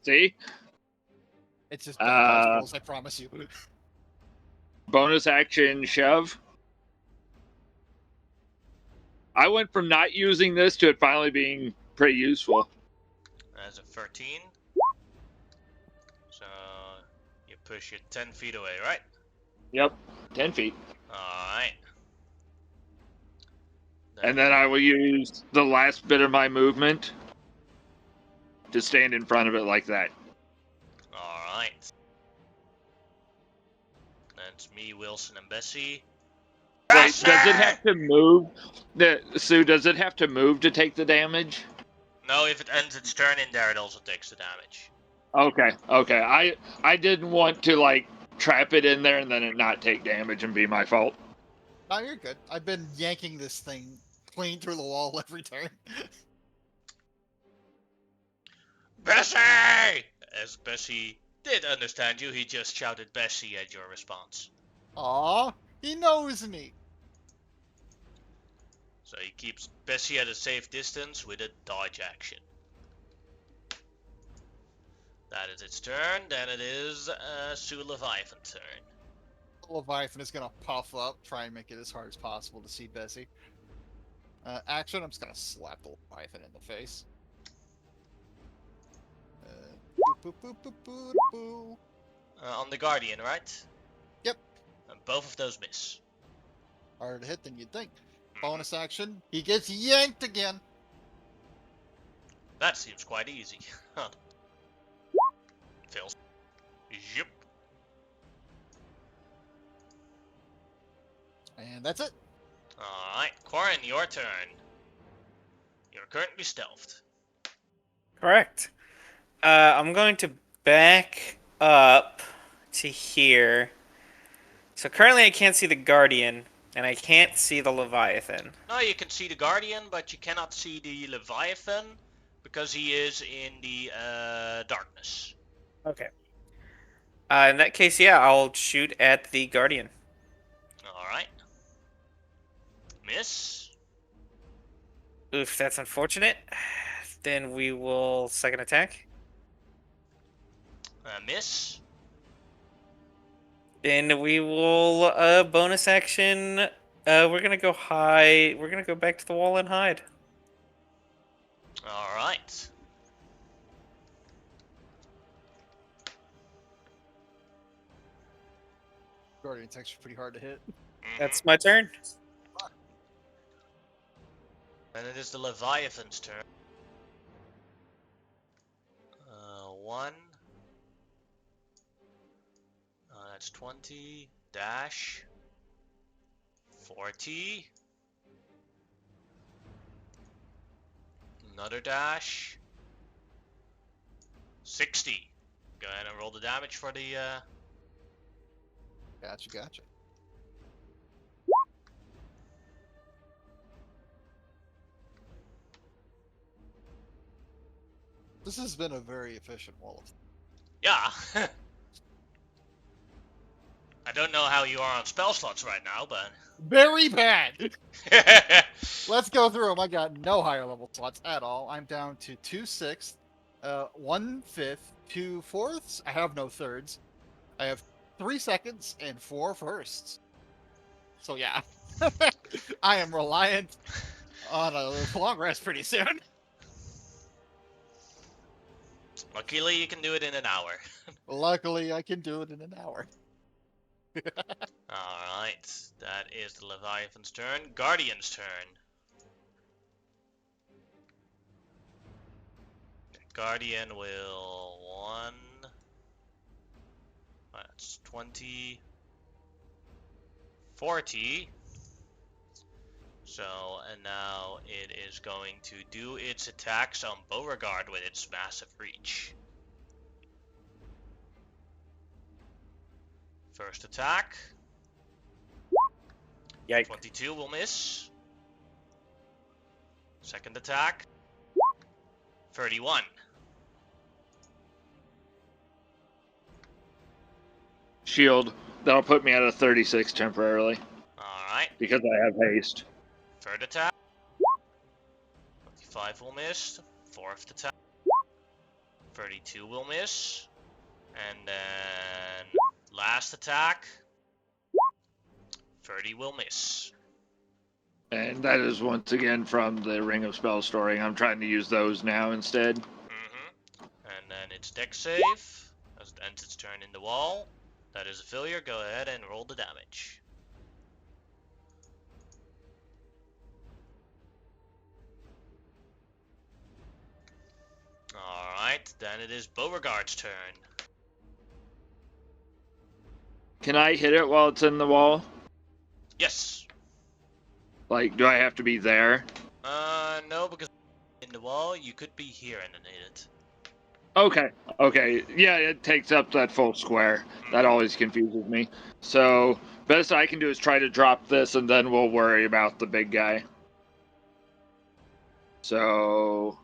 See? It's just bad dice Uh, rolls, I promise you. Bonus action shove. I went from not using this to it finally being pretty useful. That's a 13. So, you push it 10 feet away, right? Yep, 10 feet. Alright. And then I will use the last bit of my movement to stand in front of it like that. Alright. That's me, Wilson, and Bessie. Wait, does it have to move? Sue, does it have to move to take the damage? No, if it ends its turn in there, it also takes the damage. Okay. I didn't want to like trap it in there and then it not take damage and be my fault. No, you're good. I've been yanking this thing clean through the wall every turn. Bessie! As Bessie did understand you, he just shouted Bessie at your response. Aw, he knows me. So he keeps Bessie at a safe distance with a dodge action. That is its turn. Then it is Sue Leviathan's turn. Leviathan is gonna puff up, try and make it as hard as possible to see Bessie. Action, I'm just gonna slap the Leviathan in the face. Boop, boop, boop, boop, boop, boop. On the Guardian, right? Yep. And both of those miss. Harder to hit than you'd think. Bonus action, he gets yanked again. That seems quite easy. Huh. Fails. Yep. And that's it. Alright, Corin, your turn. You're currently stealthed. Correct. I'm going to back up to here. So currently I can't see the Guardian, and I can't see the Leviathan. No, you can see the Guardian, but you cannot see the Leviathan because he is in the darkness. Okay. In that case, yeah, I'll shoot at the Guardian. Alright. Miss. Oof, that's unfortunate. Then we will second attack. Miss. Then we will bonus action. We're gonna go high. We're gonna go back to the wall and hide. Alright. Guardian's actually pretty hard to hit. That's my turn. And it is the Leviathan's turn. 1. That's 20. Dash. 40. Another dash. 60. Go ahead and roll the damage for the... Gotcha. This has been a very efficient wall. Yeah. I don't know how you are on spell slots right now, but... Very bad! Let's go through them. I got no higher level slots at all. I'm down to 2 sixths, 1 fifth, 2 fourths. I have no thirds. I have 3 seconds and 4 firsts. So yeah, I am reliant on a long rest pretty soon. Luckily, you can do it in an hour. Luckily, I can do it in an hour. Alright, that is the Leviathan's turn. Guardian's turn. Guardian will 1. That's 20. 40. So, and now it is going to do its attacks on Beauregard with its massive reach. First attack. Yikes. 22 will miss. Second attack. 31. Shield. That'll put me at a 36 temporarily Alright. because I have haste. Third attack. 25 will miss. Fourth attack. 32 will miss. And then last attack. 30 will miss. And that is once again from the Ring of Spell Storing. I'm trying to use those now instead. And then it's dex save. As it ends its turn in the wall. That is a failure. Go ahead and roll the damage. Alright, then it is Beauregard's turn. Can I hit it while it's in the wall? Yes. Like, do I have to be there? No, because in the wall, you could be here and then hit it. Okay. Yeah, it takes up that full square. That always confuses me. So, best I can do is try to drop this, and then we'll worry about the big guy. So,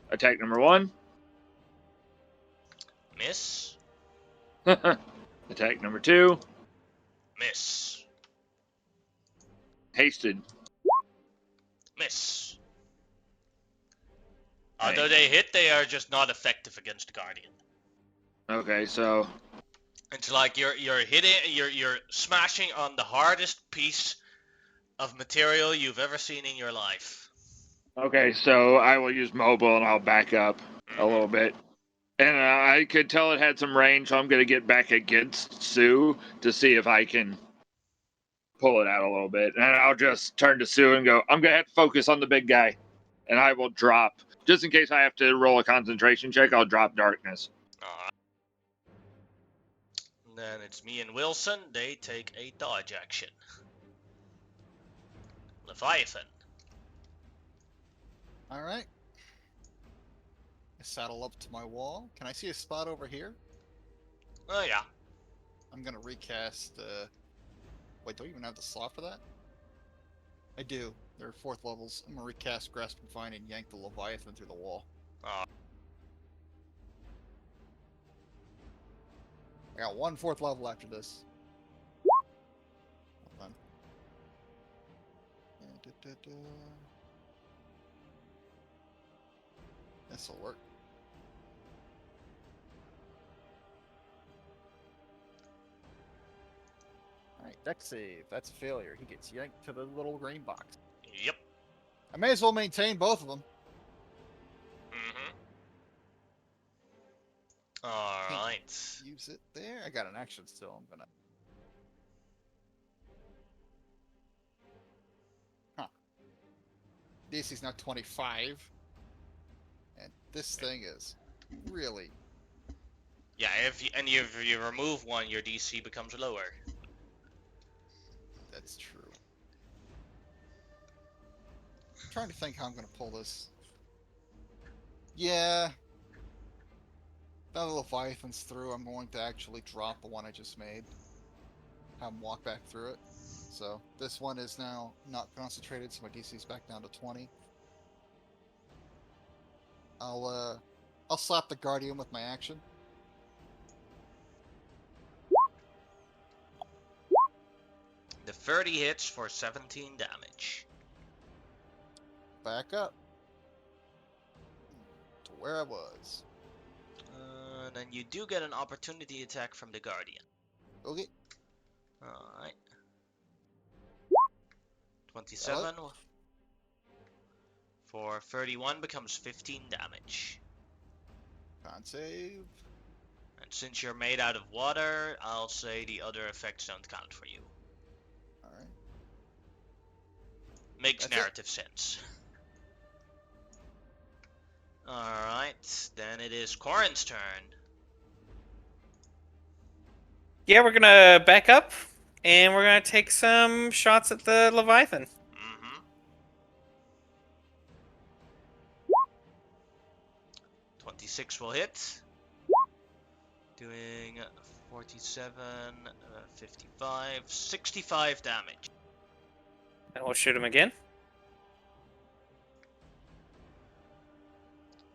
attack number 1. Miss. Attack number 2. Miss. Hasted. Miss. Although they hit, they are just not effective against the Guardian. Okay, so It's like you're hitting, you're smashing on the hardest piece of material you've ever seen in your life. I will use mobile and I'll back up a little bit. And I could tell it had some range, so I'm going to get back against Sue to see if I can pull it out a little bit. And I'll just turn to Sue and go, I'm going to have to focus on the big guy. And I will drop, just in case I have to roll a concentration check, I'll drop darkness. Alright. Then it's me and Wilson. They take a dodge action. Leviathan. All right. I saddle up to my wall. Can I see a spot over here? Oh yeah. I'm gonna recast. Wait, do I even have the slot for that? I do. They're 4th levels. I'm gonna recast Grasp and Find and yank the Leviathan through the wall. Oh. I got 1 4th level after this. Hold on. This'll work. Alright, dex save. That's a failure. He gets yanked to the little green box. Yep. I may as well maintain both of them. Alright. Use it there. I got an action still. I'm gonna. Huh. DC's now 25. And this thing is really. Yeah, if you remove one, your DC becomes lower. That's true. I'm trying to think how I'm gonna pull this. Yeah. Now the Leviathan's through, I'm going to actually drop the one I just made. Have him walk back through it. So this one is now not concentrated, so my DC's back down to 20. I'll slap the Guardian with my action. The 30 hits for 17 damage. Back up. To where I was. Then you do get an opportunity attack from the Guardian. Okay. Alright. 27 for 31 becomes 15 damage. Con save. And since you're made out of water, I'll say the other effects don't count for you. All right. Makes That's it. narrative sense. Alright, then it is Corin's turn. Yeah, we're gonna back up, and we're gonna take some shots at the Leviathan. Mm-hmm. 26 will hit. Doing 47, 55, 65 damage. And we'll shoot him again.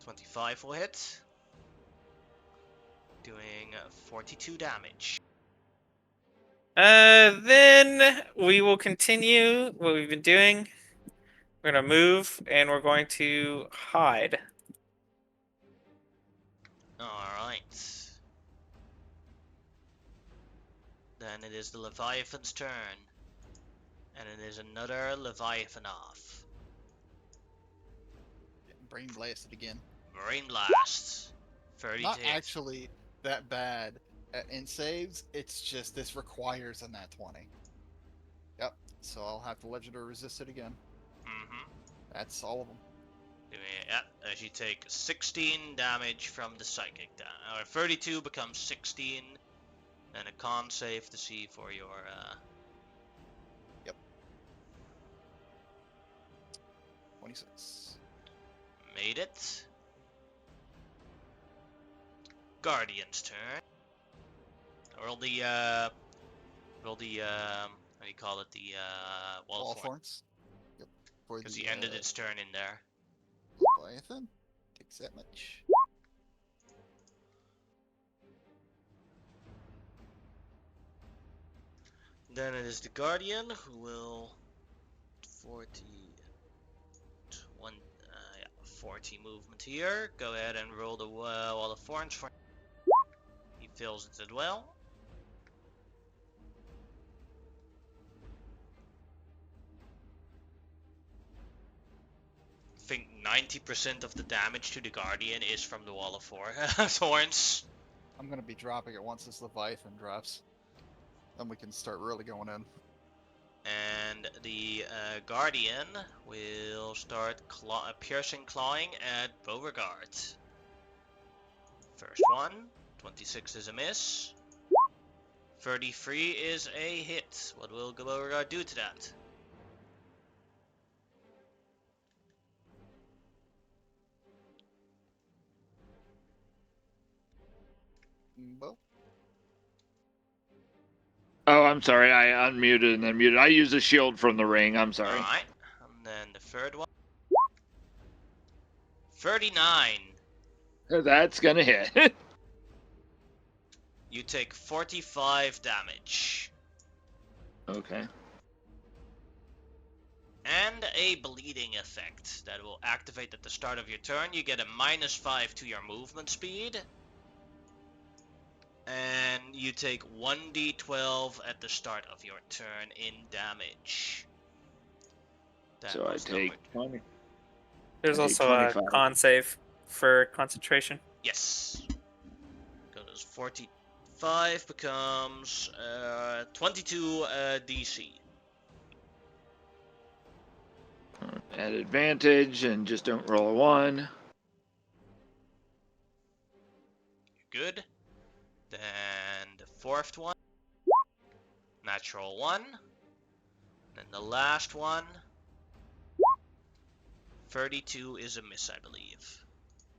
25 will hit. Doing 42 damage. Then we will continue what we've been doing. We're gonna move, and we're going to hide. Alright. Then it is the Leviathan's turn. And it is another Leviathan off. Brain blasted again. Marine Blast. 30 Not to hit. actually that bad in saves. It's just this requires a nat 20. Yep. So I'll have to legendary resist it again. Mm-hmm. That's all of them. Yeah, as you take 16 damage from the psychic or 32 becomes 16. Then a con save to see for your 26. made it. Guardian's turn. Roll the how do you call it, the wall of thorns, Thorns. Yep. because he ended its turn in there. Leviathan takes that much. Then it is the Guardian who will 40 movement here. Go ahead and roll the wall of thorns for him. He fills it as well. I think 90% of the damage to the Guardian is from the wall of thorns. I'm gonna be dropping it once this Leviathan drops. Then we can start really going in. And the Guardian will start piercing clawing at Beauregard. First one, 26 is a miss. 33 is a hit. What will Beauregard do to that? Well, Oh, I'm sorry. I unmuted and then muted. I use a shield from the ring. I'm sorry. Alright. And then the third one. 39. That's gonna hit. You take 45 damage. Okay. And a bleeding effect that will activate at the start of your turn. You get a -5 to your movement speed. And you take 1d12 at the start of your turn in damage. That So I was take numbered. 20. There's I take also a 25. con save for concentration. Yes. Because 45 becomes 22 DC. At advantage and just don't roll a 1. Good. Then the fourth one. Natural 1. Then the last one. 32 is a miss, I believe.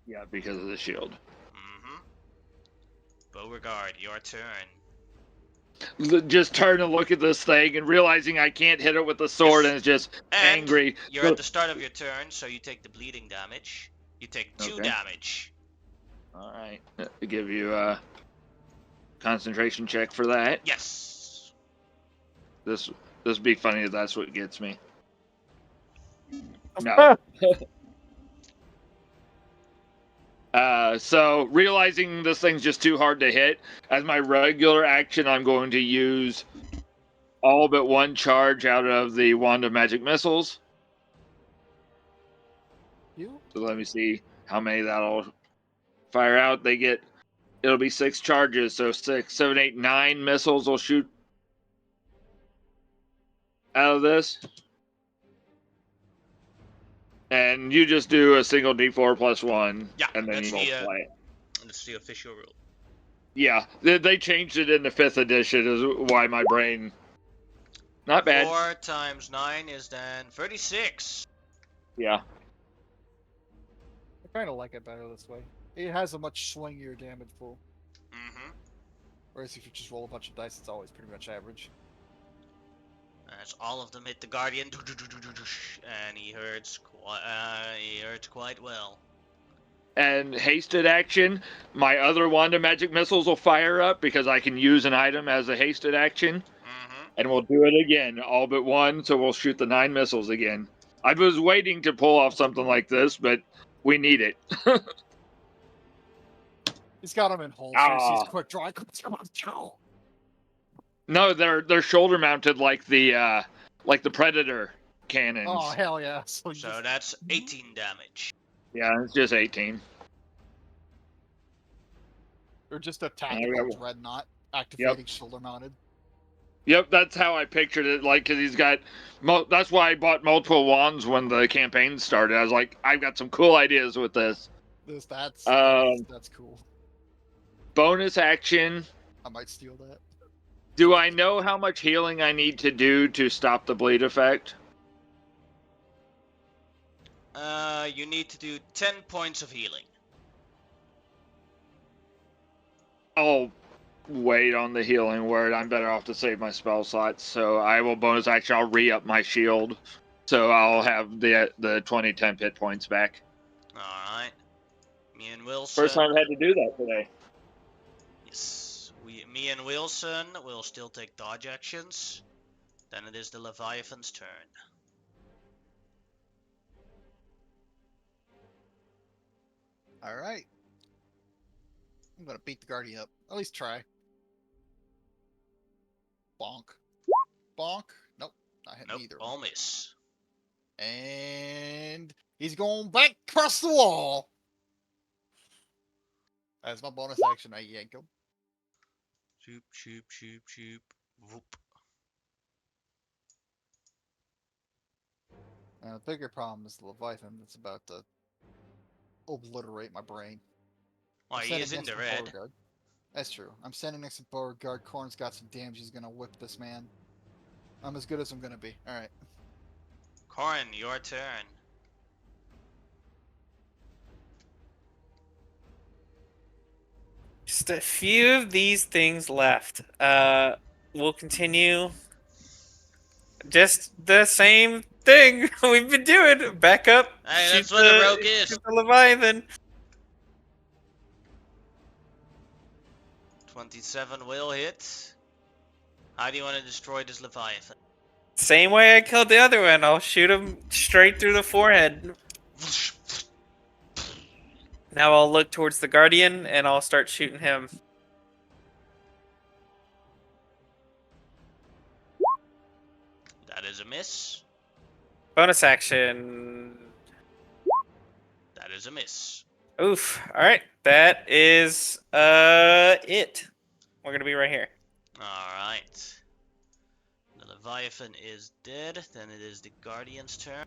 Yeah, because of the shield. Mm-hmm. Beauregard, your turn. Just turn and look at this thing and realizing I can't hit it with the sword Yes. and it's just And angry. you're at the start of your turn, so you take the bleeding damage. You take 2 Okay. damage. Alright. Give you a concentration check for that. Yes. This would be funny if that's what gets me. No. So realizing this thing's just too hard to hit, as my regular action, I'm going to use all but one charge out of the Wand of Magic Missiles. You? So let me see how many that'll fire out. It'll be 6 charges, so 6, 7, 8, 9 missiles will shoot out of this. And you just do a single D4 plus 1, Yeah, and then that's you the, multiply it. That's the official rule. Yeah, they changed it in the 5th edition, is why my brain... Not bad. 4 times 9 is then 36. Yeah. I kind of like it better this way. It has a much swingier damage pool. Mm-hmm. Whereas if you just roll a bunch of dice, it's always pretty much average. As all of them hit the Guardian, and he hurts quite well. And hasted action, my other Wand of Magic Missiles will fire up because I can use an item as a hasted action. Mm-hmm. And we'll do it again, all but one, so we'll shoot the 9 missiles again. I was waiting to pull off something like this, but we need it. He's got them in holsters. He's Ah. quick draw. No, they're shoulder mounted like the Predator cannons. Oh hell yeah! So, So that's 18 damage. Yeah, it's just 18. or just a Yeah, tactical yeah. dreadnought activating shoulder mounted. Yep, that's how I pictured it. Like, cause he's got, that's why I bought multiple wands when the campaign started. I was like, I've got some cool ideas with this. That's cool. Bonus action. I might steal that. Do I know how much healing I need to do to stop the bleed effect? You need to do 10 points of healing. I'll wait on the healing word. I'm better off to save my spell slots. So I will bonus action. I'll re-up my shield. So I'll have the 20 temp hit points back. Alright. Me and Wilson. First time I've had to do that today. Yes. Me and Wilson will still take dodge actions. Then it is the Leviathan's turn. All right. I'm gonna beat the Guardian up. At least try. Bonk. Bonk. Nope. Not hitting Nope, either. all miss. And he's going back across the wall. As my bonus action, I yank him. Shoop, shoop, shoop, shoop. Whoop. The bigger problem is the Leviathan that's about to obliterate my brain. Well, I'm he standing is in next the to red. Beauregard. That's true. I'm standing next to Beauregard. Corn's got some damage. He's gonna whip this man. I'm as good as I'm gonna be. Alright. Corin, your turn. Just a few of these things left. We'll continue. Just the same thing we've been doing. Back up. Hey, shoot that's what a rogue is. shoot the Leviathan. 27 will hit. How do you want to destroy this Leviathan? Same way I killed the other one. I'll shoot him straight through the forehead. Now I'll look towards the Guardian and I'll start shooting him. That is a miss. Bonus action. That is a miss. Oof. Alright. That is it. We're gonna be right here. Alright. The Leviathan is dead. Then it is the Guardian's turn.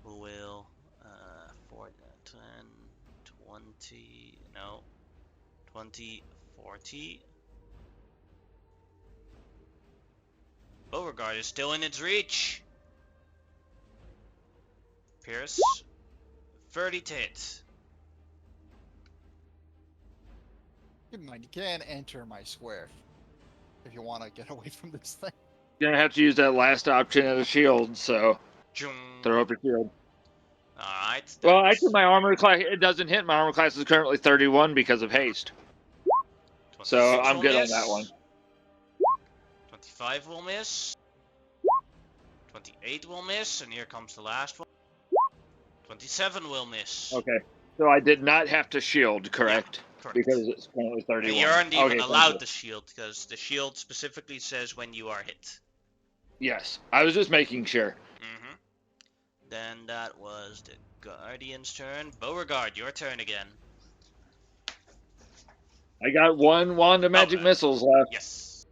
Who will 4, 10, 20, no. 20, 40. Beauregard is still in its reach. Pierce. 30 to hit. Keep in mind, you can enter my square if you want to get away from this thing. You're gonna have to use that last option as a shield, so throw up your shield. Alright. Well, actually, my armor class, it doesn't hit. My armor class is currently 31 because of haste. So I'm good on that one. 25 will miss. 28 will miss, and here comes the last one. 27 will miss. Okay. So I did not have to shield, correct? Correct. Because it's currently 31. And you aren't even Okay, allowed thank to shield, because the shield specifically says when you are hit. Yes, I was just making sure. Mm-hmm. Then that was the Guardian's turn. Beauregard, your turn again. I got one wand of magic Okay. missiles left, Yes.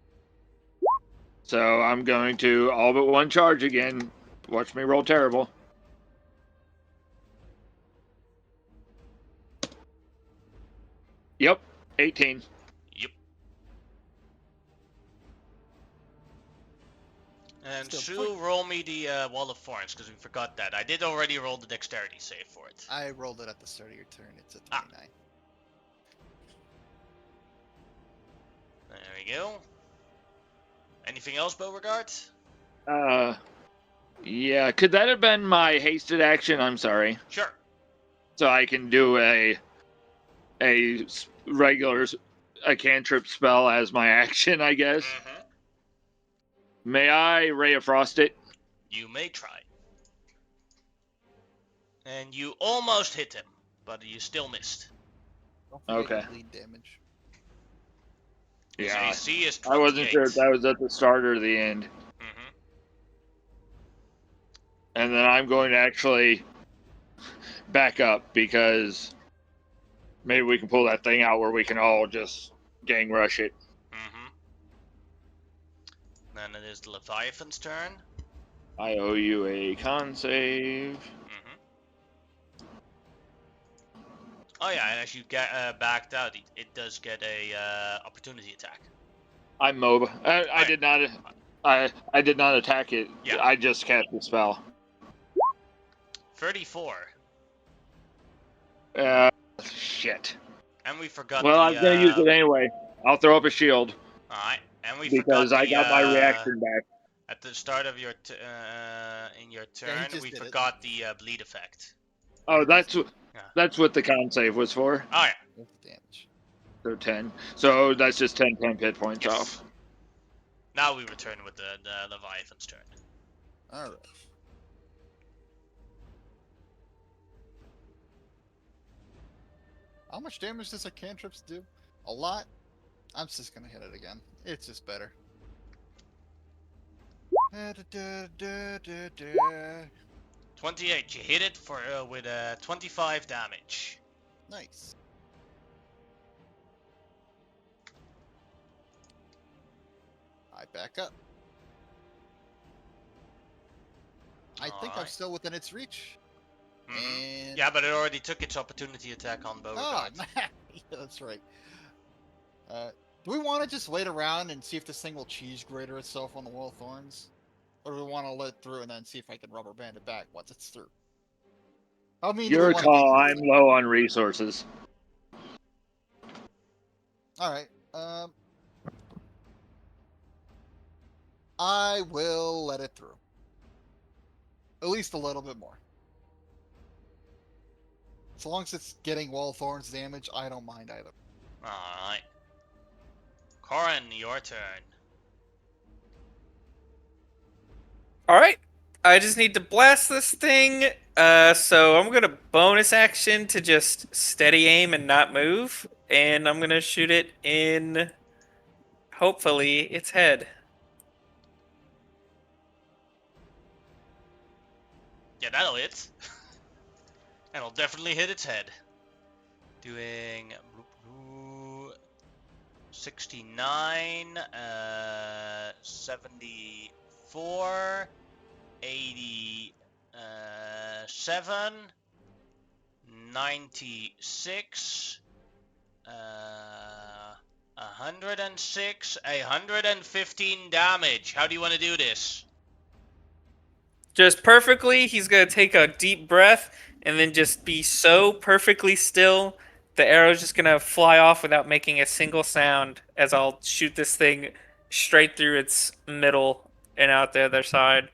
so I'm going to all but one charge again. Watch me roll terrible. Yep, 18. Yep. And Still Sue, roll me the Wall of Thorns, because we forgot that. I did already roll the dexterity save for it. I rolled it at the start of your turn. It's a Ah. 29. There we go. Anything else, Beauregard? Yeah, could that have been my hasted action? I'm sorry. Sure. So I can do a regular a cantrip spell as my action, I guess. Mm-hmm. May I Ray of Frost it? You may try. And you almost hit him, but you still missed. Don't forget Okay. your bleed damage. His Yeah, AC is 28. I wasn't sure if that was at the start or the end. Mm-hmm. And then I'm going to actually back up because maybe we can pull that thing out where we can all just gang rush it. Mm-hmm. Then it is the Leviathan's turn. I owe you a con save. Mm-hmm. Oh yeah, and as you get backed out, it does get a opportunity attack. I'm MOBA. I Alright. did not. I did not attack it. Yeah. I just cast the spell. 34. Shit. And we forgot Well, the, I was gonna use it anyway. I'll throw up a shield Alright, and we because forgot I the, got my reaction back. At the start of your in your turn, just we did it. forgot the bleed effect. Oh, that's what the con save was for. Oh yeah. What's the damage? So 10. So that's just 10 hit points Yes. off. Now we return with the Leviathan's turn. Alright. How much damage does a cantrips do? A lot? I'm just gonna hit it again. It's just better. 28. You hit it for with 25 damage. Nice. I back up. I think I'm Alright. still within its reach. Mhm. And Yeah, but it already took its opportunity attack on oh, Beauregard. yeah, that's right. Do we want to just wait around and see if this thing will cheese grater itself on the Wall of Thorns? Or do we want to let it through and then see if I can rubber band it back once it's through? I mean, do we Your wanna do call. this? I'm low on resources. Alright, I will let it through. At least a little bit more. As long as it's getting Wall of Thorns damage, I don't mind either. Alright. Corin, your turn. All right. I just need to blast this thing. So I'm gonna bonus action to just steady aim and not move, and I'm gonna shoot it in, hopefully, its head. Yeah, that'll hit. And it'll definitely hit its head. Doing 69, 74, 87, 96, 106, 115 damage. How do you want to do this? Just perfectly, he's gonna take a deep breath and then just be so perfectly still, the arrow's just gonna fly off without making a single sound as I'll shoot this thing straight through its middle and out the other side.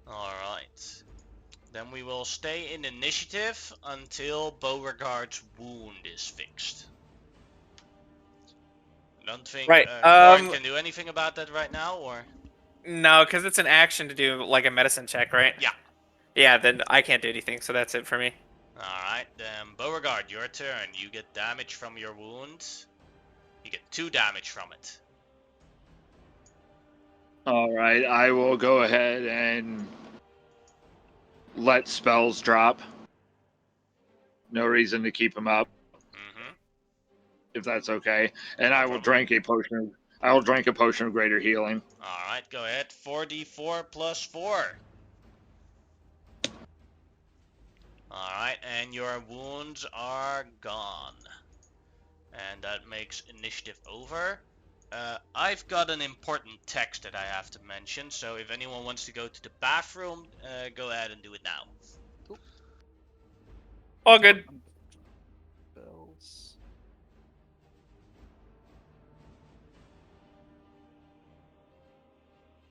Alright. Then we will stay in initiative until Beauregard's wound is fixed. Don't think Right, Corin can do anything about that right now, or? No, because it's an action to do like a medicine check, right? Yeah. Yeah, then I can't do anything, so that's it for me. Alright, then Beauregard, your turn. You get damage from your wound. You get 2 damage from it. All right, I will go ahead and let spells drop. No reason to keep them up, Mm-hmm. if that's okay. And I will problem. drink a potion. I will drink a potion of greater healing. Alright, go ahead. 4d4 plus 4. Alright, and your wounds are gone. And that makes initiative over. I've got an important text that I have to mention, so if anyone wants to go to the bathroom, go ahead and do it now. All good. Bells.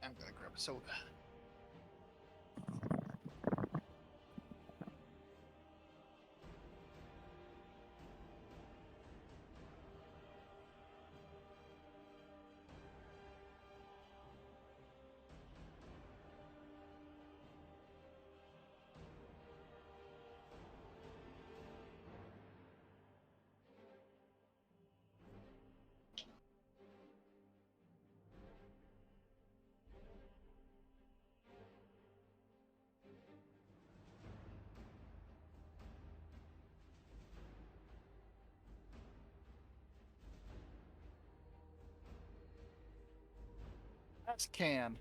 I'm gonna grab a soda. As can.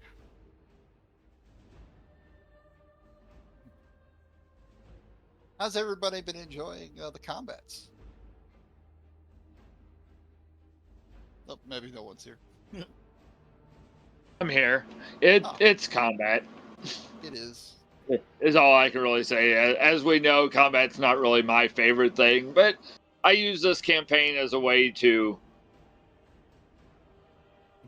How's everybody been enjoying the combats? Oh, maybe no one's here. I'm here. Oh. It's combat. It is. Is all I can really say. As we know, combat's not really my favorite thing, but I use this campaign as a way to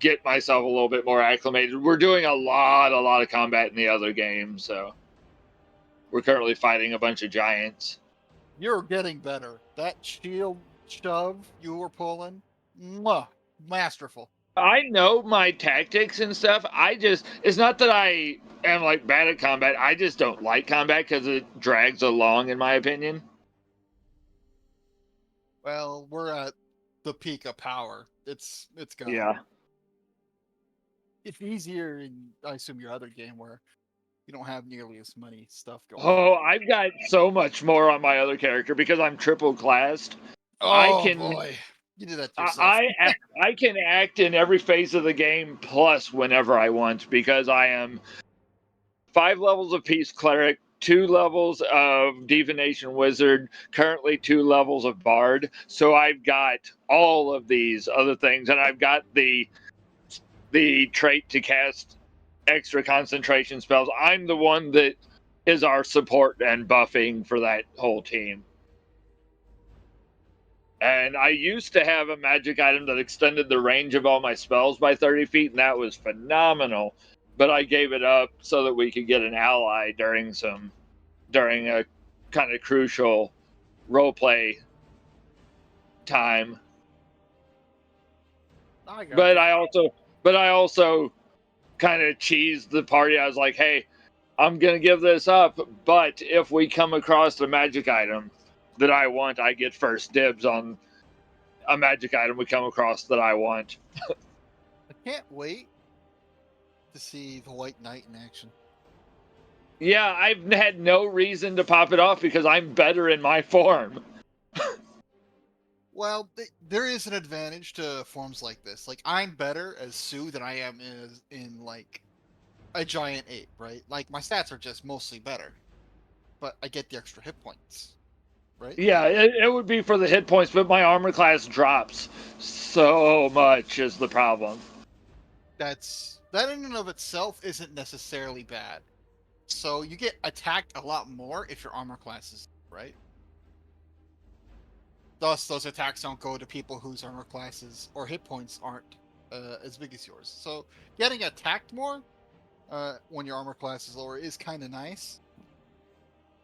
get myself a little bit more acclimated. We're doing a lot of combat in the other game, so we're currently fighting a bunch of giants. You're getting better. That shield shove you were pulling, mwah, masterful. I know my tactics and stuff. It's not that I am like bad at combat. I just don't like combat because it drags along, in my opinion. Well, we're at the peak of power. It's gone. Yeah. It's easier in, I assume, your other game where you don't have nearly as many stuff going. Oh, I've got so much more on my other character because I'm triple classed. Oh I can, boy, you did that to yourself. I can act in every phase of the game plus whenever I want because I am 5 levels of Peace Cleric, 2 levels of Divination Wizard, currently 2 levels of Bard. So I've got all of these other things, and I've got the trait to cast extra concentration spells. I'm the one that is our support and buffing for that whole team. And I used to have a magic item that extended the range of all my spells by 30 feet, and that was phenomenal. But I gave it up so that we could get an ally during a kind of crucial roleplay time. But I also kind of cheesed the party. I was like, hey, I'm gonna give this up, but if we come across a magic item that I want, I get first dibs on a magic item we come across that I want. I can't wait to see the White Knight in action. Yeah, I've had no reason to pop it off because I'm better in my form. Well, there is an advantage to forms like this. Like, I'm better as Sue than I am in like a giant ape, right? Like, my stats are just mostly better, but I get the extra hit points, right? Yeah, it would be for the hit points, but my armor class drops so much is the problem. That in and of itself isn't necessarily bad. So you get attacked a lot more if your armor class is right. Thus, those attacks don't go to people whose armor classes or hit points aren't as big as yours. So getting attacked more when your armor class is lower is kind of nice.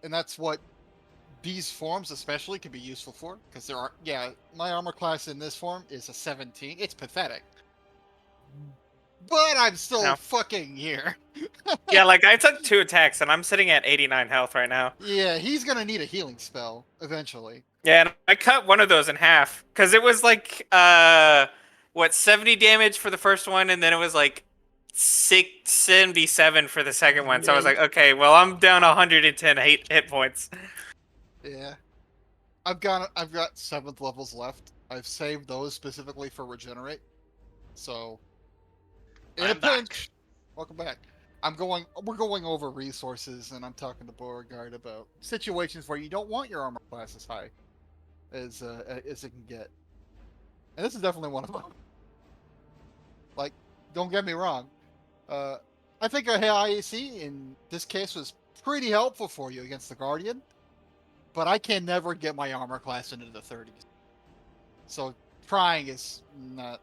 And that's what these forms especially can be useful for. Because my armor class in this form is a 17. It's pathetic. But I'm still fucking here. Yeah, like I took 2 attacks and I'm sitting at 89 health right now. Yeah, he's going to need a healing spell eventually. Yeah, and I cut one of those in half because it was like 70 damage for the first one, and then it was like 677 for the second one, so I was Yeah. like, okay, well, I'm down 110 hit points. Yeah. I've got 7th levels left. I've saved those specifically for regenerate. So in a I'm back. pinch. Welcome back. We're going over resources, and I'm talking to Beauregard about situations where you don't want your armor class as high as it can get. And this is definitely one of them. Like, don't get me wrong. I think a high IAC in this case was pretty helpful for you against the Guardian, but I can never get my armor class into the 30s. So trying is not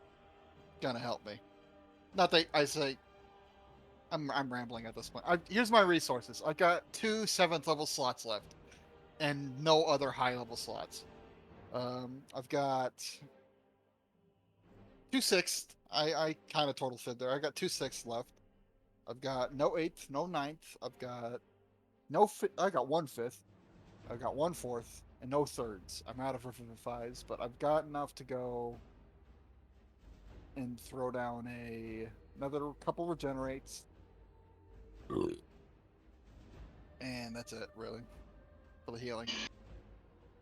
gonna help me. Not that I say I'm rambling at this point. Here's my resources. I've got 2 7th level slots left, and no other high level slots. I've got 2 6th. I kind of total fib there. I got 2 6th left. I've got no 8th, no 9th. I've got I got 1 5th. I've got 1 4th, and no 3rds. I'm out of 5s, but I've got enough to go and throw down another couple regenerates. And that's it, really, for the healing.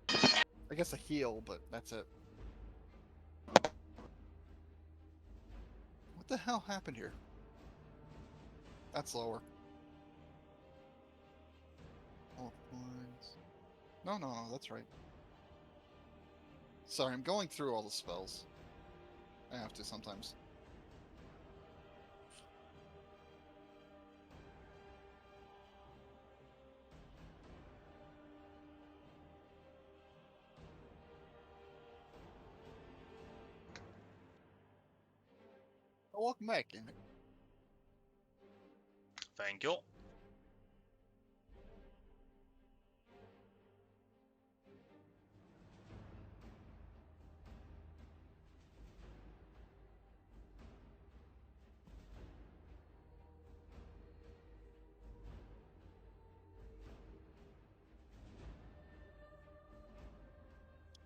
I guess a heal, but that's it. What the hell happened here? That's lower. Oh, points. No, that's right. Sorry, I'm going through all the spells. I have to sometimes. Oh, welcome back, Emmett. Thank you.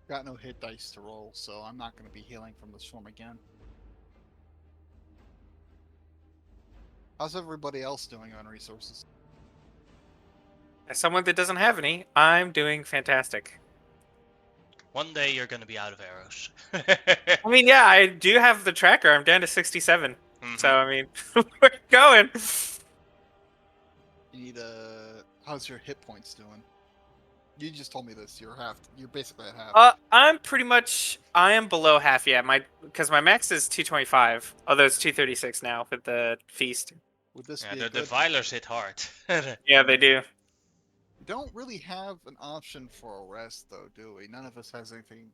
Got no hit dice to roll, so I'm not going to be healing from the storm again. How's everybody else doing on resources? As someone that doesn't have any, I'm doing fantastic. One day you're gonna be out of arrows. I mean, yeah, I do have the tracker. I'm down to 67. So, I mean, we're going. You need how's your hit points doing? You just told me this. You're basically at half. I'm pretty much. I am below half. Yeah, because my max is 225. Although it's 236 now with the feast. Would this Yeah, be the a good? Devilers hit hard. Yeah, they do. We don't really have an option for a rest, though, do we? None of us has anything.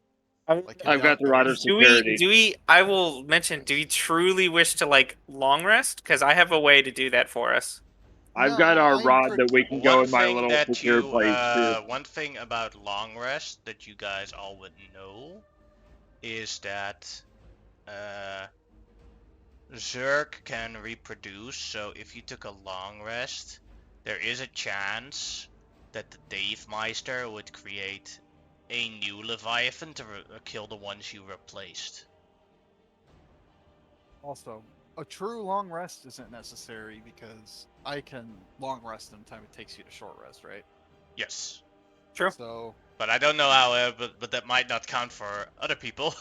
Like I've got the Rod of Do Security. we? I will mention. Do we truly wish to like long rest? Because I have a way to do that for us. I've No, got our I'm rod pretty- that we can go One in my thing little that secure you, place too. one thing about long rest that you guys all would know is that Zerg can reproduce. So if you took a long rest, there is a chance that the Dave Meister would create a new Leviathan to kill the ones you replaced. Also, a true long rest isn't necessary because I can long rest in the time it takes you to short rest, right? Yes. True. So But I don't know how, but that might not count for other people.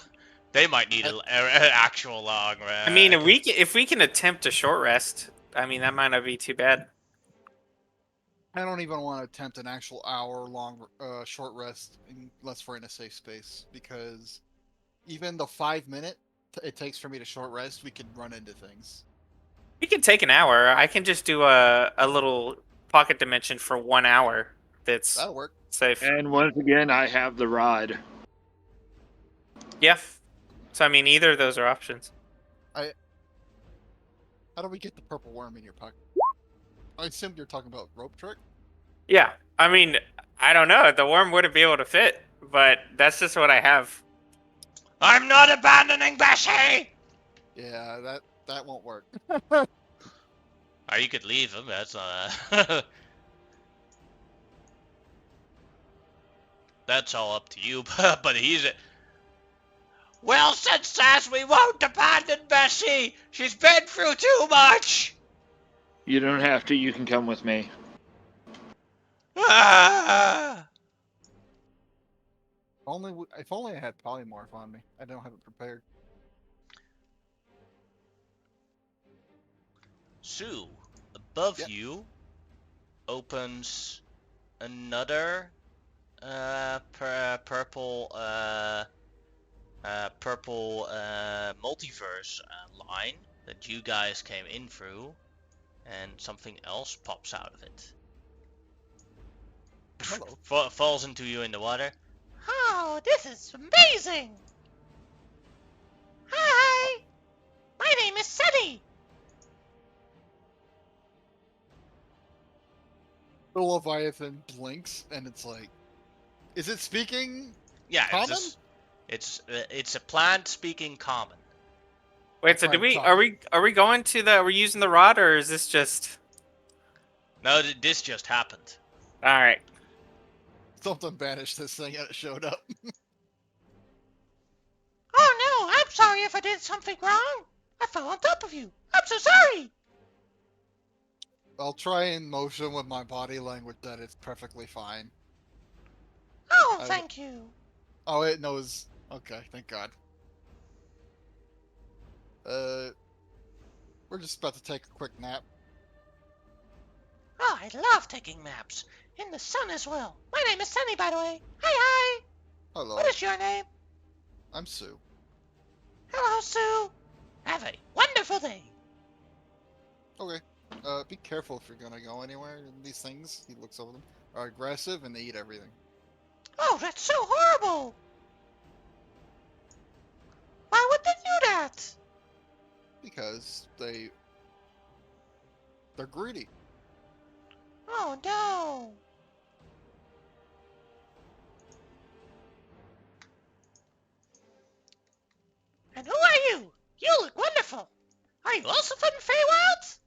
They might need an actual long rest. I mean, if we can attempt a short rest, I mean that might not be too bad. I don't even want to attempt an actual hour-long short rest unless we're in a safe space, because even the 5 minute it takes for me to short rest, we can run into things. We can take an hour. I can just do a little pocket dimension for 1 hour. That'll work. Safe. And once again, I have the rod. Yeah. So I mean, either of those are options. How do we get the purple worm in your pocket? I assume you're talking about rope trick. Yeah. I mean, I don't know. The worm wouldn't be able to fit, but that's just what I have. I'm not abandoning Bessie! Yeah, that won't work. Or you could leave him, that's that's all up to you, but he's Wilson says we won't abandon Bessie! Jesse! She's been through too much! You don't have to. You can come with me. Ah! If only I had polymorph on me. I don't have it prepared. Sue, above Yep. you opens another purple multiverse line that you guys came in through, and something else pops out of it. Hello. Falls into you in the water. Oh, this is amazing! Hi! My name is Sunny! The Leviathan blinks, and it's like, is it speaking? Yeah, Common? it's a plant speaking common. Wait, so Try do to we talk. are we going to the? Are we using the rod, or is this just? No, this just happened. All right. Something banished this thing and it showed up. Oh no, I'm sorry if I did something wrong. I fell on top of you. I'm so sorry. I'll try and motion with my body language that it's perfectly fine. Oh, I- thank you. Oh, it knows. Okay, thank God. We're just about to take a quick nap. Oh, I love taking naps. In the sun as well. My name is Sunny, by the way. Hi. Hello, What is your name? I'm Sue. Hello, Sue. Have a wonderful day. Okay. Be careful if you're gonna go anywhere. These things, he looks over them, are aggressive and they eat everything. Oh, that's so horrible. Why would they do that? Because they're greedy. Oh, no. And who are you? You look wonderful. Are you also from the Feywild?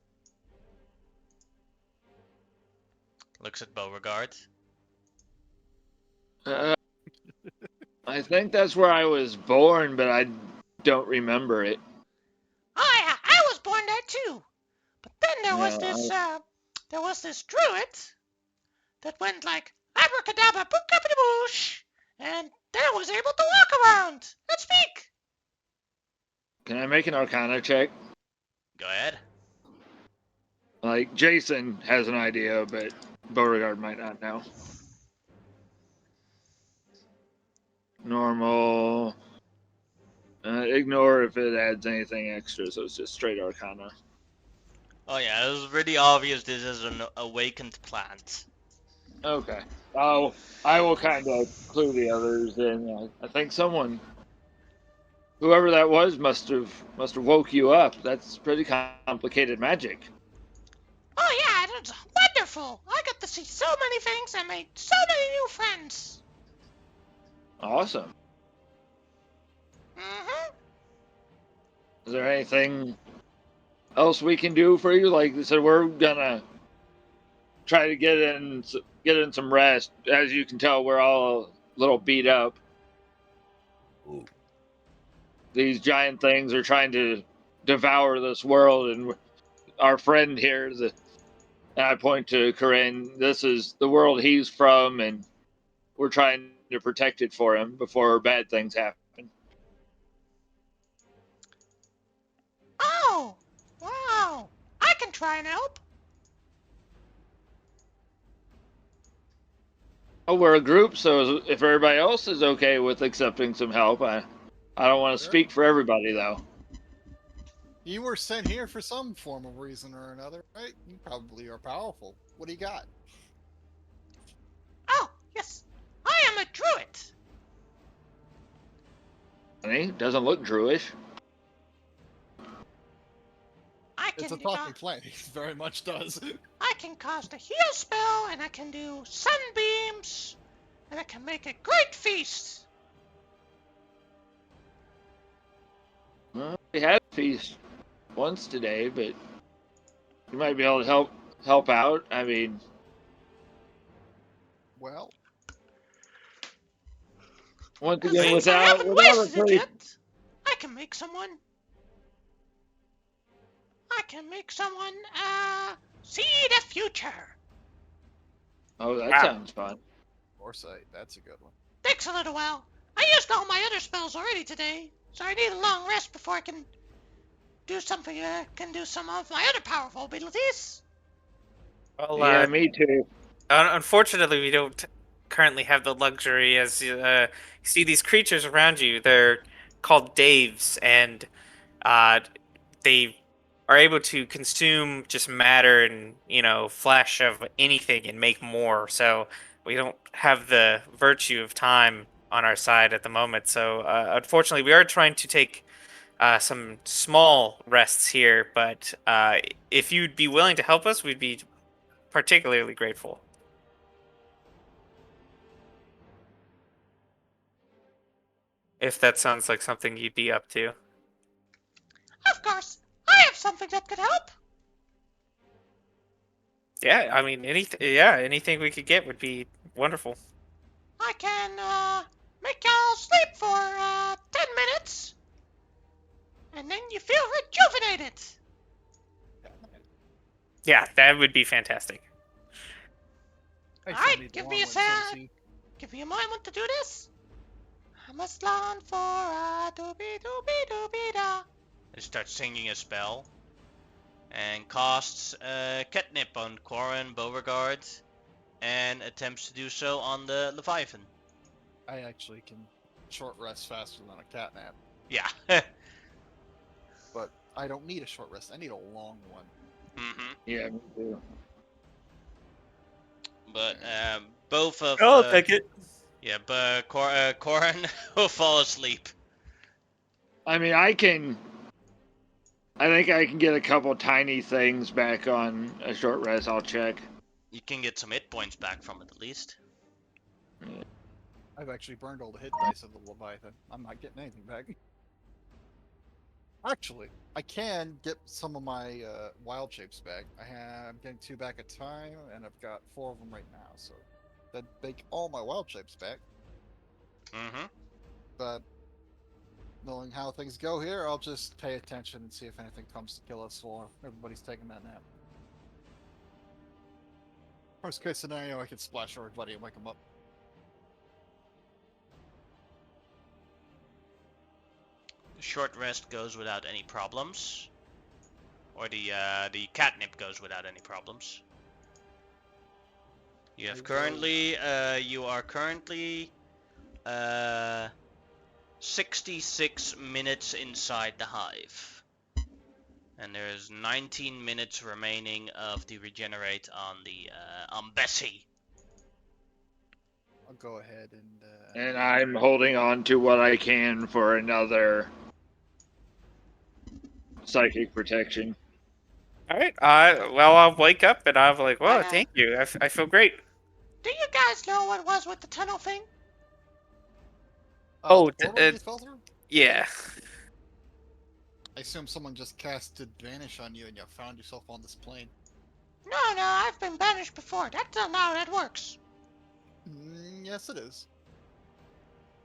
Looks at Beauregard. I think that's where I was born, but I don't remember it. Oh, yeah, I was born there too. But then there was this druid that went like abracadabra, book-a-boosh, and then I was able to walk around and speak. Can I make an Arcana check? Go ahead. Like, Jason has an idea, but Beauregard might not know. Normal. Ignore if it adds anything extra, so it's just straight Arcana. Oh yeah, it was really obvious this is an awakened plant. Okay. Oh, I will kind of clue the others in. I think whoever that was, must have woke you up. That's pretty complicated magic. Oh yeah, it was wonderful. I got to see so many things and made so many new friends. Awesome. Mm-hmm. Is there anything else we can do for you? Like I said, we're gonna try to get in some rest. As you can tell, we're all a little beat up. Ooh. These giant things are trying to devour this world, and our friend here, and I point to Corinne, this is the world he's from, and we're trying to protect it for him before bad things happen. Oh, wow. I can try and help. Oh, we're a group, so if everybody else is okay with accepting some help, I don't want to Sure. speak for everybody, though. You were sent here for some form of reason or another, right? You probably are powerful. What do you got? Oh, yes. I am a druid. Honey, doesn't look Druish. I It's a can talking plant. It very much does. I can cast a heal spell, and I can do sunbeams, and I can make a great feast. Well, we had a feast once today, but you might be able to help out. I mean, Well, once Since again, I without haven't a wasted it place. yet, I can make someone. can make someone see the future. Oh, that Wow. sounds fun. Foresight, that's a good one. Takes a little while. I used all my other spells already today, so I need a long rest before I can do something. Can do some of my other powerful abilities. Well, Yeah, me too. unfortunately, we don't currently have the luxury. As you see these creatures around you, they're called Daves, and they are able to consume just matter and flesh of anything and make more. So we don't have the virtue of time on our side at the moment. So unfortunately, we are trying to take some small rests here. But if you'd be willing to help us, we'd be particularly grateful. If that sounds like something you'd be up to. Of course, I have something that could help. Yeah, I mean, anything we could get would be wonderful. I can make y'all sleep for 10 minutes, and then you feel rejuvenated. Yeah, that would be fantastic. I Alright, need give long me a ones, sec. Cincy. Give me a moment to do this. I must learn for a doobie da. It starts singing a spell and casts catnip on Quarren Beauregard and attempts to do so on the Leviathan. I actually can short rest faster than a catnap, Yeah. but I don't need a short rest. I need a long one. hmm Yeah, me too. But both of I'll take it. yeah, but Quarren will fall asleep. I mean, I think I can get a couple tiny things back on a short rest. I'll check. You can get some hit points back from it at least. I've actually burned all the hit dice of the Leviathan. I'm not getting anything back. Actually, I can get some of my wild shapes back. I'm getting 2 back at a time, and I've got 4 of them right now. So that'd make all my wild shapes back. Mm-hmm. But knowing how things go here, I'll just pay attention and see if anything comes to kill us while everybody's taking that nap. Worst case scenario, I can splash everybody and wake them up. The short rest goes without any problems, or the catnip goes without any problems. You have you are currently 66 minutes inside the hive. And there's 19 minutes remaining of the regenerate on the Bessie. I'll go ahead and. And I'm holding on to what I can for another psychic protection. All right. Well, I'll wake up and I'll be like, "Well, Okay. thank you. I feel great." Do you guys know what it was with the tunnel thing? Oh, the portal you fell through? Yeah. I assume someone just casted Vanish on you and you found yourself on this plane. No, I've been banished before. That's not how that works. Yes, it is.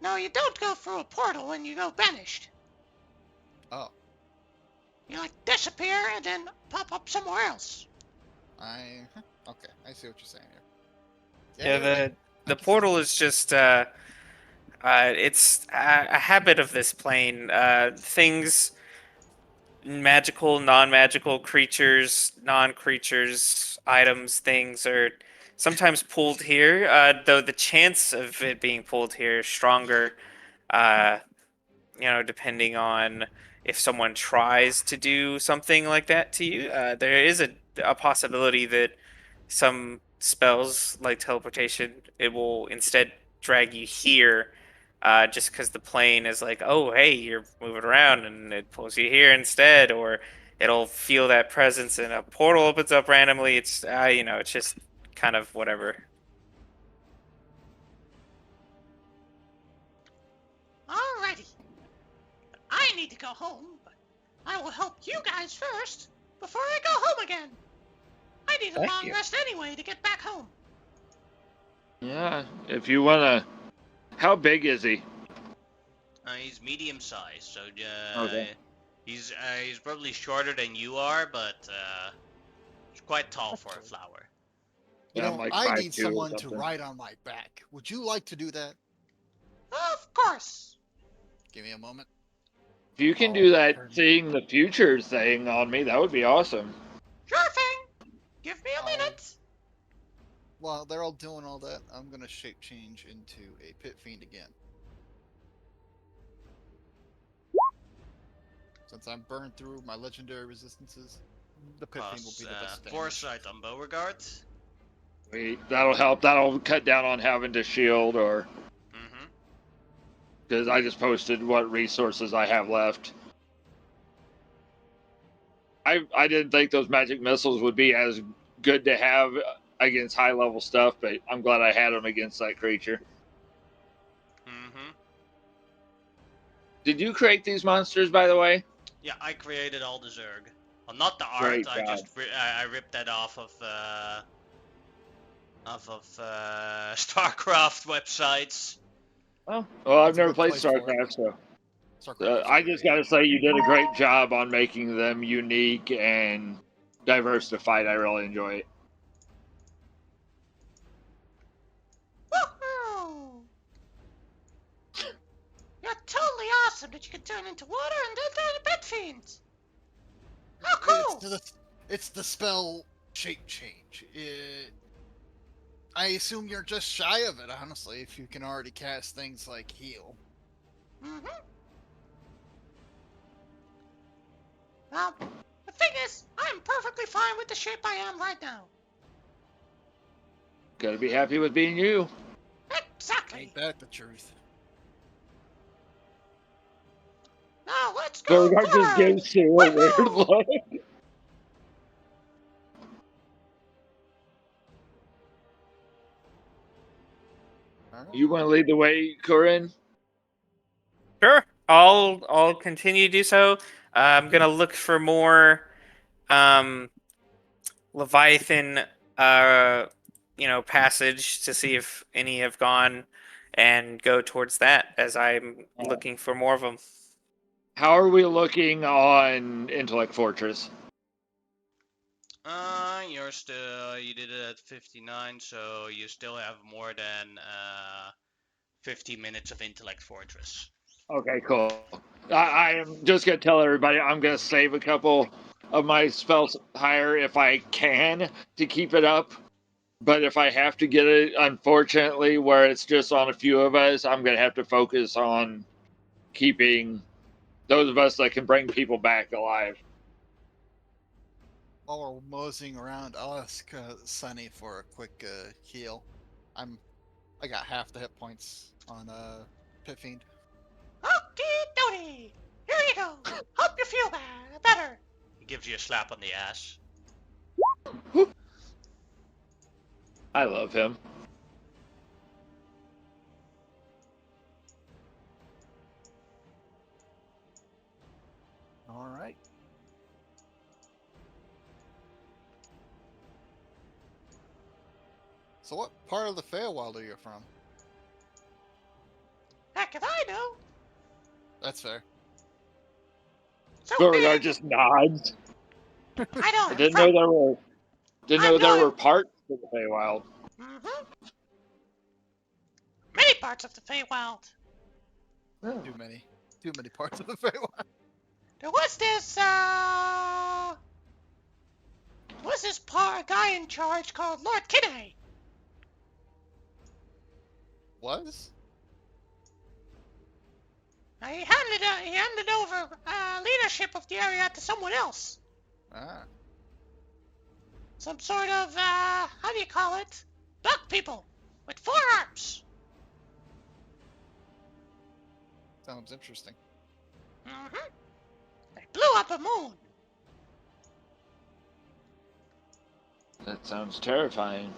No, you don't go through a portal when you go banished. Oh, You disappear and then pop up somewhere else. okay. I see what you're saying here. Yeah. you're right. The portal is just it's a habit of this plane. Things, magical, non-magical creatures, non-creatures, items, things are sometimes pulled here. Though the chance of it being pulled here is stronger. Uh, depending on if someone tries to do something like that to you, there is a possibility that some spells like teleportation, it will instead drag you here, just because the plane is like, oh, hey, you're moving around, and it pulls you here instead, or it'll feel that presence and a portal opens up randomly. It's it's just kind of whatever. Alrighty. I need to go home, but I will help you guys first before I go home again. I need a Thank long you. rest anyway to get back home. Yeah, if you wanna. How big is he? He's medium sized, so Okay. He's probably shorter than you are, but he's quite tall for a Okay. flower. You Yeah, I'm know, like I 5'2" need or someone to something. ride on my back. Would you like to do that? Of course. Give me a moment. If you can I'll do that turn. seeing the future thing on me, that would be awesome. Sure thing. Give me a I'll minute. While they're all doing all that, I'm gonna shape change into a pit fiend again. Since I'm burned through my legendary resistances, the pit fiend will Plus be the best damage. foresight on Beauregard. Wait, that'll help. That'll cut down on having to shield, or Mm-hmm. because I just posted what resources I have left. I didn't think those magic missiles would be as good to have against high level stuff, but I'm glad I had them against that creature. Mm-hmm. Did you create these monsters, by the way? Yeah, I created all the Zerg. Well, not the art. Great I job. just I ripped that off of StarCraft websites. Oh, well, I've That's a never good played place for it. StarCraft, so StarCraft is I just great. gotta say you did a great job on making them unique and diversified. I really enjoy it. Woohoo! You're totally awesome that you can turn into water and then turn into pet fiends. How cool! It's the spell shape change. I assume you're just shy of it, honestly, if you can already cast things like heal. Mm-hmm. The thing is, I'm perfectly fine with the shape I am right now. Gotta be happy with being you. Exactly. Ain't that the truth? Now let's go Beauregard just forward. gives Sue a weird Woohoo! look. Alright. You want to lead the way, Corinne? Sure, I'll continue to do so. I'm gonna look for more um, Leviathan, passage to see if any have gone, and go towards that as I'm looking for more of them. How are we looking on Intellect Fortress? You're still you did it at 59, so you still have more than 50 minutes of Intellect Fortress. Okay, cool. I am just gonna tell everybody I'm gonna save a couple of my spells higher if I can to keep it up. But if I have to get it, unfortunately, where it's just on a few of us, I'm gonna have to focus on keeping those of us that can bring people back alive. While we're moseying around, I'll ask Sunny for a quick heal. I got half the hit points on Pit Fiend. Okie dokie. Here you go. Hope you feel better. He gives you a slap on the ass. I love him. All right. So what part of the Feywild are you from? Heck if I know. That's fair. So Beauregard big. just nods. I know. I didn't know there were parts of the Feywild. Mm-hmm. Many parts of the Feywild. Too many parts of the Feywild. There was this guy in charge called Lord Kinney. Was? He handed over leadership of the area to someone else. Ah. Some sort of how do you call it? Bug people with 4 arms. Sounds interesting. Mm-hmm. They blew up a moon. That sounds terrifying.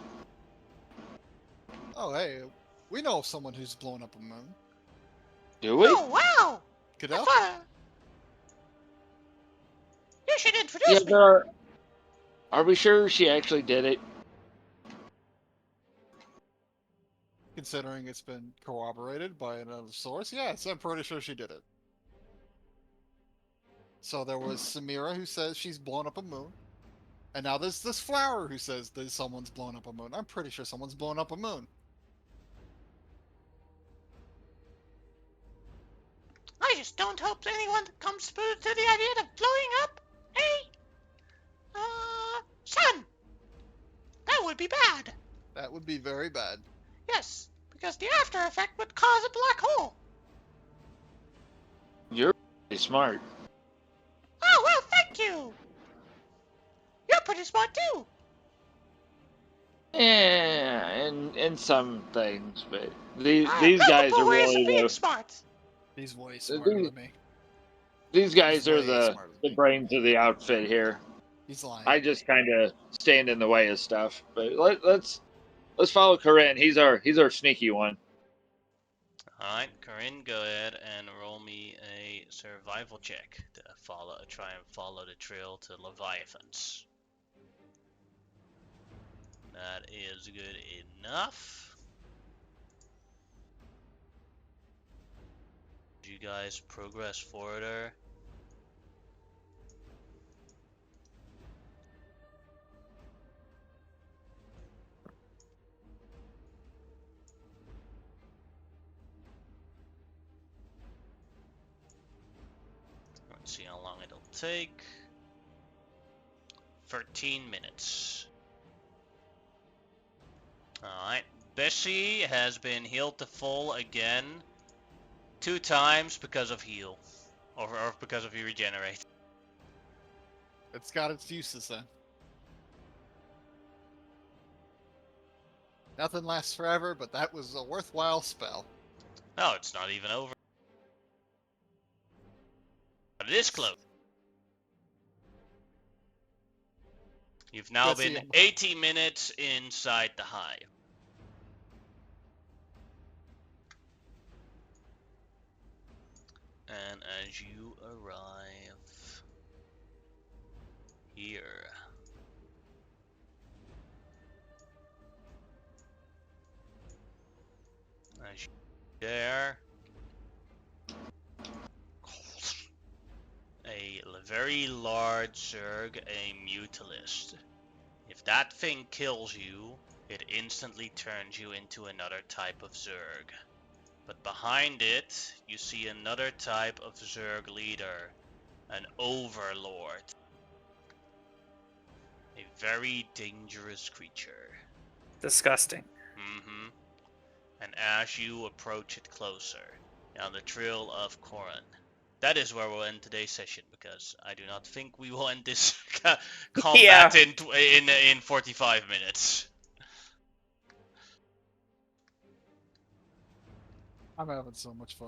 Oh, hey, we know someone who's blown up a moon. Do we? Oh wow! I Cadell? thought you should Yeah, introduce me. there are. Are we sure she actually did it? Considering it's been corroborated by another source, yes, I'm pretty sure she did it. So there was Samira who says she's blown up a moon. And now there's this flower who says that someone's blown up a moon. I'm pretty sure someone's blown up a moon. I just don't hope anyone comes to the idea of blowing up a sun. That would be bad. That would be very bad. Yes, because the after effect would cause a black hole. You're pretty smart. Oh, well, thank you. You're pretty smart, too. Yeah, in some things, but these Multiple guys are ways of really being the smart. He's way smarter than me. these guys He's are way the smarter than the me. brains of the outfit here. He's lying. I just kind of stand in the way of stuff. But let's follow Corinne. He's our sneaky one. Alright, Corinne, go ahead and roll me a survival check to try and follow the trail to Leviathans. That is good enough. You guys progress further. Let's see how long it'll take. 13 minutes. Alright, Bessie has been healed to full again 2 times because of heal. Or because of you regenerate. It's got its uses then. Nothing lasts forever, but that was a worthwhile spell. No, it's not even over. But it is close. You've now Let's see, been 80 minutes inside the hive. And as you arrive here, as you there, a very large Zerg, a Mutalist. If that thing kills you, it instantly turns you into another type of Zerg. But behind it, you see another type of Zerg leader, an Overlord. A very dangerous creature. Disgusting. Mm-hmm. And as you approach it closer, down the trail of Corrin, that is where we'll end today's session, because I do not think we will end this combat in 45 minutes. I'm having so much fun.